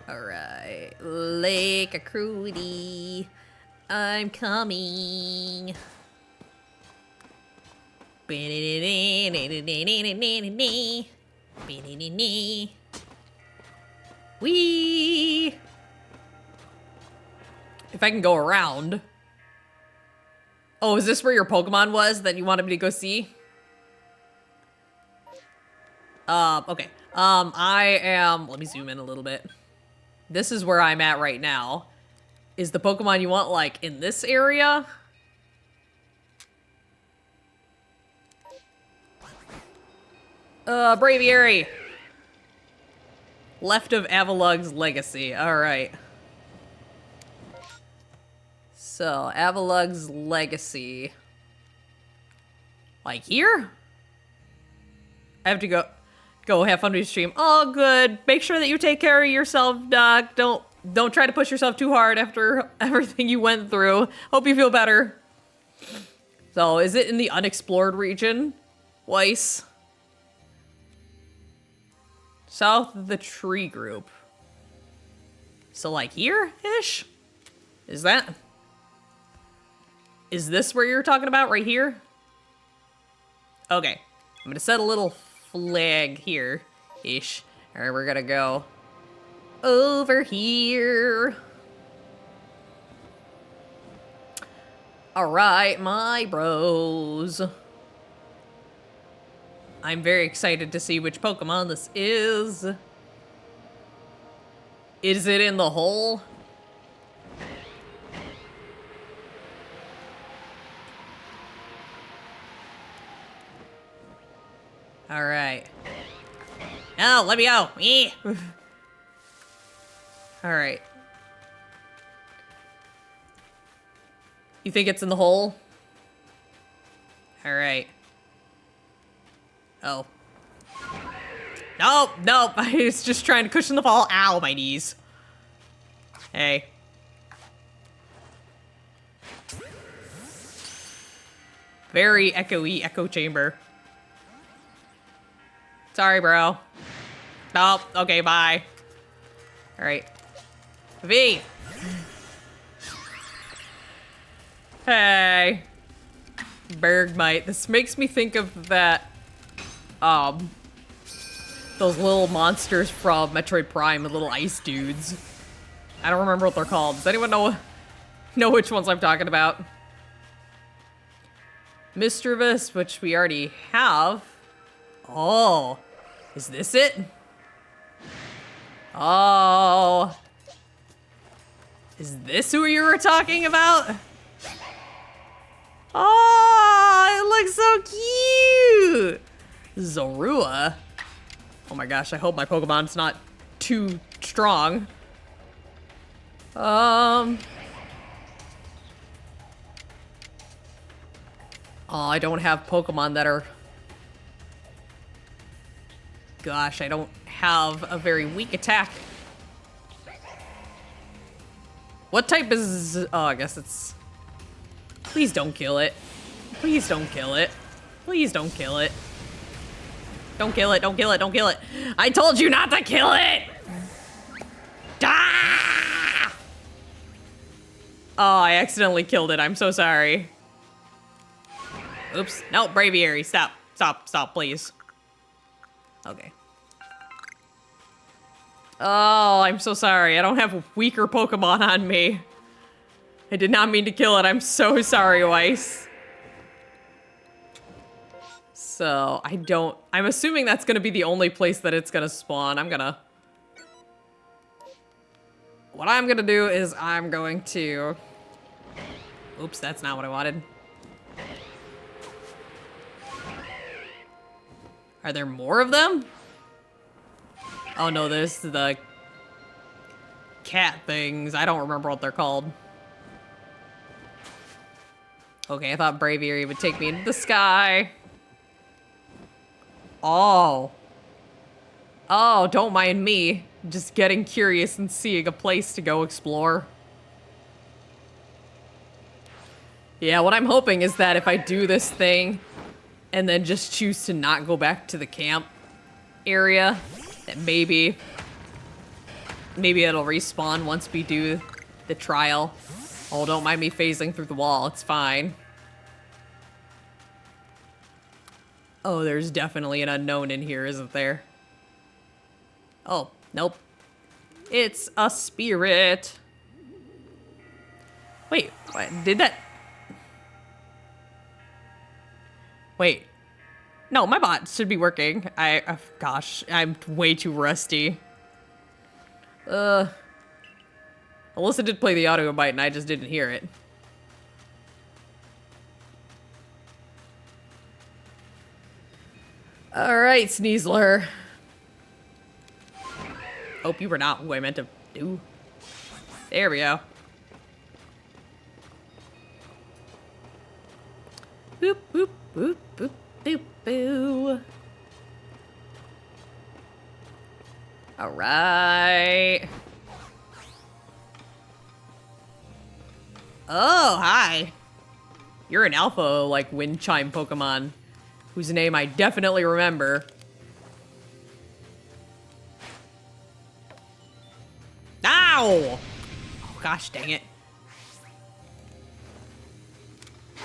A: Alright. Lake Acuity. I'm coming. Wee. If I can go around. Oh, is this where your Pokemon was that you wanted me to go see? Okay. I am... Let me zoom in a little bit. This is where I'm at right now. Is the Pokemon you want, like, in this area? Braviary. Left of Avalug's Legacy. Alright. So, Avalug's Legacy. Like here? I have to go have fun with your stream. All good. Make sure that you take care of yourself, Doc. Don't try to push yourself too hard after everything you went through. Hope you feel better. So, is it in the unexplored region? Weiss. South of the tree group. So, like here-ish? Is this where you're talking about? Right here? Okay. I'm gonna set a little flag here-ish. Alright, we're gonna go over here. Alright, my bros. I'm very excited to see which Pokemon this is. Is it in the hole? Alright. Oh, let me go. Alright. You think it's in the hole? Alright. Oh. Nope, nope. I was just trying to cushion the fall. Ow, my knees. Hey. Very echoey echo chamber. Sorry, bro. Nope. Okay, bye. Alright. V. Hey. Bergmite. This makes me think of that, those little monsters from Metroid Prime, the little ice dudes. I don't remember what they're called. Does anyone know which ones I'm talking about? Mischievous, which we already have. Oh, is this it? Oh. Is this who you were talking about? Oh, it looks so cute! Zorua. Oh my gosh, I hope my Pokemon's not too strong. Oh, I don't have Pokemon that are... Gosh, I don't have a very weak attack. What type is... Oh, I guess it's... Please don't kill it. Please don't kill it. Please don't kill it. Don't kill it, don't kill it, don't kill it. I told you not to kill it! Ah! Oh, I accidentally killed it. I'm so sorry. Oops. No, Braviary, stop. Stop, stop, please. Okay. Oh, I'm so sorry. I don't have weaker Pokemon on me. I did not mean to kill it. I'm so sorry, Weiss. So, I'm assuming that's gonna be the only place that it's gonna spawn. What I'm gonna do is I'm going to... Oops, that's not what I wanted. Are there more of them? Oh no, there's the cat things. I don't remember what they're called. Okay, I thought Braviary would take me into the sky. Oh. Oh, don't mind me. Just getting curious and seeing a place to go explore. Yeah, what I'm hoping is that if I do this thing and then just choose to not go back to the camp area, that maybe it'll respawn once we do the trial. Oh, don't mind me phasing through the wall. It's fine. Oh, there's definitely an unknown in here, isn't there? Oh, nope. It's a spirit. Wait, what? Did that... Wait. No, my bot should be working. Gosh, I'm way too rusty. Alyssa did play the audio bite and I just didn't hear it. Alright, Sneasler. Hope you were not who I meant to do. There we go. Boop, boop, boop, boop, boop, boo. Alright. Oh, hi. You're an alpha, like, wind chime Pokemon, whose name I definitely remember. Ow! Oh, gosh dang it.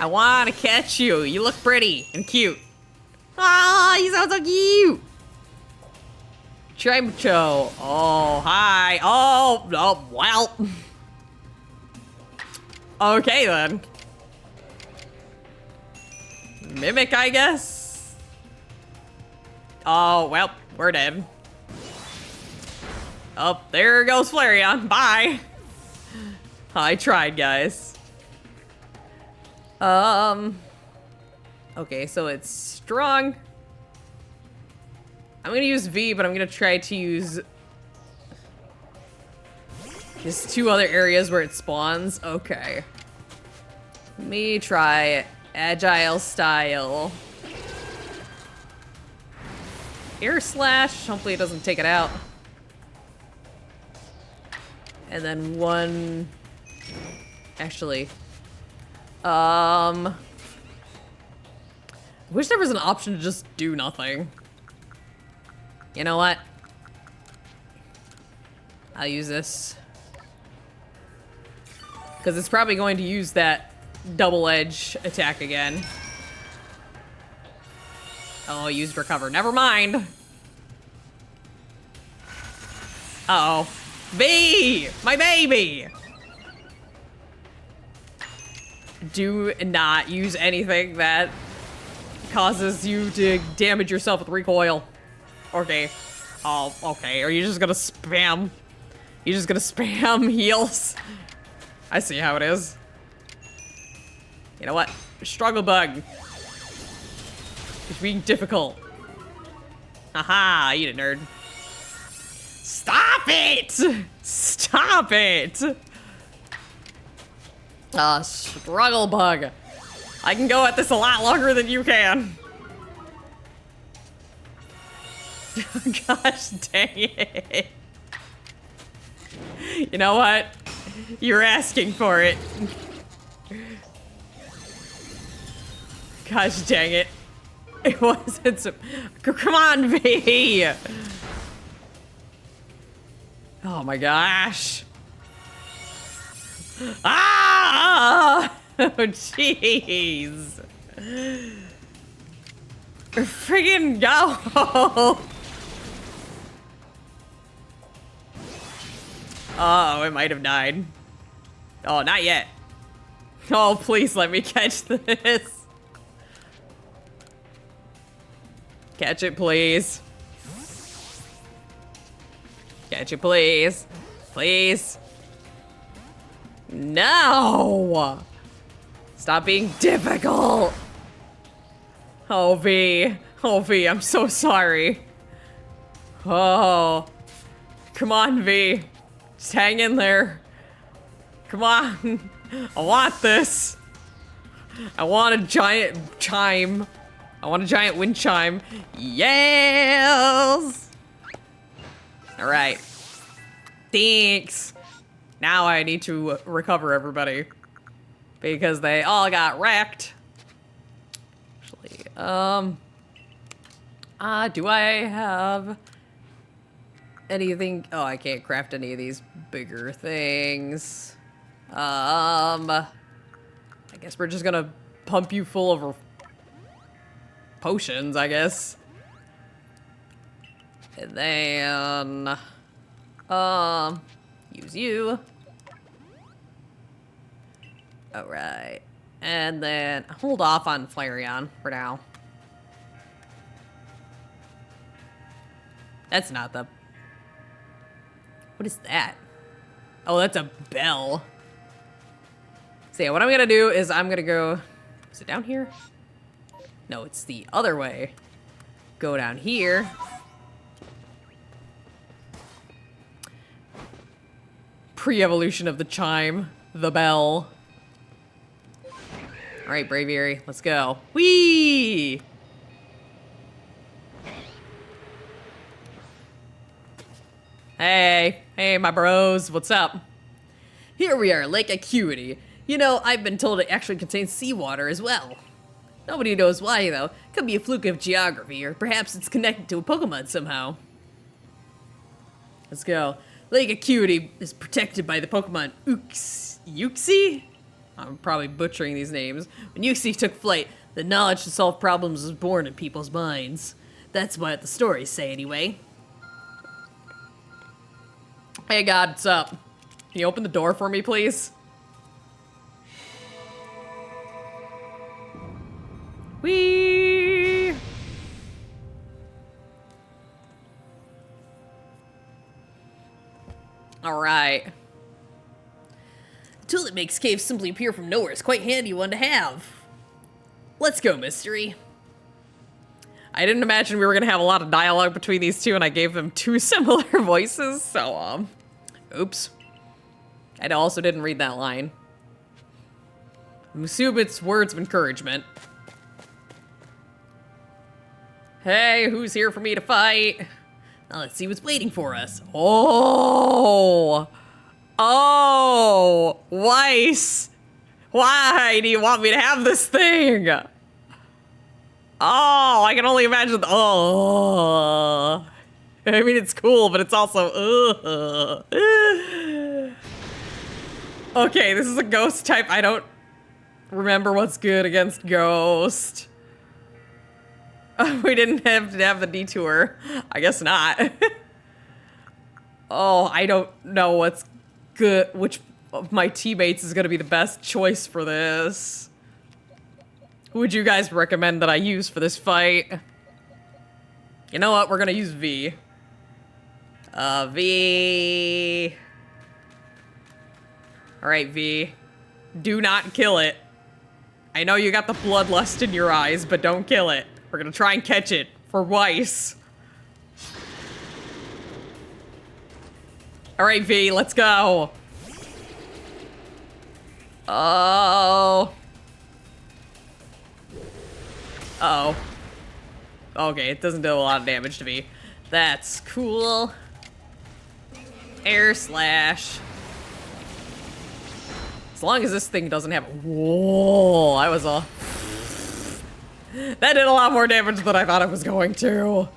A: I want to catch you. You look pretty and cute. Ah, you sound so cute. Chimecho. Oh, hi. Oh, oh, well. Okay, then. Mimic, I guess? Oh, well, we're dead. Oh, there goes Flareon. Bye. I tried, guys. Okay, so it's strong. I'm gonna use V, but I'm gonna try to use just two other areas where it spawns. Okay. Let me try Agile style. Air slash. Hopefully it doesn't take it out. And then one... Actually... Wish there was an option to just do nothing. You know what? I'll use this. Because it's probably going to use that double edge attack again. Oh, used recover. Never mind. Uh-oh. V! My baby! Do not use anything that causes you to damage yourself with recoil. Okay. Oh, okay. Are you just gonna spam? You're just gonna spam heals? I see how it is. You know what? Struggle bug. It's being difficult. Haha, eat it, nerd. Stop it! Stop it! Struggle bug. I can go at this a lot longer than you can. Gosh dang it. You know what? You're asking for it. Gosh dang it. It wasn't so... Come on, V! Oh my gosh. Ah! Oh, jeez. Friggin' go! Oh, it might have died. Oh, not yet. Oh, please let me catch this. Catch it, please. Catch it, please. Please. No! Stop being difficult. Oh, V. Oh, V, I'm so sorry. Oh. Come on, V. Just hang in there. Come on. I want this. I want a giant chime. I want a giant wind chime. Yes! Alright. Thanks. Now I need to recover everybody. Because they all got wrecked. Actually, do I have anything? Oh, I can't craft any of these bigger things. I guess we're just gonna pump you full of potions, I guess. And then, use you. Alright. And then hold off on Flareon for now. That's not the... What is that? Oh, that's a bell. So yeah, what I'm gonna do is I'm gonna go... Is it down here? No, it's the other way. Go down here. Pre-evolution of the chime. The bell. Alright, Braviary, let's go. Whee! Hey, hey, my bros, what's up? Here we are, Lake Acuity. You know, I've been told it actually contains seawater as well. Nobody knows why, though. Could be a fluke of geography, or perhaps it's connected to a Pokemon somehow. Let's go. Lake Acuity is protected by the Pokemon Uxie? I'm probably butchering these names. When Uxie took flight, the knowledge to solve problems was born in people's minds. That's what the stories say, anyway. Hey, God, what's up? Can you open the door for me, please? Whee! Alright. A tool that makes caves simply appear from nowhere is quite handy one to have. Let's go, Mystery. I didn't imagine we were gonna have a lot of dialogue between these two, and I gave them two similar voices, so, oops. I also didn't read that line. I'm assuming it's words of encouragement. Hey, who's here for me to fight? Now let's see what's waiting for us. Oh! Oh! Weiss! Why do you want me to have this thing? Oh, I can only imagine. Oh. I mean, it's cool, but it's also. Okay, this is a ghost type. I don't remember what's good against ghost. We didn't have to have the detour. I guess not. Oh, I don't know what's good. Which of my teammates is going to be the best choice for this? Who would you guys recommend that I use for this fight? You know what? We're going to use V. V. Alright, V. Do not kill it. I know you got the bloodlust in your eyes, but don't kill it. We're gonna try and catch it for Weiss. Alright, V, let's go. Oh. Uh-oh. Okay, it doesn't do a lot of damage to me. That's cool. Air slash. As long as this thing doesn't have. Whoa, that was a. That did a lot more damage than I thought it was going to.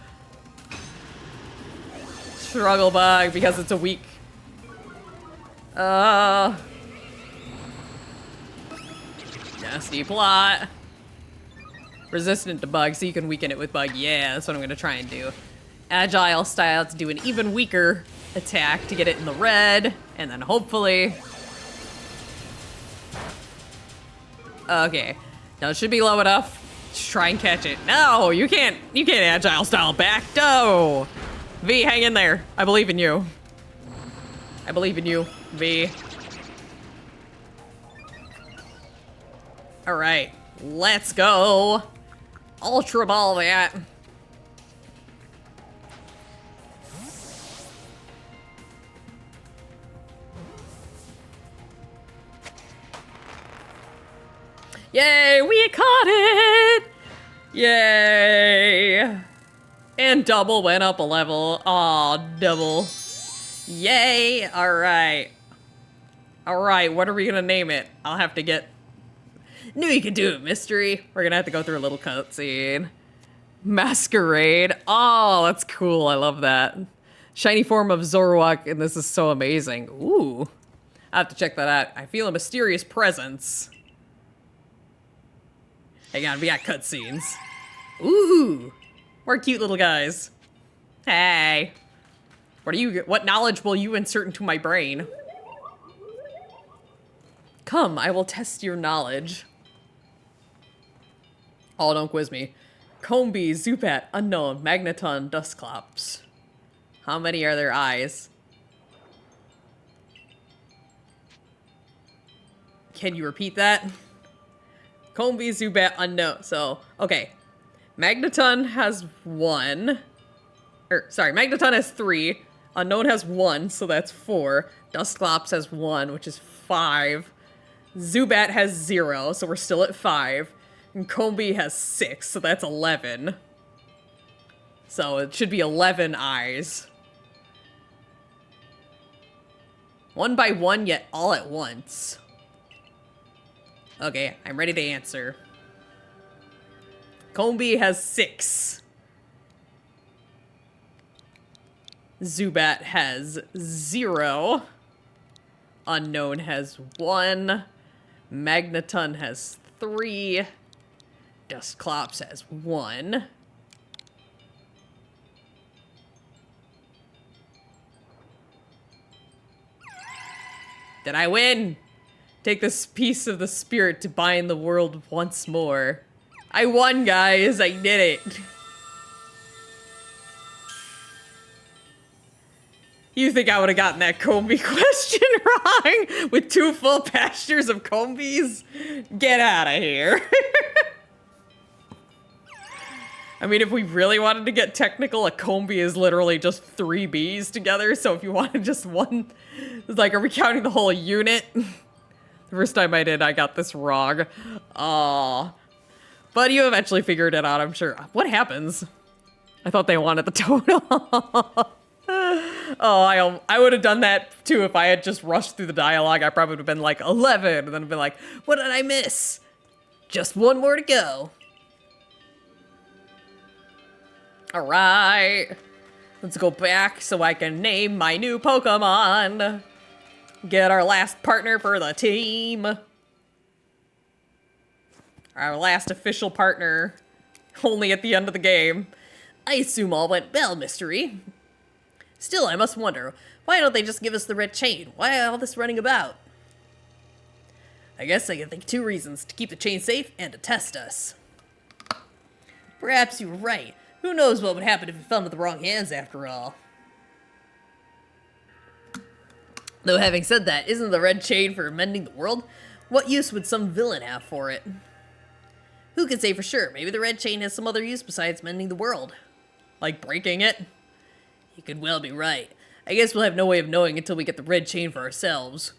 A: Struggle bug because it's a weak. Nasty plot. Resistant to bug, so you can weaken it with bug. Yeah, that's what I'm gonna try and do. Agile style to do an even weaker attack to get it in the red, and then hopefully. Okay, now it should be low enough. Just try and catch it. No, you can't agile style back. No, V, hang in there. I believe in you. I believe in you, V. All right, let's go. Ultra ball that. Yay, we caught it! Yay! And double went up a level. Aw, double. Yay! Alright. Alright, what are we gonna name it? I'll have to get... Knew you could do it, mystery. We're gonna have to go through a little cutscene. Masquerade. Oh, that's cool. I love that. Shiny form of Zoroark, and this is so amazing. Ooh. I have to check that out. I feel a mysterious presence. Hang on, we got cutscenes. Ooh, we're cute little guys. Hey, what knowledge will you insert into my brain? Come, I will test your knowledge. Oh, don't quiz me. Combee, Zubat, Unknown, Magneton, Dusclops. How many are their eyes? Can you repeat that? Combee, Zubat, Unknown. So, okay. Magneton has 1. Sorry, Magneton has 3. Unknown has 1, so that's 4. Dusclops has 1, which is 5. Zubat has 0, so we're still at 5. And Combee has 6, so that's 11. So it should be 11 eyes. One by one, yet all at once. Okay, I'm ready to answer. Combee has 6. Zubat has 0. Unknown has 1. Magneton has 3. Dusclops has 1. Did I win? Take this piece of the spirit to bind the world once more. I won, guys. I did it. You think I would have gotten that Combee question wrong with 2 full pastures of Combees? Get out of here. I mean, if we really wanted to get technical, a Combee is literally just 3 bees together. So if you wanted just one, it's like, are we counting the whole unit? The first time I did, I got this wrong. Aw. But you eventually figured it out, I'm sure. What happens? I thought they wanted the total. Oh, I would have done that too if I had just rushed through the dialogue. I probably would have been like 11 and then been like, what did I miss? Just one more to go. All right. Let's go back so I can name my new Pokemon. Get our last partner for the team. Our last official partner. Only at the end of the game. I assume all went well, Mystery. Still, I must wonder, why don't they just give us the red chain? Why all this running about? I guess I can think 2 reasons, to keep the chain safe and to test us. Perhaps you were right. Who knows what would happen if it fell into the wrong hands after all. Though having said that, isn't the red chain for mending the world? What use would some villain have for it? Who can say for sure? Maybe the red chain has some other use besides mending the world. Like breaking it? You could well be right. I guess we'll have no way of knowing until we get the red chain for ourselves.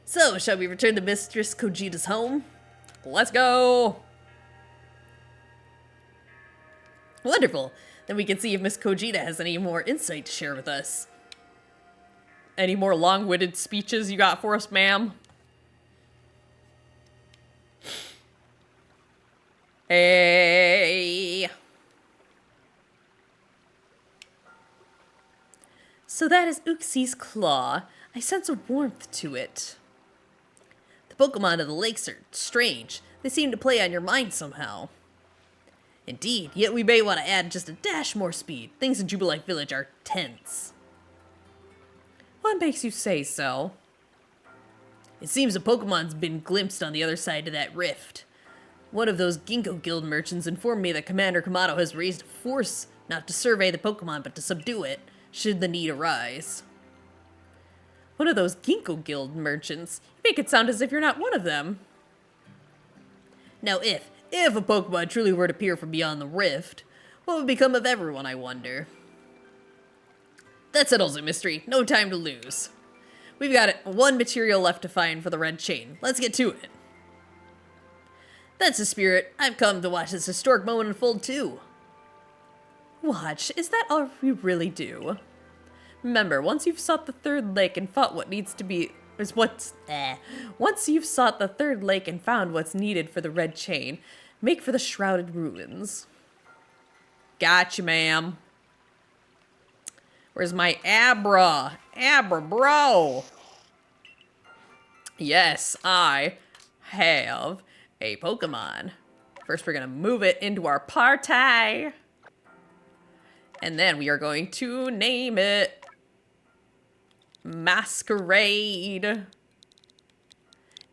A: So, shall we return to Mistress Kojita's home? Let's go! Wonderful! Then we can see if Miss Kojita has any more insight to share with us. Any more long-winded speeches you got for us, ma'am? Hey!
B: So that is Uxie's claw. I sense a warmth to it.
A: The Pokemon of the lakes are strange. They seem to play on your mind somehow. Indeed, yet we may want to add just a dash more speed. Things in Jubilife Village are tense.
B: What makes you say so?
A: It seems a Pokemon's been glimpsed on the other side of that rift. One of those Ginkgo Guild merchants informed me that Commander Kamado has raised a force not to survey the Pokemon but to subdue it, should the need arise.
B: One of those Ginkgo Guild merchants? You make it sound as if you're not one of them.
A: Now if a Pokemon truly were to appear from beyond the rift, what would become of everyone, I wonder? That settles it, Mystery. No time to lose. We've got 1 material left to find for the red chain. Let's get to it. That's the spirit. I've come to watch this historic moment unfold too.
B: Watch? Is that all we really do? Remember, once you've sought the third lake and fought what needs to be... Once you've sought the third lake and found what's needed for the red chain, make for the shrouded ruins.
A: Gotcha, ma'am. Where's my Abra? Abra, bro! Yes, I have a Pokemon. First, we're gonna move it into our party. And then we are going to name it Masquerade.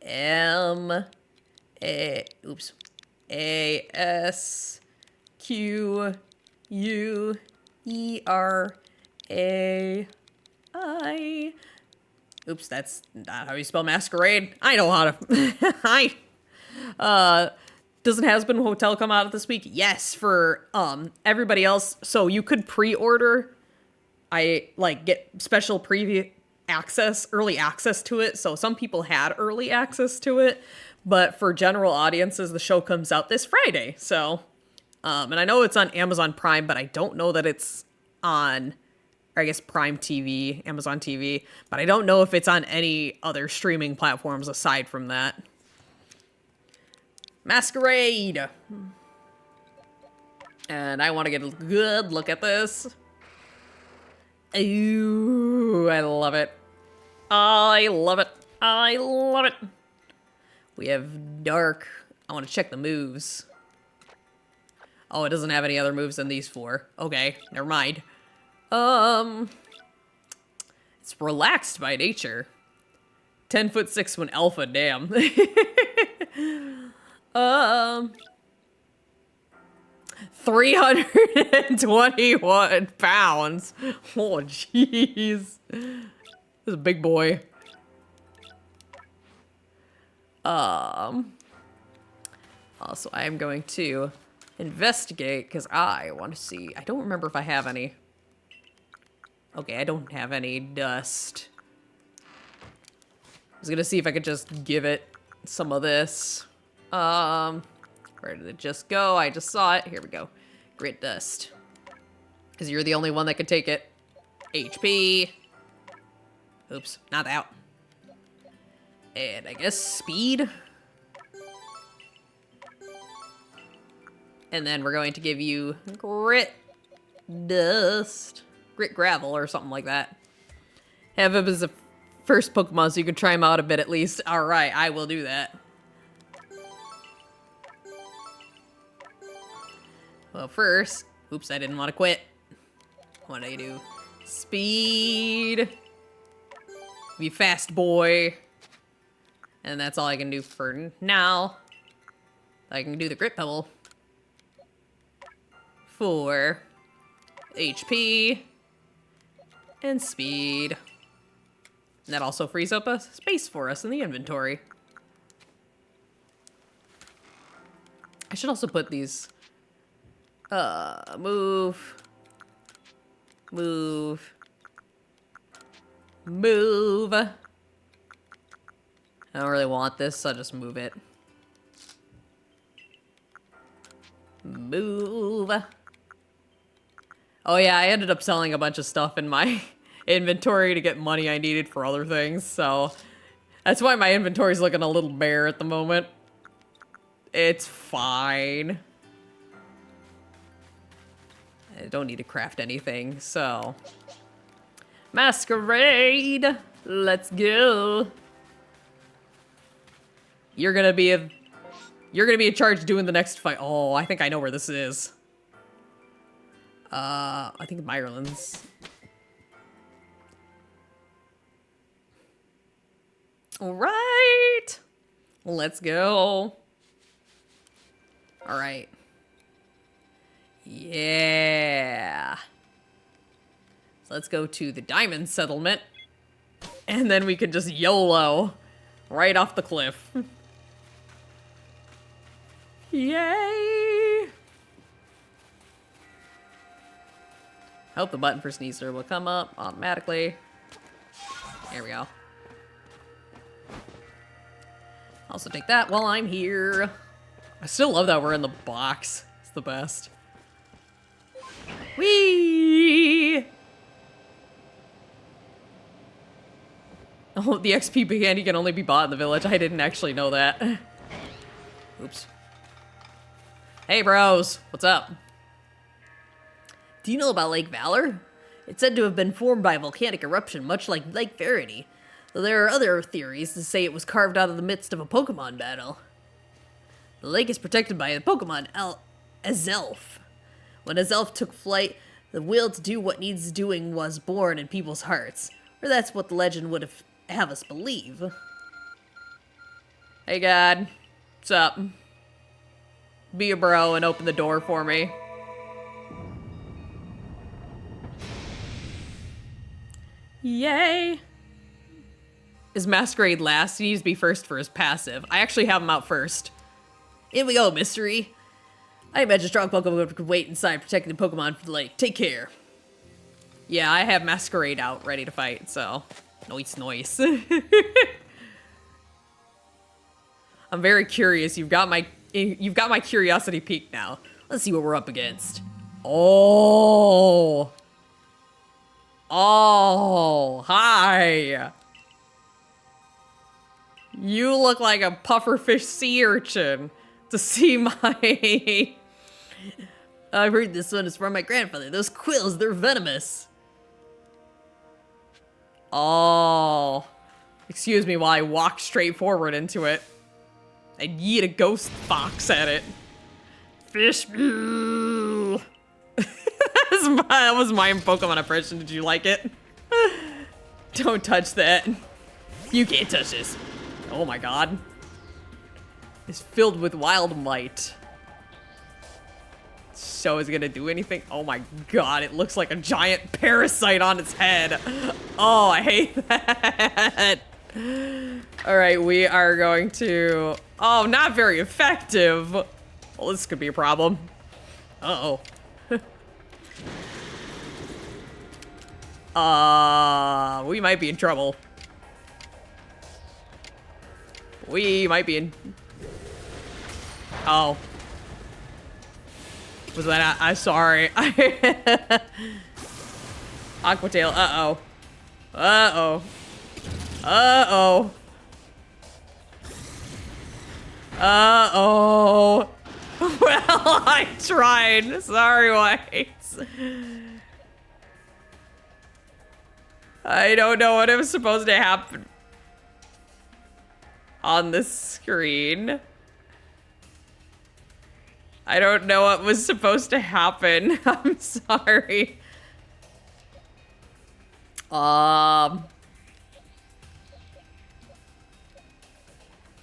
A: A-S-Q-U-E-R-A-I. Oops, that's not how you spell masquerade. I know how to. Doesn't Has Been Hotel come out this week? Yes, for everybody else. So you could pre-order. I get special preview access, early access to it. So some people had early access to it, but for general audiences, the show comes out this Friday. So, and I know it's on Amazon Prime, but I don't know that it's on, I guess, Prime TV, Amazon TV, but I don't know if it's on any other streaming platforms aside from that. Masquerade! And I want to get a good look at this. Ooh, I love it. I love it. I love it. We have Dark. I want to check the moves. Oh, it doesn't have any other moves than these 4. Okay, never mind. It's relaxed by nature. 10'6" when alpha, damn. 321 pounds. Oh, jeez. This is a big boy. Also, I am going to investigate because I want to see. I don't remember if I have any. Okay, I don't have any dust. I was gonna see if I could just give it some of this. Where did it just go? I just saw it. Here we go. Grit dust. Because you're the only one that can take it. HP. Oops, not that. And I guess speed. And then we're going to give you grit dust. Grit gravel or something like that. Have him as a first Pokemon so you can try him out a bit at least. Alright, I will do that. Well, first, oops, I didn't want to quit. What do I do? Speed. Be fast, boy. And that's all I can do for now. I can do the Grit Pebble. For HP and speed. And that also frees up a space for us in the inventory. I should also put these move. I don't really want this, so I'll just move it. Move. Oh yeah, I ended up selling a bunch of stuff in my inventory to get money I needed for other things, so that's why my inventory's looking a little bare at the moment. It's fine. I don't need to craft anything, so. Masquerade! Let's go. You're gonna be in charge doing the next fight. Oh, I think I know where this is. I think Ireland's. All right. Let's go. All right. Yeah. So let's go to the diamond settlement. And then we can just YOLO right off the cliff. Yay! I hope the button for Sneezer will come up automatically. There we go. Also take that while I'm here. I still love that we're in the box. It's the best. Whee! Oh, the XP candy can only be bought in the village. I didn't actually know that. Oops. Hey bros, what's up? Do you know about Lake Valor? It's said to have been formed by a volcanic eruption, much like Lake Verity. Though there are other theories to say it was carved out of the midst of a Pokemon battle. The lake is protected by the Pokemon Azelf. When Azelf took flight, the will to do what needs doing was born in people's hearts. Or that's what the legend would have us believe. Hey God, what's up? Be a bro and open the door for me. Yay! Is Masquerade last? He needs to be first for his passive. I actually have him out first. In we go, mystery. I imagine strong Pokemon could wait inside protecting the Pokemon for the lake. Take care. Yeah, I have Masquerade out, ready to fight, so. Noise. I'm very curious. You've got my curiosity peaked now. Let's see what we're up against. Oh, hi. You look like a pufferfish sea urchin. To see my... I've heard this one is from my grandfather. Those quills, they're venomous. Oh. Excuse me while I walk straight forward into it. I'd yeet a ghost fox at it. Fish. That was my Pokemon impression. Did you like it? Don't touch that. You can't touch this. Oh my god. It's filled with wild might. So is it gonna do anything? Oh my god, it looks like a giant parasite on its head. Oh, I hate that. Alright, we are going to... Oh, not very effective. Well, this could be a problem. Uh-oh. We might be in trouble. We might be in... Oh. Was that... I'm sorry. Aquatail, uh-oh. Uh-oh. Uh-oh. Uh-oh. Well, I tried. Sorry, Whites. I don't know what was supposed to happen on the screen. I don't know what was supposed to happen. I'm sorry.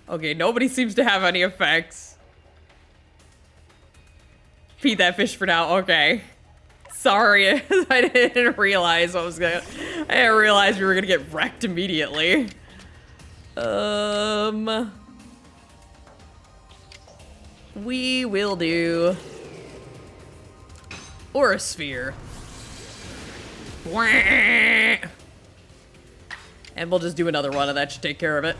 A: Okay, nobody seems to have any effects. Feed that fish for now. Okay. Sorry, I didn't realize what was gonna... I didn't realize we were gonna get wrecked immediately. We will do... Aurasphere. And we'll just do another one, and that should take care of it.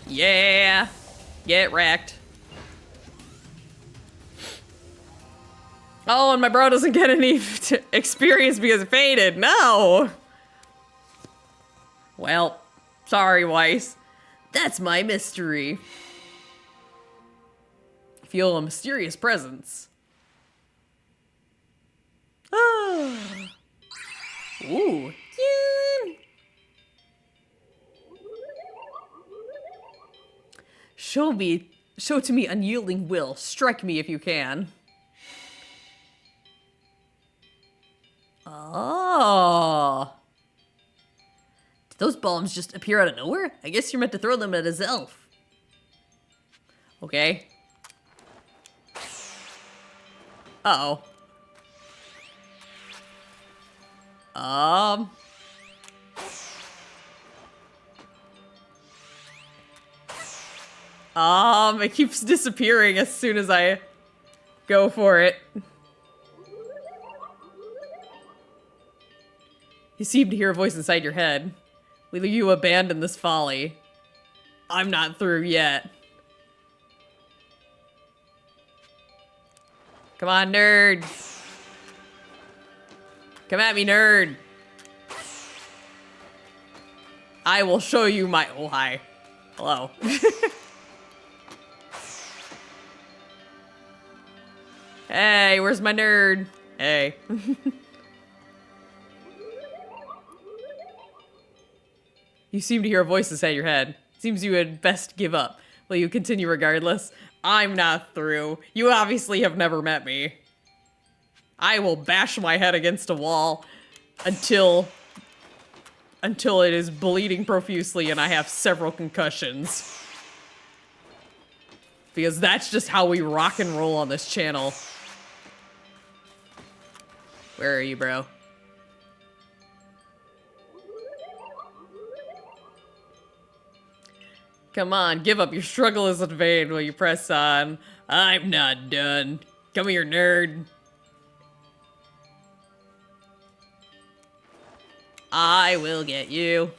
A: Yeah. Get wrecked. Oh, and my bro doesn't get any experience because it faded. No. Well, sorry, Weiss. That's my mystery. Feel a mysterious presence. Ah. Ooh. Yeah. Show to me unyielding will. Strike me if you can. Oh. Did those bombs just appear out of nowhere? I guess you're meant to throw them at his elf. Okay. Uh-oh. It keeps disappearing as soon as I go for it. You seem to hear a voice inside your head. Will you abandon this folly? I'm not through yet. Come on, nerd. Come at me, nerd. I will show you my... Oh, hi. Hello. Hey, where's my nerd? Hey. You seem to hear a voice inside your head. Seems you had best give up. Will you continue regardless? I'm not through. You obviously have never met me. I will bash my head against a wall until it is bleeding profusely and I have several concussions. Because that's just how we rock and roll on this channel. Where are you, bro? Come on, give up. Your struggle isn't vain. Will you press on? I'm not done. Come here, nerd. I will get you.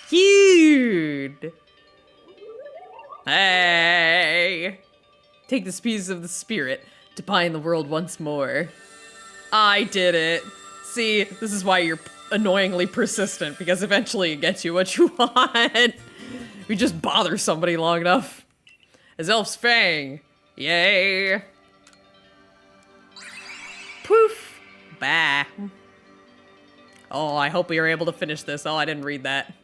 A: Cute. Hey. Take this piece of the spirit to bind the world once more. I did it. See, this is why you're annoyingly persistent, because eventually it gets you what you want. We just bother somebody long enough. As Elf's Fang. Yay. Poof. Bah. Oh, I hope we are able to finish this. Oh, I didn't read that.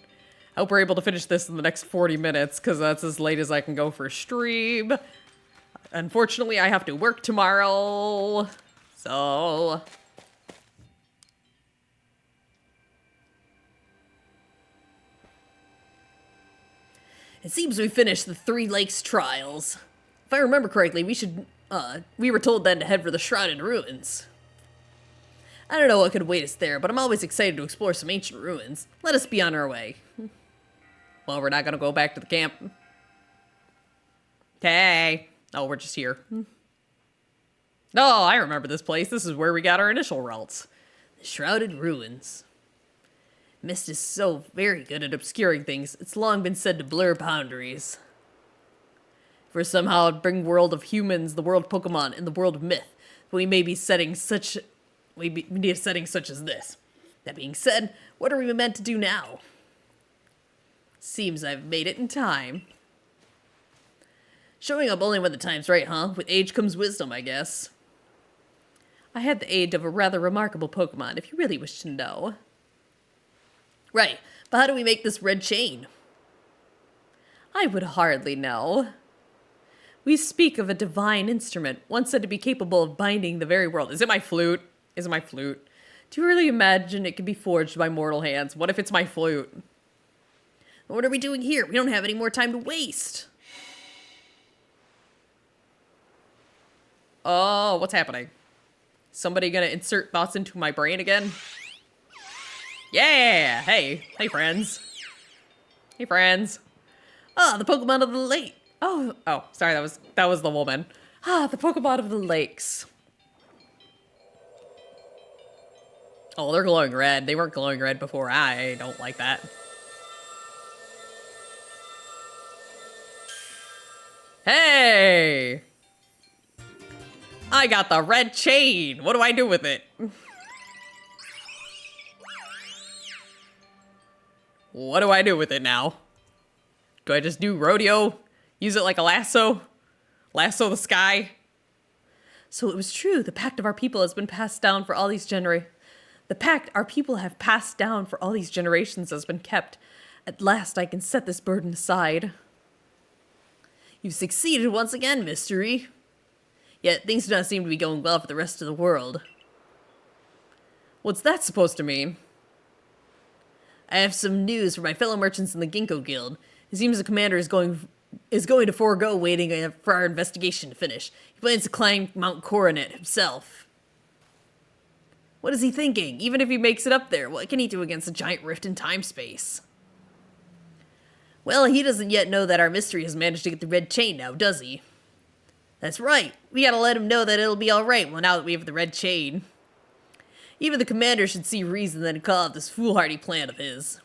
A: I hope we're able to finish this in the next 40 minutes, because that's as late as I can go for stream. Unfortunately, I have to work tomorrow. So... It seems we finished the Three Lakes trials. If I remember correctly, we were told then to head for the Shrouded Ruins. I don't know what could await us there, but I'm always excited to explore some ancient ruins. Let us be on our way. Well, we're not gonna go back to the camp. Okay. Oh, we're just here. Oh, I remember this place. This is where we got our initial routes. The Shrouded Ruins.
B: Mist is so very good at obscuring things. It's long been said to blur boundaries. For somehow to bring world of humans, the world of Pokemon, and the world of myth, we may be setting such as this. That being said, what are we meant to do now? Seems I've made it in time. Showing up only when the time's right, huh? With age comes wisdom, I guess. I had the aid of a rather remarkable Pokemon, if you really wish to know. Right, but how do we make this red chain? I would hardly know. We speak of a divine instrument, once said to be capable of binding the very world. Is it my flute? Is it my flute? Do you really imagine it could be forged by mortal hands? What if it's my flute? What are we doing here? We don't have any more time to waste. Oh, what's happening? Somebody gonna insert thoughts into my brain again? Yeah! Hey! Hey, friends. Hey, friends. Ah, the Pokemon of the lake. Oh, sorry, that was the woman. Ah, the Pokemon of the lakes. Oh, they're glowing red. They weren't glowing red before. I don't like that. Hey! I got the red chain. What do I do with it? What do I do with it now? Do I just do rodeo? Use it like a lasso? Lasso the sky? So it was true. The pact of our people has been passed down for all these The pact our people have passed down for all these generations has been kept. At last I can set this burden aside. You've succeeded once again, Mystery. Yet things do not seem to be going well for the rest of the world. What's that supposed to mean? I have some news for my fellow merchants in the Ginkgo Guild. It seems the commander is going to forego waiting for our investigation to finish. He plans to climb Mount Coronet himself. What is he thinking? Even if he makes it up there, what can he do against a giant rift in time-space? Well, he doesn't yet know that our Mystery has managed to get the red chain now, does he? That's right. We gotta let him know that it'll be alright now that we have the red chain. Even the commander should see reason then to call out this foolhardy plan of his.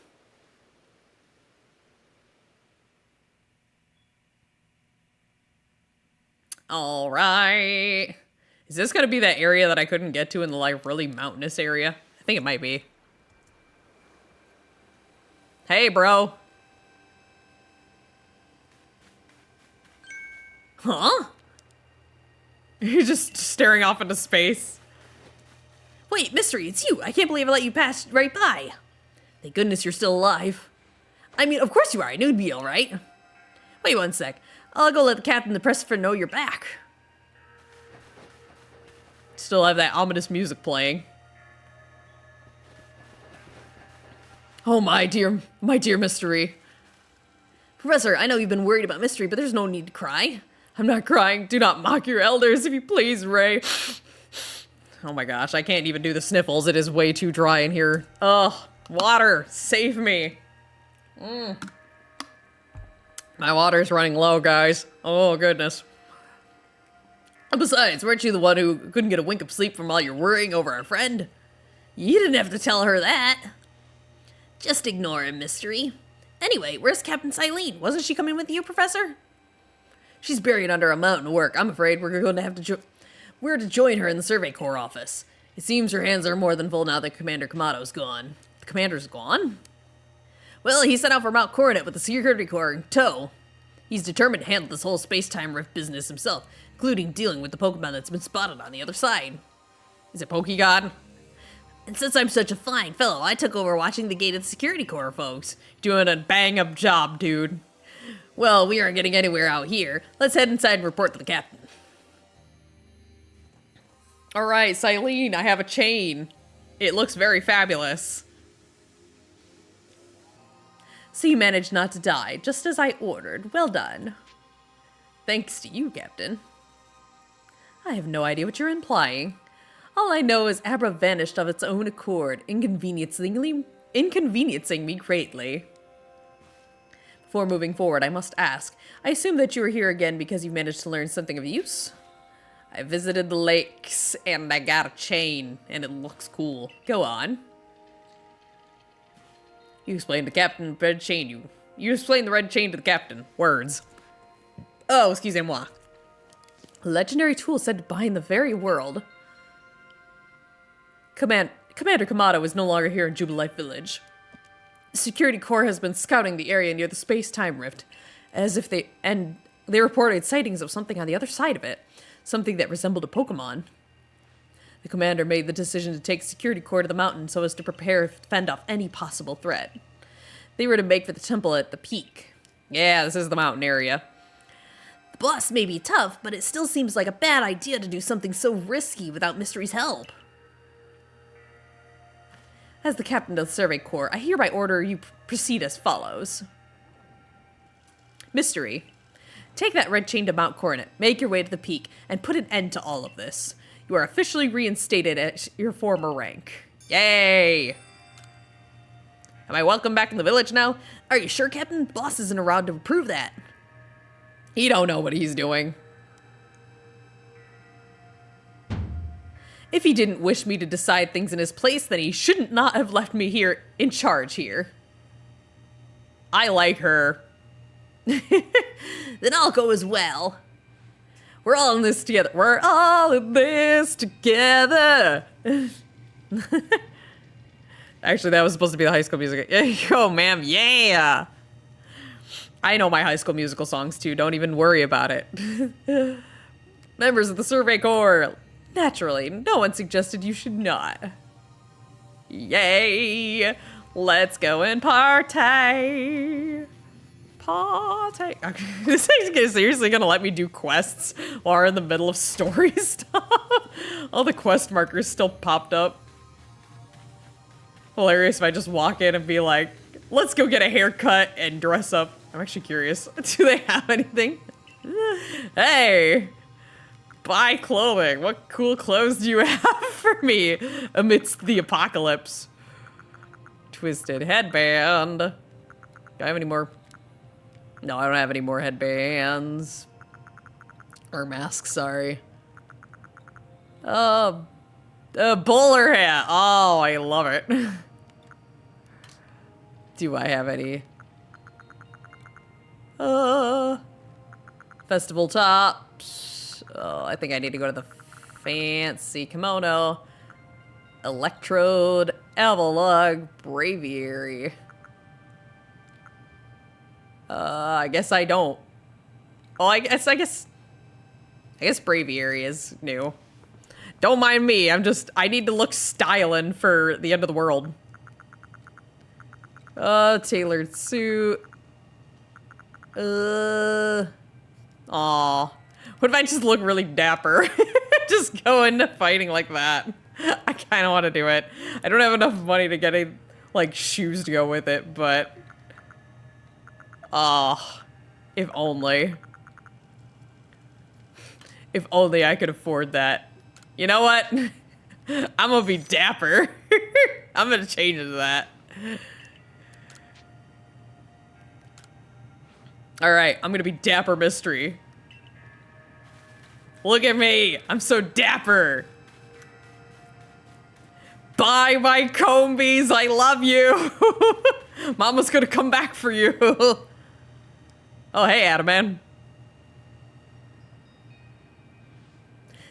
B: Alright. Is this gonna be that area that I couldn't get to in the, like, really mountainous area? I think it might be. Hey, bro. Huh? You're just staring off into space. Wait, Mystery, it's you. I can't believe I let you pass right by. Thank goodness you're still alive. I mean, of course you are. I knew you'd be alright. Wait one sec. I'll go let the captain and the press know you're back. Still have that ominous music playing. Oh, my dear Mystery. Professor, I know you've been worried about Mystery, but there's no need to cry. I'm not crying. Do not mock your elders, if you please, Ray. Oh my gosh, I can't even do the sniffles. It is way too dry in here. Ugh, water, save me. My water's running low, guys. Oh, goodness. Besides, weren't you the one who couldn't get a wink of sleep from all your worrying over our friend? You didn't have to tell her that. Just ignore him, Mystery. Anyway, where's Captain Silene? Wasn't she coming with you, Professor? She's buried under a mountain of work. I'm afraid we're going to have to we're to join her in the Survey Corps office. It seems her hands are more than full now that Commander Kamato's gone. The commander's gone? Well, he set out for Mount Coronet with the Security Corps in tow. He's determined to handle this whole space-time rift business himself, including dealing with the Pokemon that's been spotted on the other side. Is it Pokegod? And since I'm such a fine fellow, I took over watching the gate of the Security Corps, folks. Doing a bang-up job, dude. Well, we aren't getting anywhere out here. Let's head inside and report to the captain. Alright, Silene, I have a chain. It looks very fabulous. So you managed not to die, just as I ordered. Well done. Thanks to you, Captain. I have no idea what you're implying. All I know is Abra vanished of its own accord, inconveniencing me greatly. Before moving forward, I must ask, I assume that you are here again because you managed to learn something of use? I visited the lakes, and I got a chain, and it looks cool. Go on.
A: You explained the captain the red chain. You explained the red chain to the captain. Words. Oh, excusez-moi. A legendary tool said to bind the very world. Commander Kamado is no longer here in Jubilife Village. The security corps has been scouting the area near the space-time rift, and they reported sightings of something on the other side of it, something that resembled a Pokemon. The commander made the decision to take security corps to the mountain so as to prepare to fend off any possible threat. They were to make for the temple at the peak. Yeah, this is the mountain area.
B: The boss may be tough, but it still seems like a bad idea to do something so risky without Mystery's help.
A: As the captain of the Survey Corps, I hereby order you proceed as follows. Mystery. Take that red chain to Mount Coronet, make your way to the peak, and put an end to all of this. You are officially reinstated at your former rank. Yay! Am I welcome back in the village now?
B: Are you sure, Captain? Boss isn't around to prove that.
A: He don't know what he's doing. If he didn't wish me to decide things in his place, then he shouldn't not have left me here in charge here. I like her.
B: Then I'll go as well.
A: We're all in this together. We're all in this together. Actually, that was supposed to be the High School Musical. Yeah, yo, ma'am, yeah. I know my High School Musical songs too. Don't even worry about it. Members of the Survey Corps. Naturally, no one suggested you should not. Yay! Let's go and party. Party. This thing's seriously gonna let me do quests while we're in the middle of story stuff. All the quest markers still popped up. Hilarious if I just walk in and be like, let's go get a haircut and dress up. I'm actually curious. Do they have anything? Hey! Buy clothing. What cool clothes do you have for me amidst the apocalypse? Twisted headband. Do I have any more? No, I don't have any more headbands. Or masks, sorry. A bowler hat. Oh, I love it. Do I have any? Festival tops. Oh, I think I need to go to the fancy kimono. Electrode, Avalog, Braviary. I guess I don't. Oh, I guess Braviary is new. Don't mind me, I need to look styling for the end of the world. Tailored suit. Aw. What if I just look really dapper? Just go into fighting like that. I kind of want to do it. I don't have enough money to get like, shoes to go with it, but... if only. If only I could afford that. You know what? I'm gonna be dapper. I'm gonna change it to that. Alright, I'm gonna be Dapper Mystery. Look at me! I'm so dapper! Bye, my combies! I love you! Mama's gonna come back for you! Oh, hey, Adaman.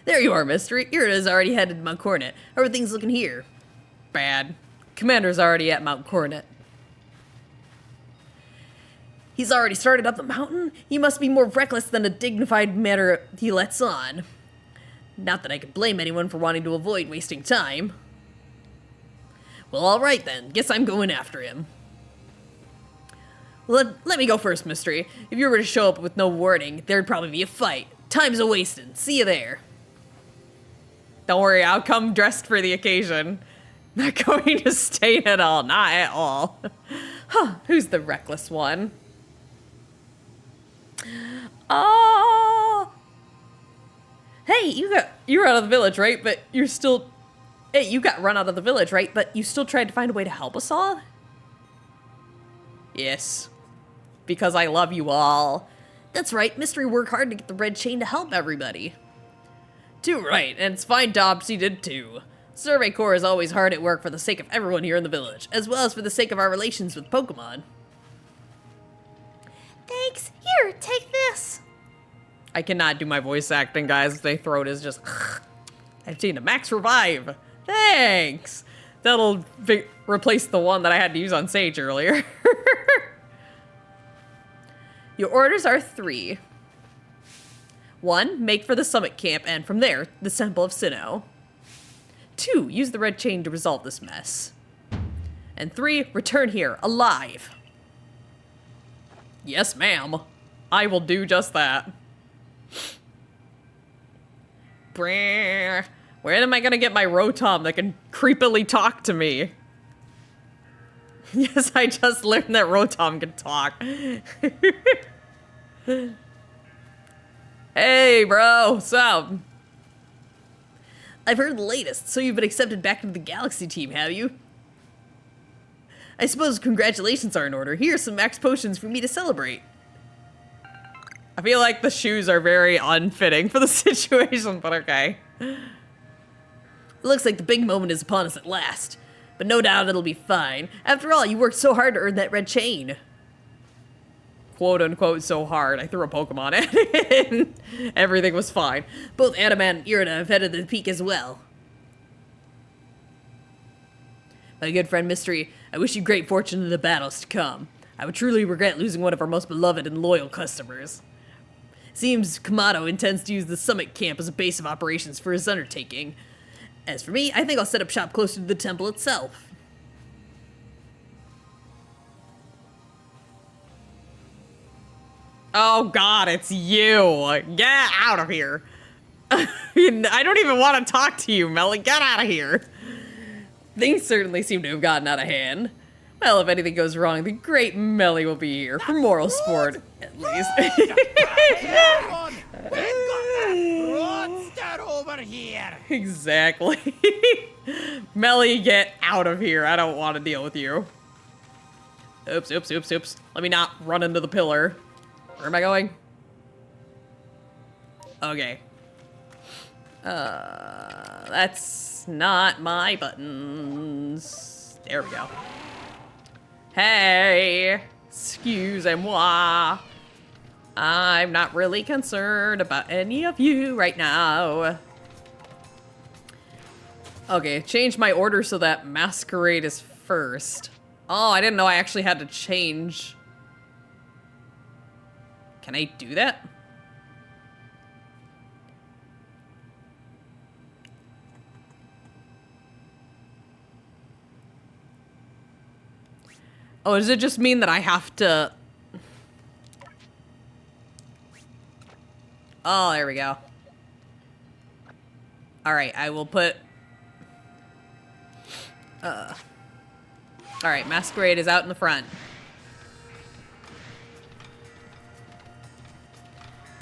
B: There you are, Mystery. Ira's already headed to Mount Coronet. How are things looking here?
A: Bad. Commander's already at Mount Coronet.
B: He's already started up the mountain? He must be more reckless than a dignified manner he lets on. Not that I could blame anyone for wanting to avoid wasting time. Well, alright then. Guess I'm going after him. Let me go first, Mystery. If you were to show up with no warning, there'd probably be a fight. Time's a-wasting. See you there.
A: Don't worry, I'll come dressed for the occasion. Not going to stain at all. Not at all. Huh, who's the reckless one? Oh! Hey, you were out of the village, right? But you're still... Hey, you got run out of the village, right? But you still tried to find a way to help us all? Yes. Because I love you all.
B: That's right, Mystery worked hard to get the red chain to help everybody.
A: Too right, and it's fine jobs he did too. Survey Corps is always hard at work for the sake of everyone here in the village, as well as for the sake of our relations with Pokemon.
B: Thanks. Here, take this.
A: I cannot do my voice acting, guys. My throat is just... I've seen a max revive. Thanks. That'll replace the one that I had to use on Sage earlier. Your orders are 3. 1, make for the summit camp, and from there, the Temple of Sinnoh. 2, use the red chain to resolve this mess. And 3, return here, alive. Yes, ma'am. I will do just that. Where am I gonna get my Rotom that can creepily talk to me? Yes, I just learned that Rotom can talk. Hey, bro, what's up? I've heard the latest, so you've been accepted back into the Galaxy team, have you? I suppose congratulations are in order. Here's some max potions for me to celebrate. I feel like the shoes are very unfitting for the situation, but okay. It looks like the big moment is upon us at last. But no doubt it'll be fine. After all, you worked so hard to earn that red chain. Quote unquote so hard. I threw a Pokemon at it and everything was fine. Both Adamant and Irina have headed to the peak as well. My good friend Mystery, I wish you great fortune in the battles to come. I would truly regret losing one of our most beloved and loyal customers. Seems Kamado intends to use the summit camp as a base of operations for his undertaking. As for me, I think I'll set up shop closer to the temple itself. Oh god, it's you! Get out of here! I don't even want to talk to you, Melly. Get out of here! Things certainly seem to have gotten out of hand. Well, if anything goes wrong, the great Melly will be here for moral sport, at least.
C: Over here.
A: Exactly. Melly, get out of here. I don't want to deal with you. Oops, oops, oops, oops. Let me not run into the pillar. Where am I going? Okay. That's not my buttons. There we go. Hey, excusez-moi. I'm not really concerned about any of you right now. Okay, change my order so that Masquerade is first. Oh, I didn't know I actually had to change. Can I do that? Oh, does it just mean that I have to... Oh, there we go. Alright, I will put... Alright, Masquerade is out in the front.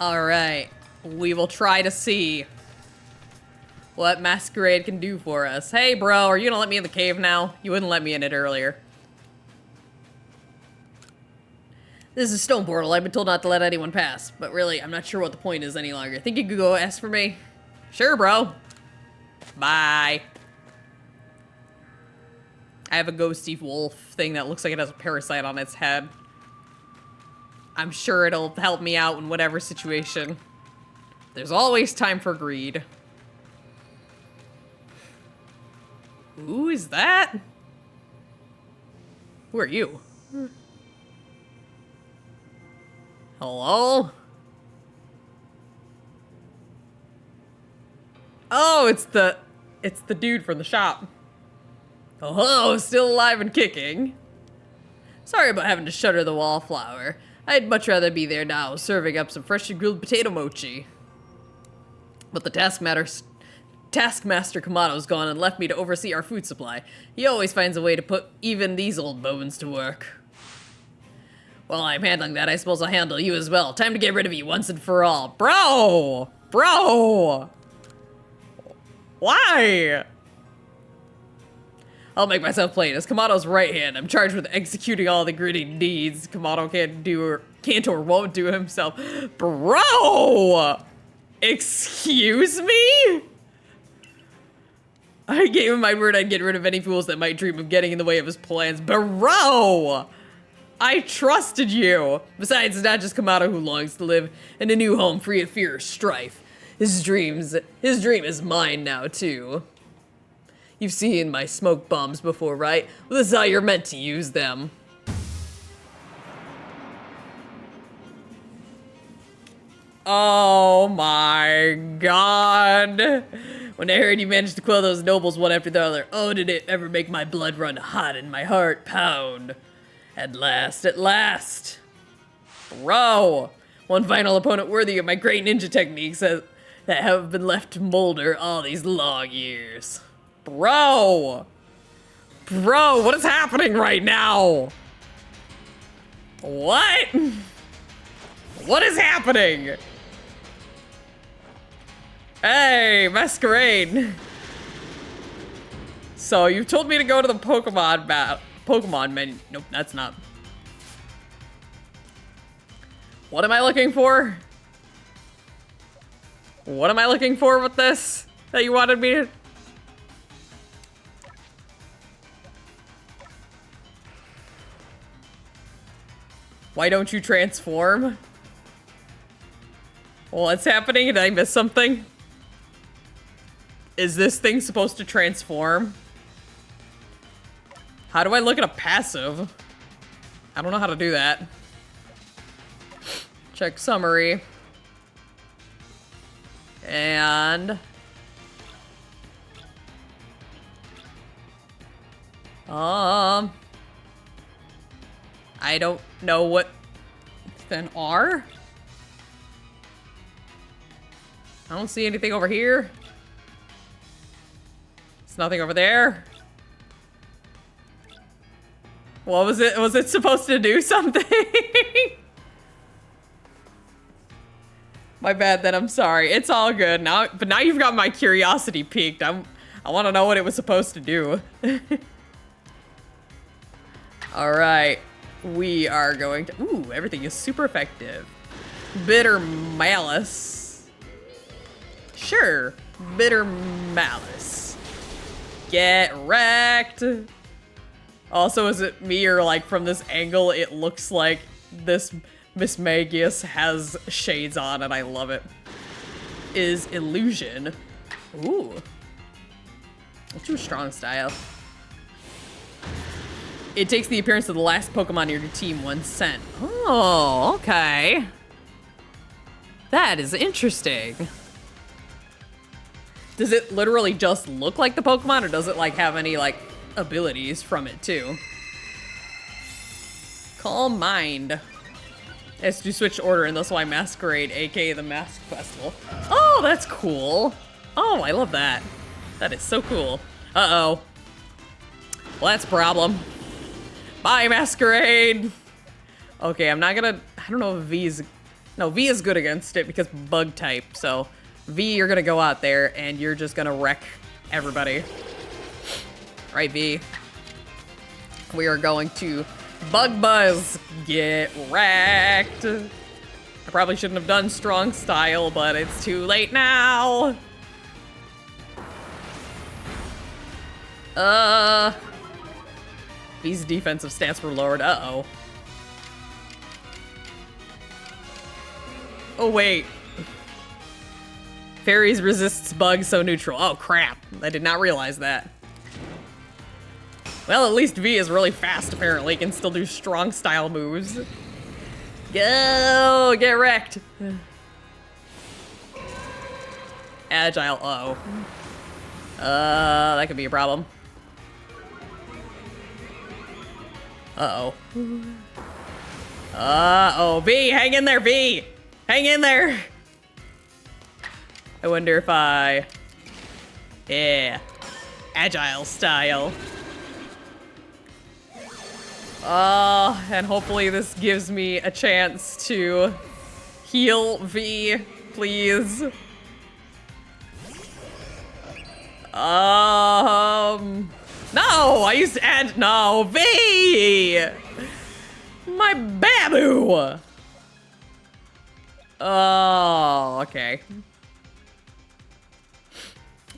A: Alright, we will try to see what Masquerade can do for us. Hey, bro, are you gonna let me in the cave now? You wouldn't let me in it earlier. This is Stone Portal. I've been told not to let anyone pass, but really, I'm not sure what the point is any longer. Think you could go ask for me? Sure, bro. Bye. I have a ghosty wolf thing that looks like it has a parasite on its head. I'm sure it'll help me out in whatever situation. There's always time for greed. Who is that? Who are you? Hello? Oh, it's the dude from the shop. Oh, hello, still alive and kicking. Sorry about having to shutter the wallflower. I'd much rather be there now, serving up some freshly grilled potato mochi. But the Taskmaster Kamado's gone and left me to oversee our food supply. He always finds a way to put even these old bones to work. While I'm handling that, I suppose I'll handle you as well. Time to get rid of you once and for all. Bro! Bro! Why? I'll make myself plain. As Kamado's right hand, I'm charged with executing all the gritty deeds Kamado can't or won't do himself. Bro! Excuse me? I gave him my word I'd get rid of any fools that might dream of getting in the way of his plans. Bro! I trusted you! Besides, it's not just Kamado who longs to live in a new home free of fear or strife. His dream is mine now, too. You've seen my smoke bombs before, right? Well, this is how you're meant to use them. Oh my god. When I heard you managed to quell those nobles one after the other, oh, did it ever make my blood run hot and my heart pound. At last, at last. Bro, one final opponent worthy of my great ninja techniques that have been left to molder all these long years. Bro, what is happening right now? What? What is happening? Hey, Masquerade. So you've told me to go to the Pokemon menu. Nope, that's not. What am I looking for? What am I looking for with this that you wanted me to? Why don't you transform? What's happening? Did I miss something? Is this thing supposed to transform? How do I look at a passive? I don't know how to do that. Check summary. And... I don't know what... Then R? I don't see anything over here. There's nothing over there. What was it? Was it supposed to do something? My bad then, I'm sorry. It's all good now, but now you've got my curiosity piqued. I want to know what it was supposed to do. All right, we are going to, ooh, everything is super effective. Bitter Malice. Sure, Bitter Malice. Get wrecked. Also, is it me or like from this angle, it looks like this Miss Magius has shades on and I love it. Is Illusion. Ooh. Let's do Strong Style. It takes the appearance of the last Pokemon in your team when sent. Oh, okay. That is interesting. Does it literally just look like the Pokemon or does it like have any like abilities from it too? Calm Mind. As to switch order and that's why Masquerade, aka the Mask Festival. Oh, that's cool. Oh, I love that. That is so cool. Uh-oh. Well, that's a problem. Bye, Masquerade. Okay, I'm not gonna, I don't know if V is, no, V is good against it because bug type. So V, you're gonna go out there and you're just gonna wreck everybody. Right, V. We are going to Bug Buzz. Get wrecked. I probably shouldn't have done Strong Style, but it's too late now. These defensive stats were lowered. Uh-oh. Oh, wait. Fairies resists bugs, so neutral. Oh, crap. I did not realize that. Well, at least V is really fast, apparently. Can still do strong style moves. Go! Get wrecked! Agile, uh-oh. That could be a problem. Uh-oh. Uh-oh. V, hang in there, V! Hang in there! I wonder if I... Yeah. Agile style. And hopefully this gives me a chance to heal V, please. No, I used to add, no, V! My Babu! Oh, okay.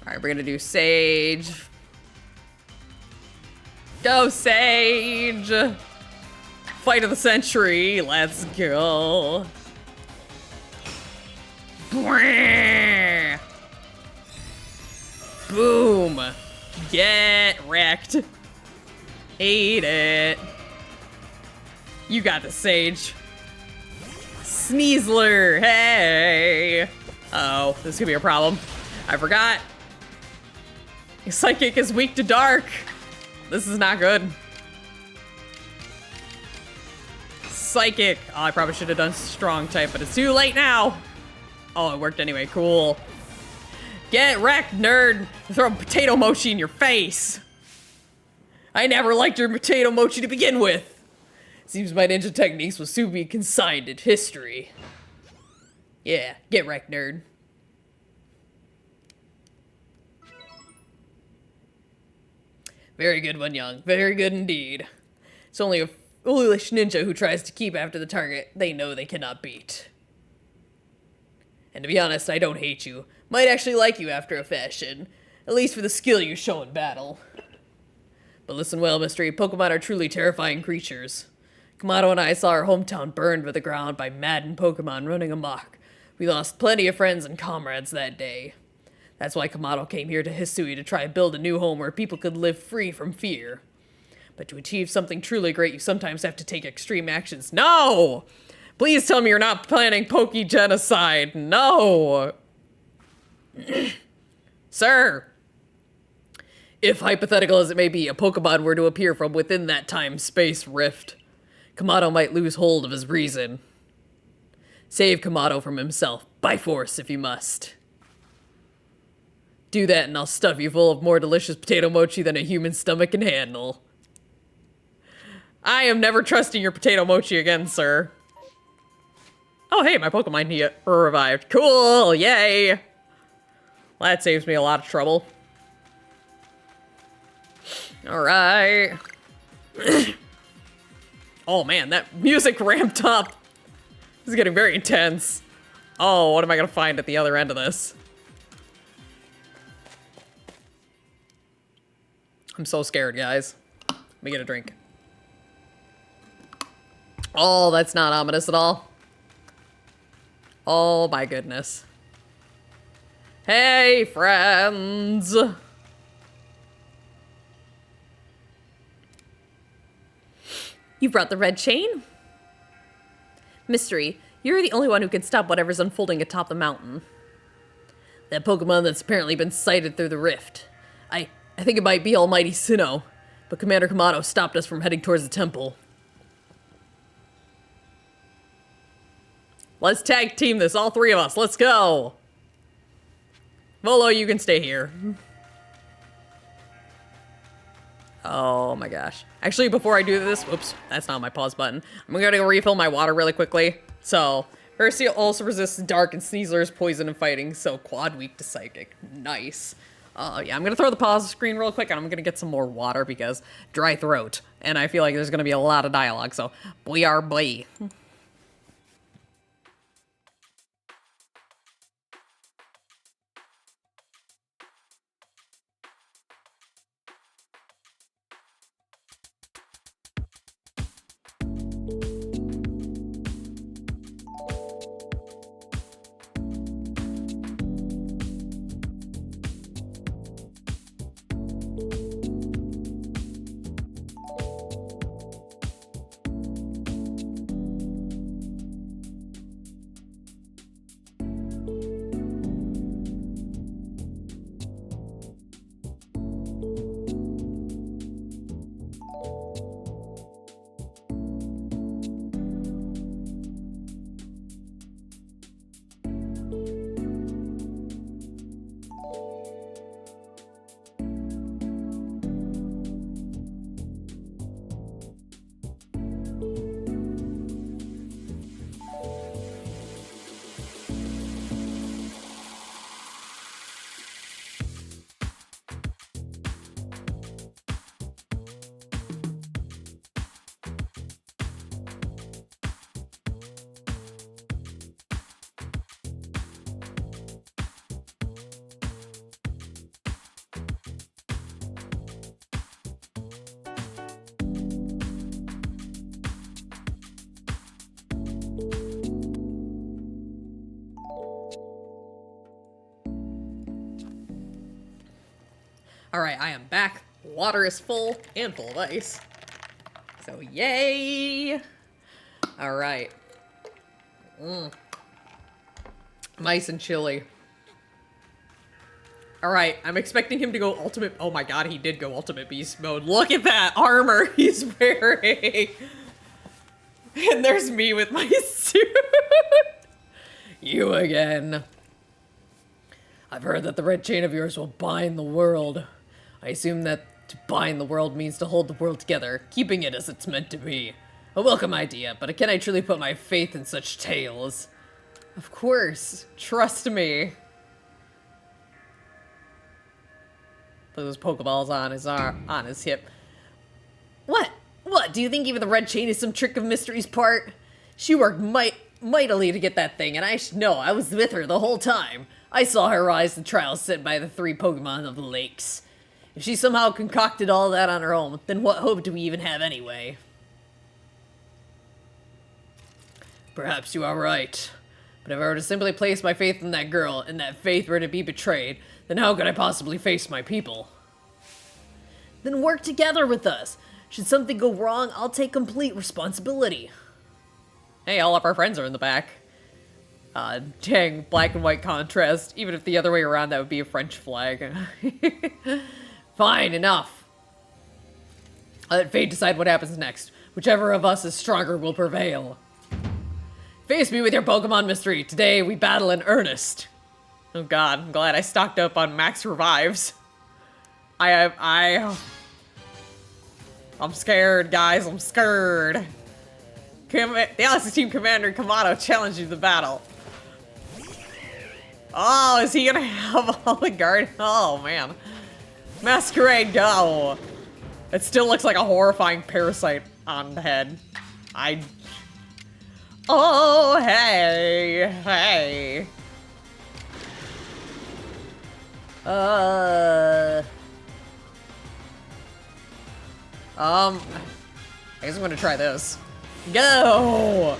A: Alright, we're gonna do Sage. Go, Sage! Fight of the century, let's go. Boom! Get wrecked. Hate it. You got the Sage. Sneasler, hey! Uh-oh, this could be a problem. I forgot. Psychic is weak to dark. This is not good. Psychic. Oh, I probably should have done strong type, but it's too late now. Oh, it worked anyway. Cool. Get wrecked, nerd. Throw a potato mochi in your face. I never liked your potato mochi to begin with. Seems my ninja techniques will soon be consigned in history. Yeah, get wrecked, nerd. Very good one, young. Very good indeed. It's only a foolish ninja who tries to keep after the target they know they cannot beat. And to be honest, I don't hate you. Might actually like you after a fashion. At least for the skill you show in battle. But listen well, Mystery. Pokemon are truly terrifying creatures. Kamado and I saw our hometown burned to the ground by maddened Pokemon running amok. We lost plenty of friends and comrades that day. That's why Kamado came here to Hisui to try and build a new home where people could live free from fear. But to achieve something truly great, you sometimes have to take extreme actions. No! Please tell me you're not planning Poke-genocide. No! Sir! If hypothetical as it may be, a Pokemon were to appear from within that time-space rift, Kamado might lose hold of his reason. Save Kamado from himself, by force if you must. Do that and I'll stuff you full of more delicious potato mochi than a human stomach can handle. I am never trusting your potato mochi again, sir. Oh, hey, my Pokemon here revived. Cool, yay! Well, that saves me a lot of trouble. Alright. Oh man, that music ramped up. This is getting very intense. Oh, what am I gonna find at the other end of this? I'm so scared, guys. Let me get a drink. Oh, that's not ominous at all. Oh my goodness. Hey, friends.
B: You brought the red chain? Mystery, you're the only one who can stop whatever's unfolding atop the mountain.
A: That Pokemon that's apparently been sighted through the rift. I think it might be Almighty Sinnoh, but Commander Kamado stopped us from heading towards the temple. Let's tag team this, all three of us. Let's go. Volo, you can stay here. Oh my gosh. Actually, before I do this, whoops, that's not my pause button. I'm gonna go refill my water really quickly. So, Arceus also resists dark and Sneasler's poison and fighting, so quad weak to psychic. Nice. Yeah, I'm gonna throw the pause screen real quick and I'm gonna get some more water because dry throat. And I feel like there's gonna be a lot of dialogue, so boy are boy. Alright, I am back. Water is full and full of ice. So, yay! Alright. Nice and chilly. Alright, I'm expecting him to go ultimate... Oh my god, he did go ultimate beast mode. Look at that armor he's wearing! And there's me with my suit. You again. I've heard that the red chain of yours will bind the world. I assume that to bind the world means to hold the world together, keeping it as it's meant to be. A welcome idea, but can I truly put my faith in such tales? Of course. Trust me. Put those Pokeballs on his arm, on his hip. What? What? Do you think even the red chain is some trick of Mystery's part? She worked mightily to get that thing, and I should know. I was with her the whole time. I saw her rise the trials set by the 3 Pokemon of the lakes. If she somehow concocted all that on her own, then what hope do we even have anyway? Perhaps you are right. But if I were to simply place my faith in that girl, and that faith were to be betrayed, then how could I possibly face my people? Then work together with us. Should something go wrong, I'll take complete responsibility. Hey, all of our friends are in the back. Dang, black and white contrast. Even if the other way around, that would be a French flag. Fine, enough. Let fate decide what happens next. Whichever of us is stronger will prevail. Face me with your Pokemon mystery. Today, we battle in earnest. Oh god, I'm glad I stocked up on max revives. I'm scared, guys. I'm scared. The Galaxy Team Commander Kamado challenged you to the battle. Oh, is he gonna have all the guard? Oh, man. Masquerade, go! It still looks like a horrifying parasite on the head. Oh, hey! Hey! I guess I'm gonna try this. Go!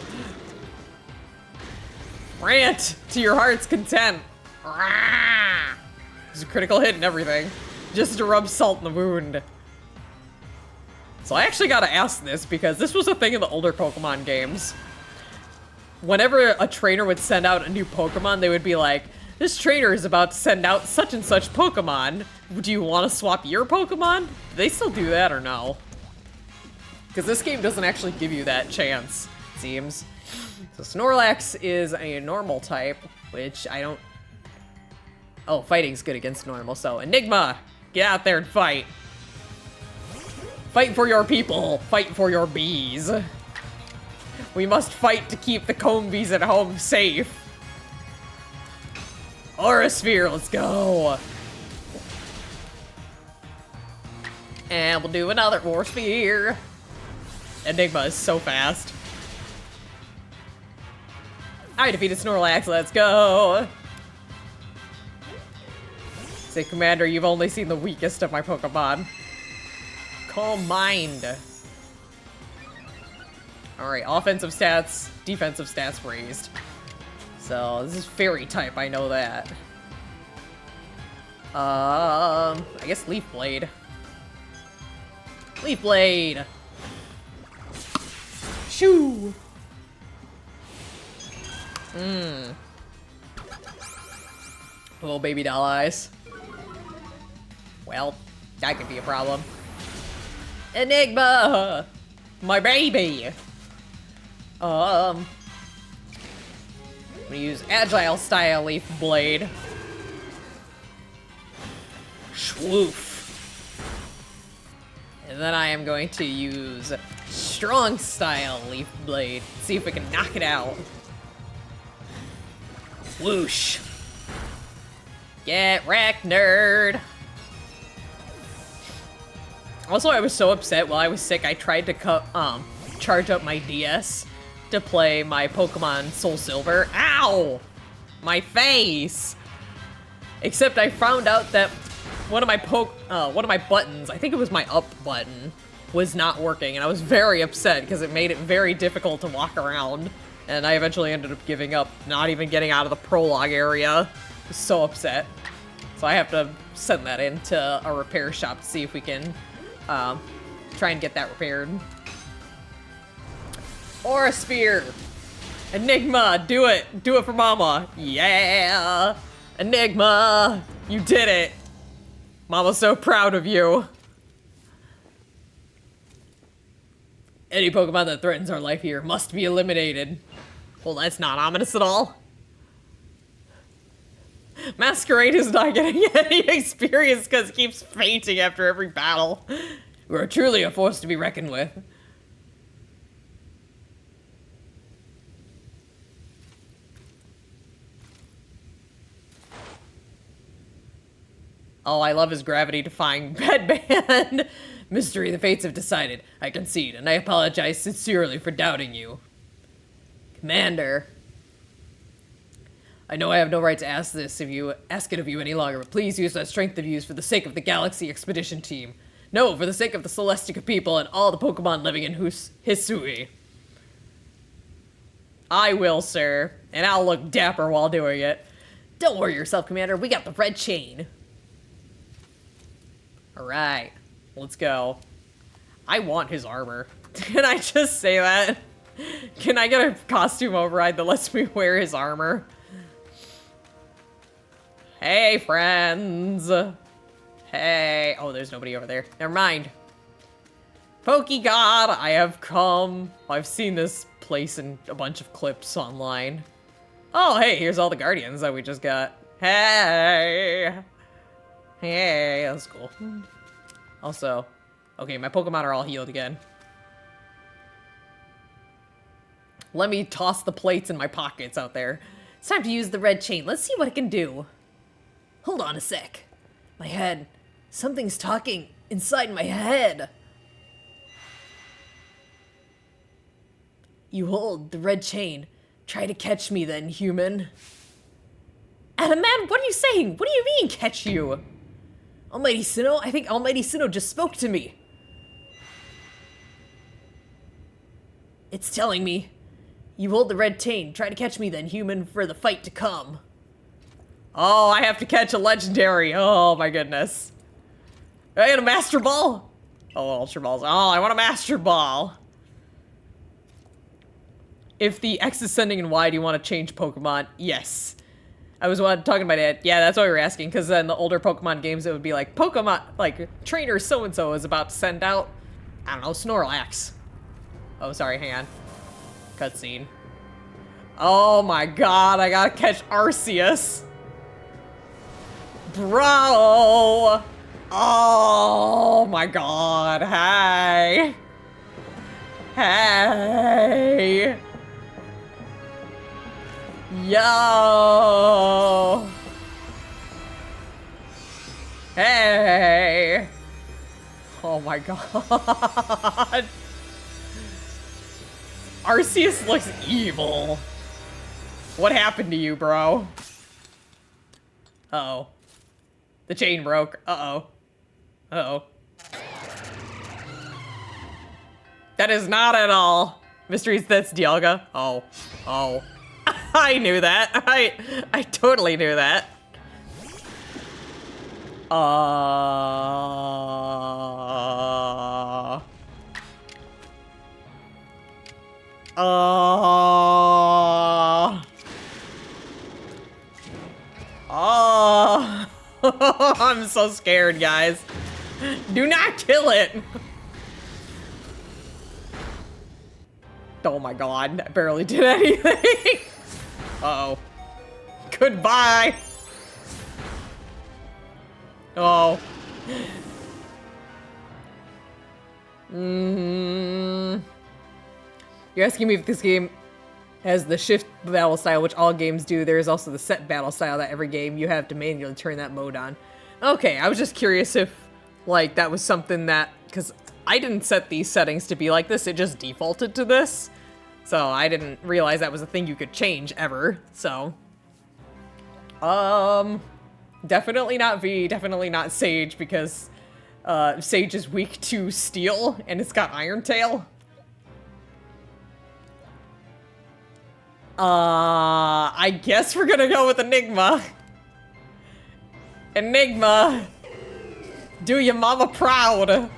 A: Rant to your heart's content. There's a critical hit and everything. Just to rub salt in the wound. So I actually gotta ask this because this was a thing in the older Pokemon games. Whenever a trainer would send out a new Pokemon, they would be like, this trainer is about to send out such and such Pokemon. Do you want to swap your Pokemon? Do they still do that or no? Because this game doesn't actually give you that chance, it seems. So Snorlax is a normal type, which I don't... Oh, fighting's good against normal, so Enigma! Get out there and fight! Fight for your people! Fight for your bees! We must fight to keep the comb bees at home safe! Aura Sphere, let's go! And we'll do another Aura Sphere! Enigma is so fast. I defeated Snorlax, let's go! Say, Commander, you've only seen the weakest of my Pokemon. Calm mind. Alright, offensive stats, defensive stats raised. So, this is fairy type, I know that. I guess Leaf Blade. Leaf Blade! Shoo! Little baby doll eyes. Well, that could be a problem. Enigma! My baby! I'm gonna use Agile Style Leaf Blade. Swoof. And then I am going to use Strong Style Leaf Blade. See if we can knock it out. Whoosh. Get wrecked, nerd. Also, I was so upset while I was sick, I tried to charge up my DS to play my Pokemon Soul Silver. Ow! My face! Except I found out that one of my buttons, I think it was my up button, was not working, and I was very upset because it made it very difficult to walk around. And I eventually ended up giving up, not even getting out of the prologue area. I was so upset. So I have to send that into a repair shop to see if we can try and get that repaired. Or a spear. Enigma, do it. Do it for Mama. Yeah. Enigma, you did it. Mama's so proud of you. Any Pokemon that threatens our life here must be eliminated. Well, that's not ominous at all. Masquerade is not getting any experience because it keeps fainting after every battle. We're truly a force to be reckoned with. Oh, I love his gravity-defying headband. Mystery the fates have decided. I concede, and I apologize sincerely for doubting you. Commander. I know I have no right to ask it of you any longer, but please use that strength of yours for the sake of the Galaxy Expedition Team. No, for the sake of the Celestica people and all the Pokemon living in Hisui. I will, sir, and I'll look dapper while doing it. Don't worry yourself, Commander. We got the red chain. Alright, let's go. I want his armor. Can I just say that? Can I get a costume override that lets me wear his armor? Hey, friends. Hey. Oh, there's nobody over there. Never mind. Pokegod, I have come. I've seen this place in a bunch of clips online. Oh, hey, here's all the Guardians that we just got. Hey. Hey, that's cool. Also, okay, my Pokemon are all healed again. Let me toss the plates in my pockets out there. It's time to use the red chain. Let's see what it can do. Hold on a sec. My head. Something's talking inside my head. You hold the red chain. Try to catch me then, human. Adaman, what are you saying? What do you mean, catch you? Almighty Sinnoh? I think Almighty Sinnoh just spoke to me. It's telling me. You hold the red chain. Try to catch me then, human, for the fight to come. Oh, I have to catch a legendary. Oh, my goodness. I got a Master Ball. Oh, Ultra Balls. Oh, I want a Master Ball. If the X is sending and Y, do you want to change Pokemon? Yes. I was talking to my dad. Yeah, that's why we were asking, because in the older Pokemon games, it would be like, Pokemon, like, trainer so-and-so is about to send out, I don't know, Snorlax. Oh, sorry, hang on. Cutscene. Oh my god, I gotta catch Arceus. Bro! Oh my god, hey! Hey! Yo! Hey! Oh my god! Arceus looks evil. What happened to you, bro? Uh-oh. The chain broke. Uh-oh. Uh-oh. That is not at all. Mysteries, that's Dialga. Oh. Oh. I knew that. I totally knew that. I'm so scared, guys. Do not kill it. Oh my god, I barely did anything. Uh-oh. Goodbye. Oh. You're asking me if this game has the shift battle style, which all games do. There is also the set battle style that every game you have to manually turn that mode on. Okay, I was just curious if, like, that was something that, because I didn't set these settings to be like this, it just defaulted to this. So I didn't realize that was a thing you could change ever, so. Definitely not V, definitely not Sage, because Sage is weak to Steel, and it's got Iron Tail. I guess we're gonna go with Enigma. Enigma! Do your mama proud!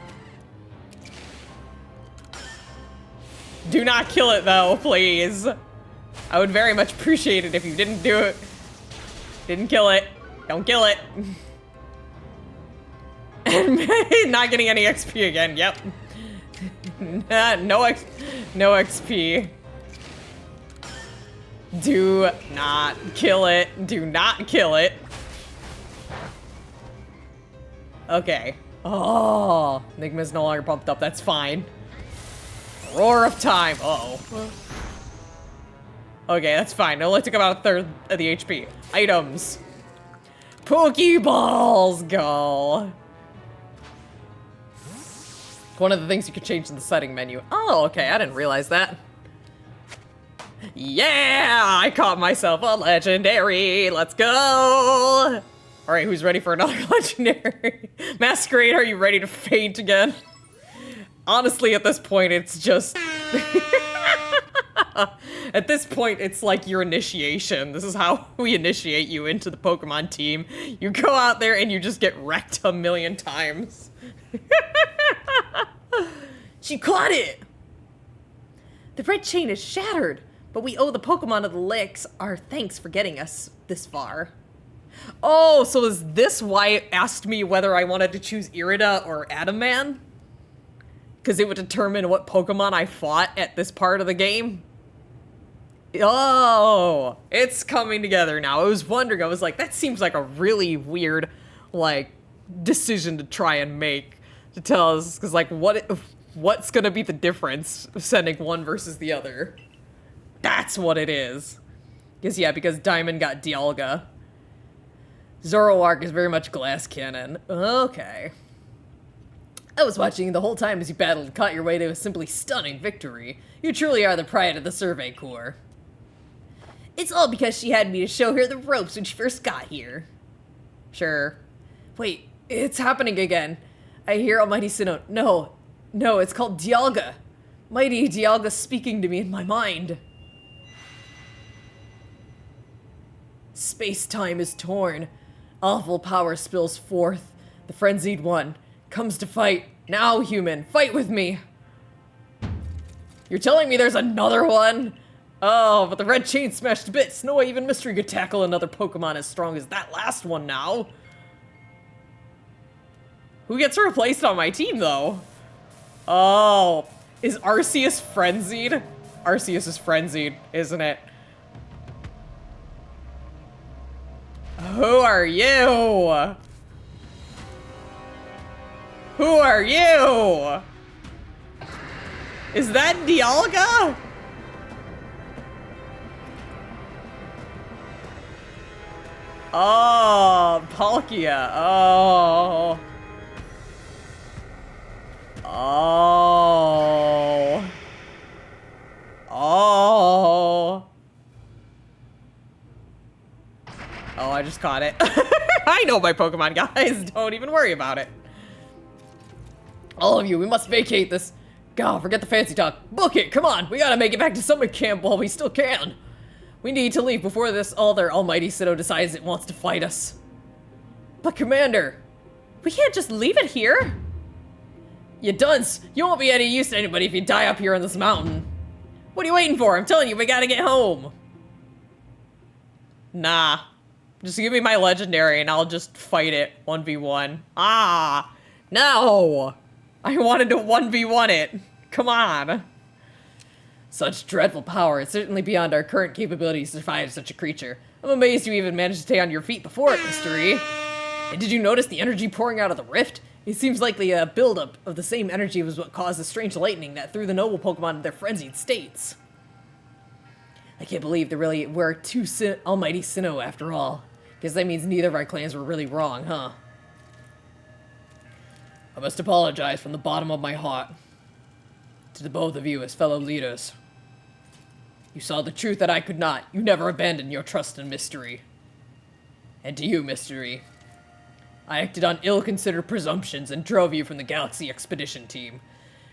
A: Do not kill it though, please. I would very much appreciate it if you didn't do it. Didn't kill it. Don't kill it. And not getting any XP again, yep. No XP. Do not kill it. Do not kill it. Okay. Oh, Enigma's no longer pumped up. That's fine. Roar of time. Uh-oh. Okay, that's fine. It only took about a third of the HP. Items. Pokeballs go. One of the things you could change in the setting menu. Oh, okay. I didn't realize that. Yeah! I caught myself a legendary. Let's go! Alright, who's ready for another legendary? Masquerade, are you ready to faint again? Honestly, at this point, it's just... At this point, it's like your initiation. This is how we initiate you into the Pokemon team. You go out there and you just get wrecked a million times. She caught it! The red chain is shattered, but we owe the Pokemon of the Licks our thanks for getting us this far. Oh, so is this why it asked me whether I wanted to choose Irida or Adaman? Because it would determine what Pokemon I fought at this part of the game? Oh, it's coming together now. I was wondering, I was like, that seems like a really weird, like, decision to try and make to tell us, because, like, what's gonna be the difference of sending one versus the other? That's what it is. Because Diamond got Dialga. Zoroark is very much glass cannon. Okay. I was watching the whole time as you battled and caught your way to a simply stunning victory. You truly are the pride of the Survey Corps. It's all because she had me to show her the ropes when she first got here. Sure. Wait, it's happening again. I hear Almighty Sinnoh. No, it's called Dialga. Mighty Dialga speaking to me in my mind. Space-time is torn. Awful power spills forth. The frenzied one comes to fight. Now, human, fight with me. You're telling me there's another one? Oh, but the red chain smashed to bits. No way even Mystery could tackle another Pokemon as strong as that last one now. Who gets replaced on my team, though? Oh, is Arceus frenzied? Arceus is frenzied, isn't it? Who are you? Who are you? Is that Dialga? Oh, Palkia. Oh. Oh. Oh. Oh, I just caught it. I know my Pokemon, guys. Don't even worry about it. All of you, we must vacate this. God, forget the fancy talk. Book it, come on. We gotta make it back to summer camp while we still can. We need to leave before this other Almighty Sinnoh decides it wants to fight us. But Commander, we can't just leave it here. You dunce. You won't be any use to anybody if you die up here on this mountain. What are you waiting for? I'm telling you, we gotta get home. Nah. Just give me my legendary and I'll just fight it 1v1. Ah, no. I wanted to 1v1 it. Come on. Such dreadful power. It's certainly beyond our current capabilities to fight such a creature. I'm amazed you even managed to stay on your feet before it, Mystery. And did you notice the energy pouring out of the rift? It seems likely a buildup of the same energy was what caused the strange lightning that threw the noble Pokemon into their frenzied states. I can't believe there really were two Almighty Sinnoh after all. Guess that means neither of our clans were really wrong, huh? I must apologize from the bottom of my heart to the both of you as fellow leaders. You saw the truth that I could not. You never abandoned your trust in Mystery. And to you, Mystery, I acted on ill-considered presumptions and drove you from the Galaxy Expedition team,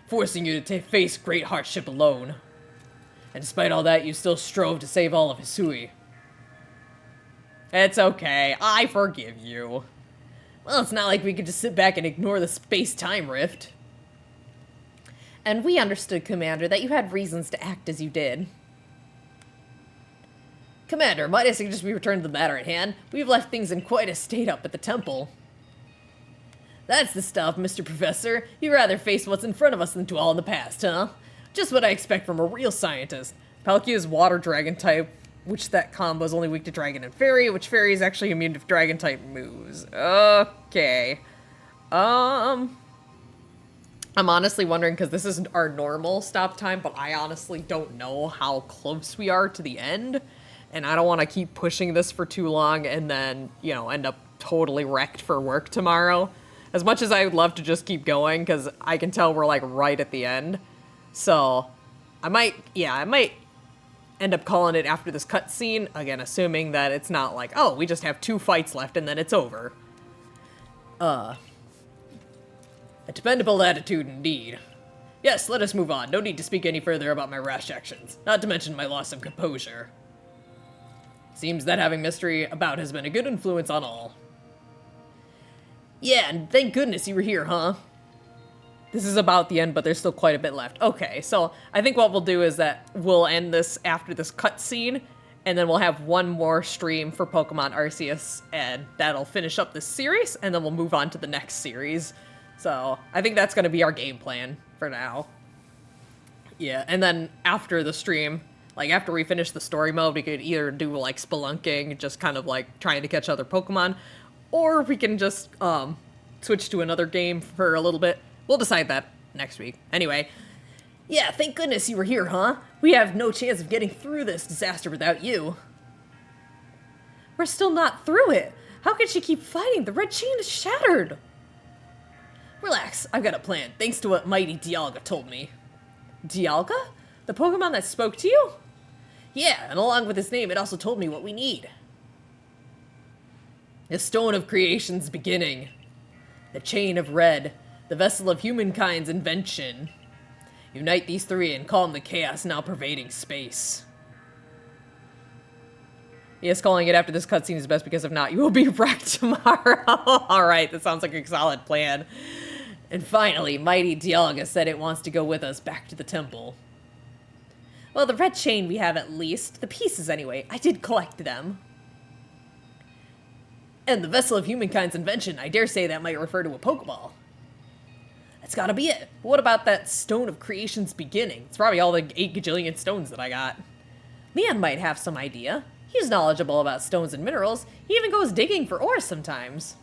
A: forcing you to face great hardship alone. And despite all that, you still strove to save all of Hisui. It's okay. I forgive you. Well, it's not like we could just sit back and ignore the space-time rift.
B: And we understood, Commander, that you had reasons to act as you did.
A: Commander, might I suggest we return to the matter at hand? We've left things in quite a state up at the temple. That's the stuff, Mr. Professor. You'd rather face what's in front of us than dwell in the past, huh? Just what I expect from a real scientist. Palkia is water dragon type, which that combo is only weak to dragon and fairy, which fairy is actually immune to dragon type moves. Okay. I'm honestly wondering, because this isn't our normal stop time, but I honestly don't know how close we are to the end. And I don't want to keep pushing this for too long and then, you know, end up totally wrecked for work tomorrow. As much as I would love to just keep going, because I can tell we're, like, right at the end. So, I might end up calling it after this cutscene. Again, assuming that it's not like, oh, we just have 2 fights left and then it's over. A dependable attitude indeed. Yes, let us move on. No need to speak any further about my rash actions. Not to mention my loss of composure. Seems that having mystery about has been a good influence on all. Yeah, and thank goodness you were here, huh? This is about the end, but there's still quite a bit left. Okay, so I think what we'll do is that we'll end this after this cutscene, and then we'll have one more stream for Pokemon Arceus, and that'll finish up this series, and then we'll move on to the next series. So I think that's going to be our game plan for now. Yeah, and then after the stream, like after we finish the story mode, we could either do like spelunking, just kind of like trying to catch other Pokemon, or we can just switch to another game for a little bit. We'll decide that next week. Anyway, yeah, thank goodness you were here, huh? We have no chance of getting through this disaster without you.
B: We're still not through it. How can she keep fighting? The red chain is shattered.
A: Relax, I've got a plan, thanks to what Mighty Dialga told me. Dialga? The Pokemon that spoke to you? Yeah, and along with his name, it also told me what we need. The Stone of Creation's beginning. The Chain of Red. The vessel of humankind's invention. Unite these 3 and calm the chaos now pervading space. Yes, calling it after this cutscene is best because if not, you will be wrecked tomorrow. Alright, that sounds like a solid plan. And finally, Mighty Dialga said it wants to go with us back to the temple. Well, the red chain we have at least. The pieces anyway. I did collect them. And the vessel of humankind's invention, I dare say that might refer to a Pokeball. That's gotta be it. But what about that Stone of Creation's beginning? It's probably all the 8 gajillion stones that I got. Leon might have some idea. He's knowledgeable about stones and minerals. He even goes digging for ore sometimes.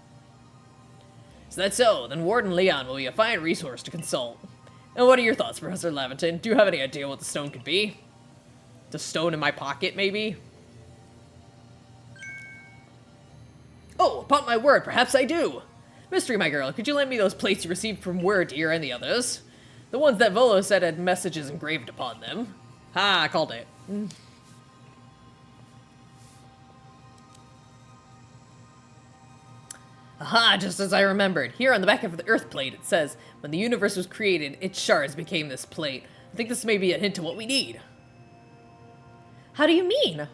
A: Is that so? Then Warden Leon will be a fine resource to consult. And what are your thoughts, Professor Laventon? Do you have any idea what the stone could be? The stone in my pocket, maybe? Oh, upon my word, perhaps I do! Mystery, my girl, could you lend me those plates you received from Werdir and the others? The ones that Volo said had messages engraved upon them. Ha, I called it. Aha, just as I remembered. Here on the back of the Earth plate it says, when the universe was created, its shards became this plate. I think this may be a hint to what we need.
B: How do you mean?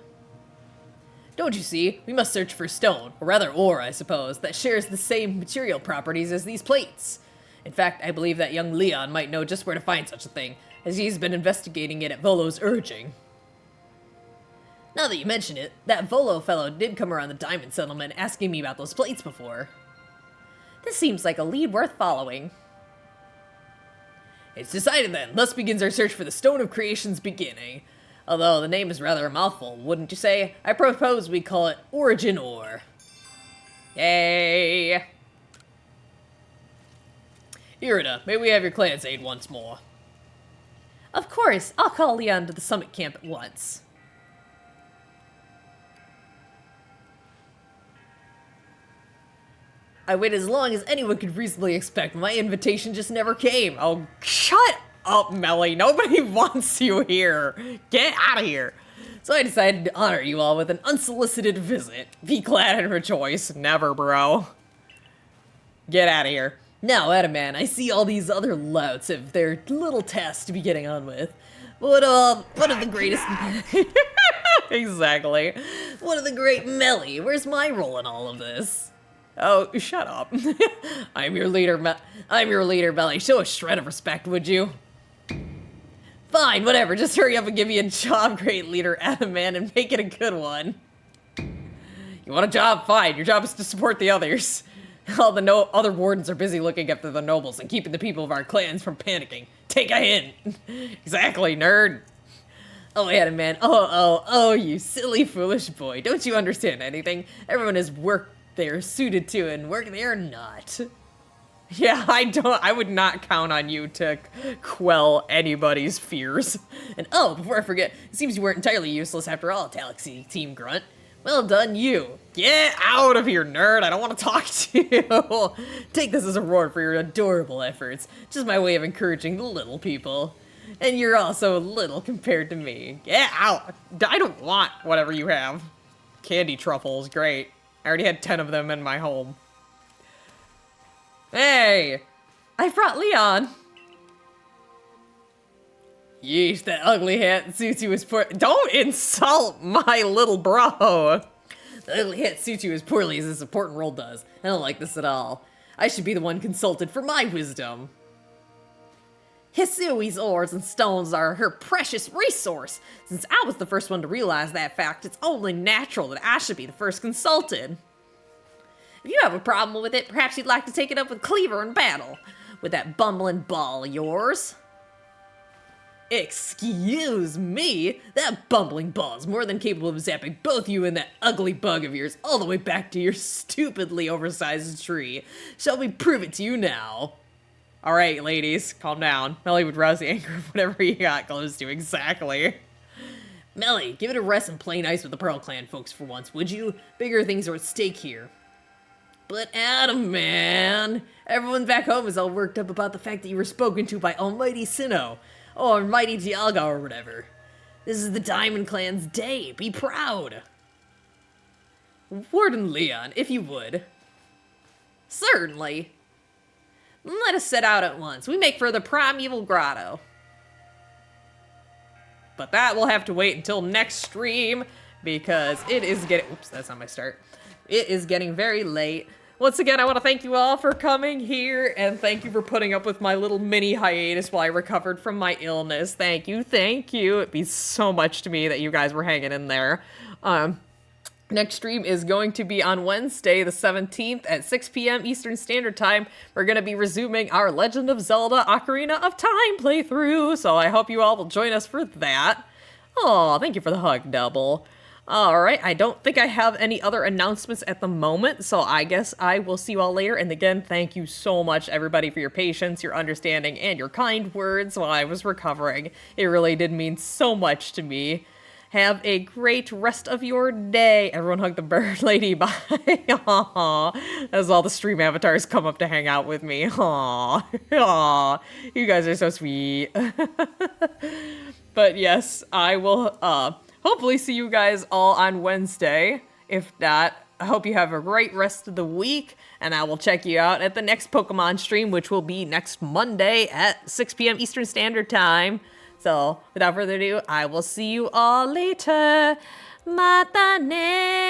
A: Don't you see? We must search for stone, or rather ore, I suppose, that shares the same material properties as these plates. In fact, I believe that young Leon might know just where to find such a thing, as he's been investigating it at Volo's urging. Now that you mention it, that Volo fellow did come around the Diamond Settlement asking me about those plates before.
B: This seems like a lead worth following.
A: It's decided then. Thus begins our search for the Stone of Creation's beginning. Although the name is rather a mouthful, wouldn't you say? I propose we call it Origin Ore. Yay! Irida, may we have your clan's aid once more?
B: Of course, I'll call Leon to the summit camp at once.
A: I waited as long as anyone could reasonably expect. My invitation just never came. Oh, shut up, Melly. Nobody wants you here. Get out of here. So I decided to honor you all with an unsolicited visit. Be glad and rejoice. Never, bro. Get out of here. Now, Adaman, I see all these other louts have their little tasks to be getting on with. What of the greatest... Exactly. What of the great Melly? Where's my role in all of this? Oh, shut up. I'm your leader, Melly. Show a shred of respect, would you? Fine, whatever. Just hurry up and give me a job, great leader Adaman, and make it a good one. You want a job? Fine. Your job is to support the others. All the other wardens are busy looking after the nobles and keeping the people of our clans from panicking. Take a hint. Exactly, nerd. Oh, Adaman. Oh, you silly, foolish boy. Don't you understand anything? Everyone has work they're suited to and work they're not. Yeah, I would not count on you to quell anybody's fears. And oh, before I forget, it seems you weren't entirely useless after all, Galaxy Team Grunt. Well done, you. Get out of here, nerd. I don't want to talk to you. Take this as a reward for your adorable efforts. Just my way of encouraging the little people. And you're also little compared to me. Get out. I don't want whatever you have. Candy truffles, great. I already had 10 of them in my home. Hey, I brought Leon. Yeesh, that ugly hat suits you as poor. Don't insult my little bro. The ugly hat suits you as poorly as this important role does. I don't like this at all. I should be the one consulted for my wisdom. Hisui's ores and stones are her precious resource. Since I was the first one to realize that fact, it's only natural that I should be the first consulted. If you have a problem with it, perhaps you'd like to take it up with Cleaver in battle. With that bumbling ball of yours. Excuse me? That bumbling ball is more than capable of zapping both you and that ugly bug of yours all the way back to your stupidly oversized tree. Shall we prove it to you now? Alright, ladies, calm down. Melly would rouse the anger of whatever you got close to, exactly. Melly, give it a rest and play nice with the Pearl Clan folks for once, would you? Bigger things are at stake here. But Adam, man, everyone back home is all worked up about the fact that you were spoken to by Almighty Sinnoh, or Mighty Dialga or whatever. This is the Diamond Clan's day. Be proud. Warden Leon, if you would. Certainly. Let us set out at once. We make for the Primeval Grotto. But that will have to wait until next stream, because it is getting... Oops, that's not my start. It is getting very late. Once again, I want to thank you all for coming here, and thank you for putting up with my little mini hiatus while I recovered from my illness. Thank you, thank you. It means so much to me that you guys were hanging in there. Next stream is going to be on Wednesday, the 17th at 6 p.m. Eastern Standard Time. We're going to be resuming our Legend of Zelda Ocarina of Time playthrough, so I hope you all will join us for that. Oh, thank you for the hug, Double. Alright, I don't think I have any other announcements at the moment, so I guess I will see you all later. And again, thank you so much, everybody, for your patience, your understanding, and your kind words while I was recovering. It really did mean so much to me. Have a great rest of your day. Everyone hug the bird lady. Bye. Aww. As all the stream avatars come up to hang out with me. Aww. Aww. You guys are so sweet. But yes, I will hopefully see you guys all on Wednesday. If not, I hope you have a great rest of the week. And I will check you out at the next Pokemon stream, which will be next Monday at 6 p.m. Eastern Standard Time. So, without further ado, I will see you all later. Mata ne!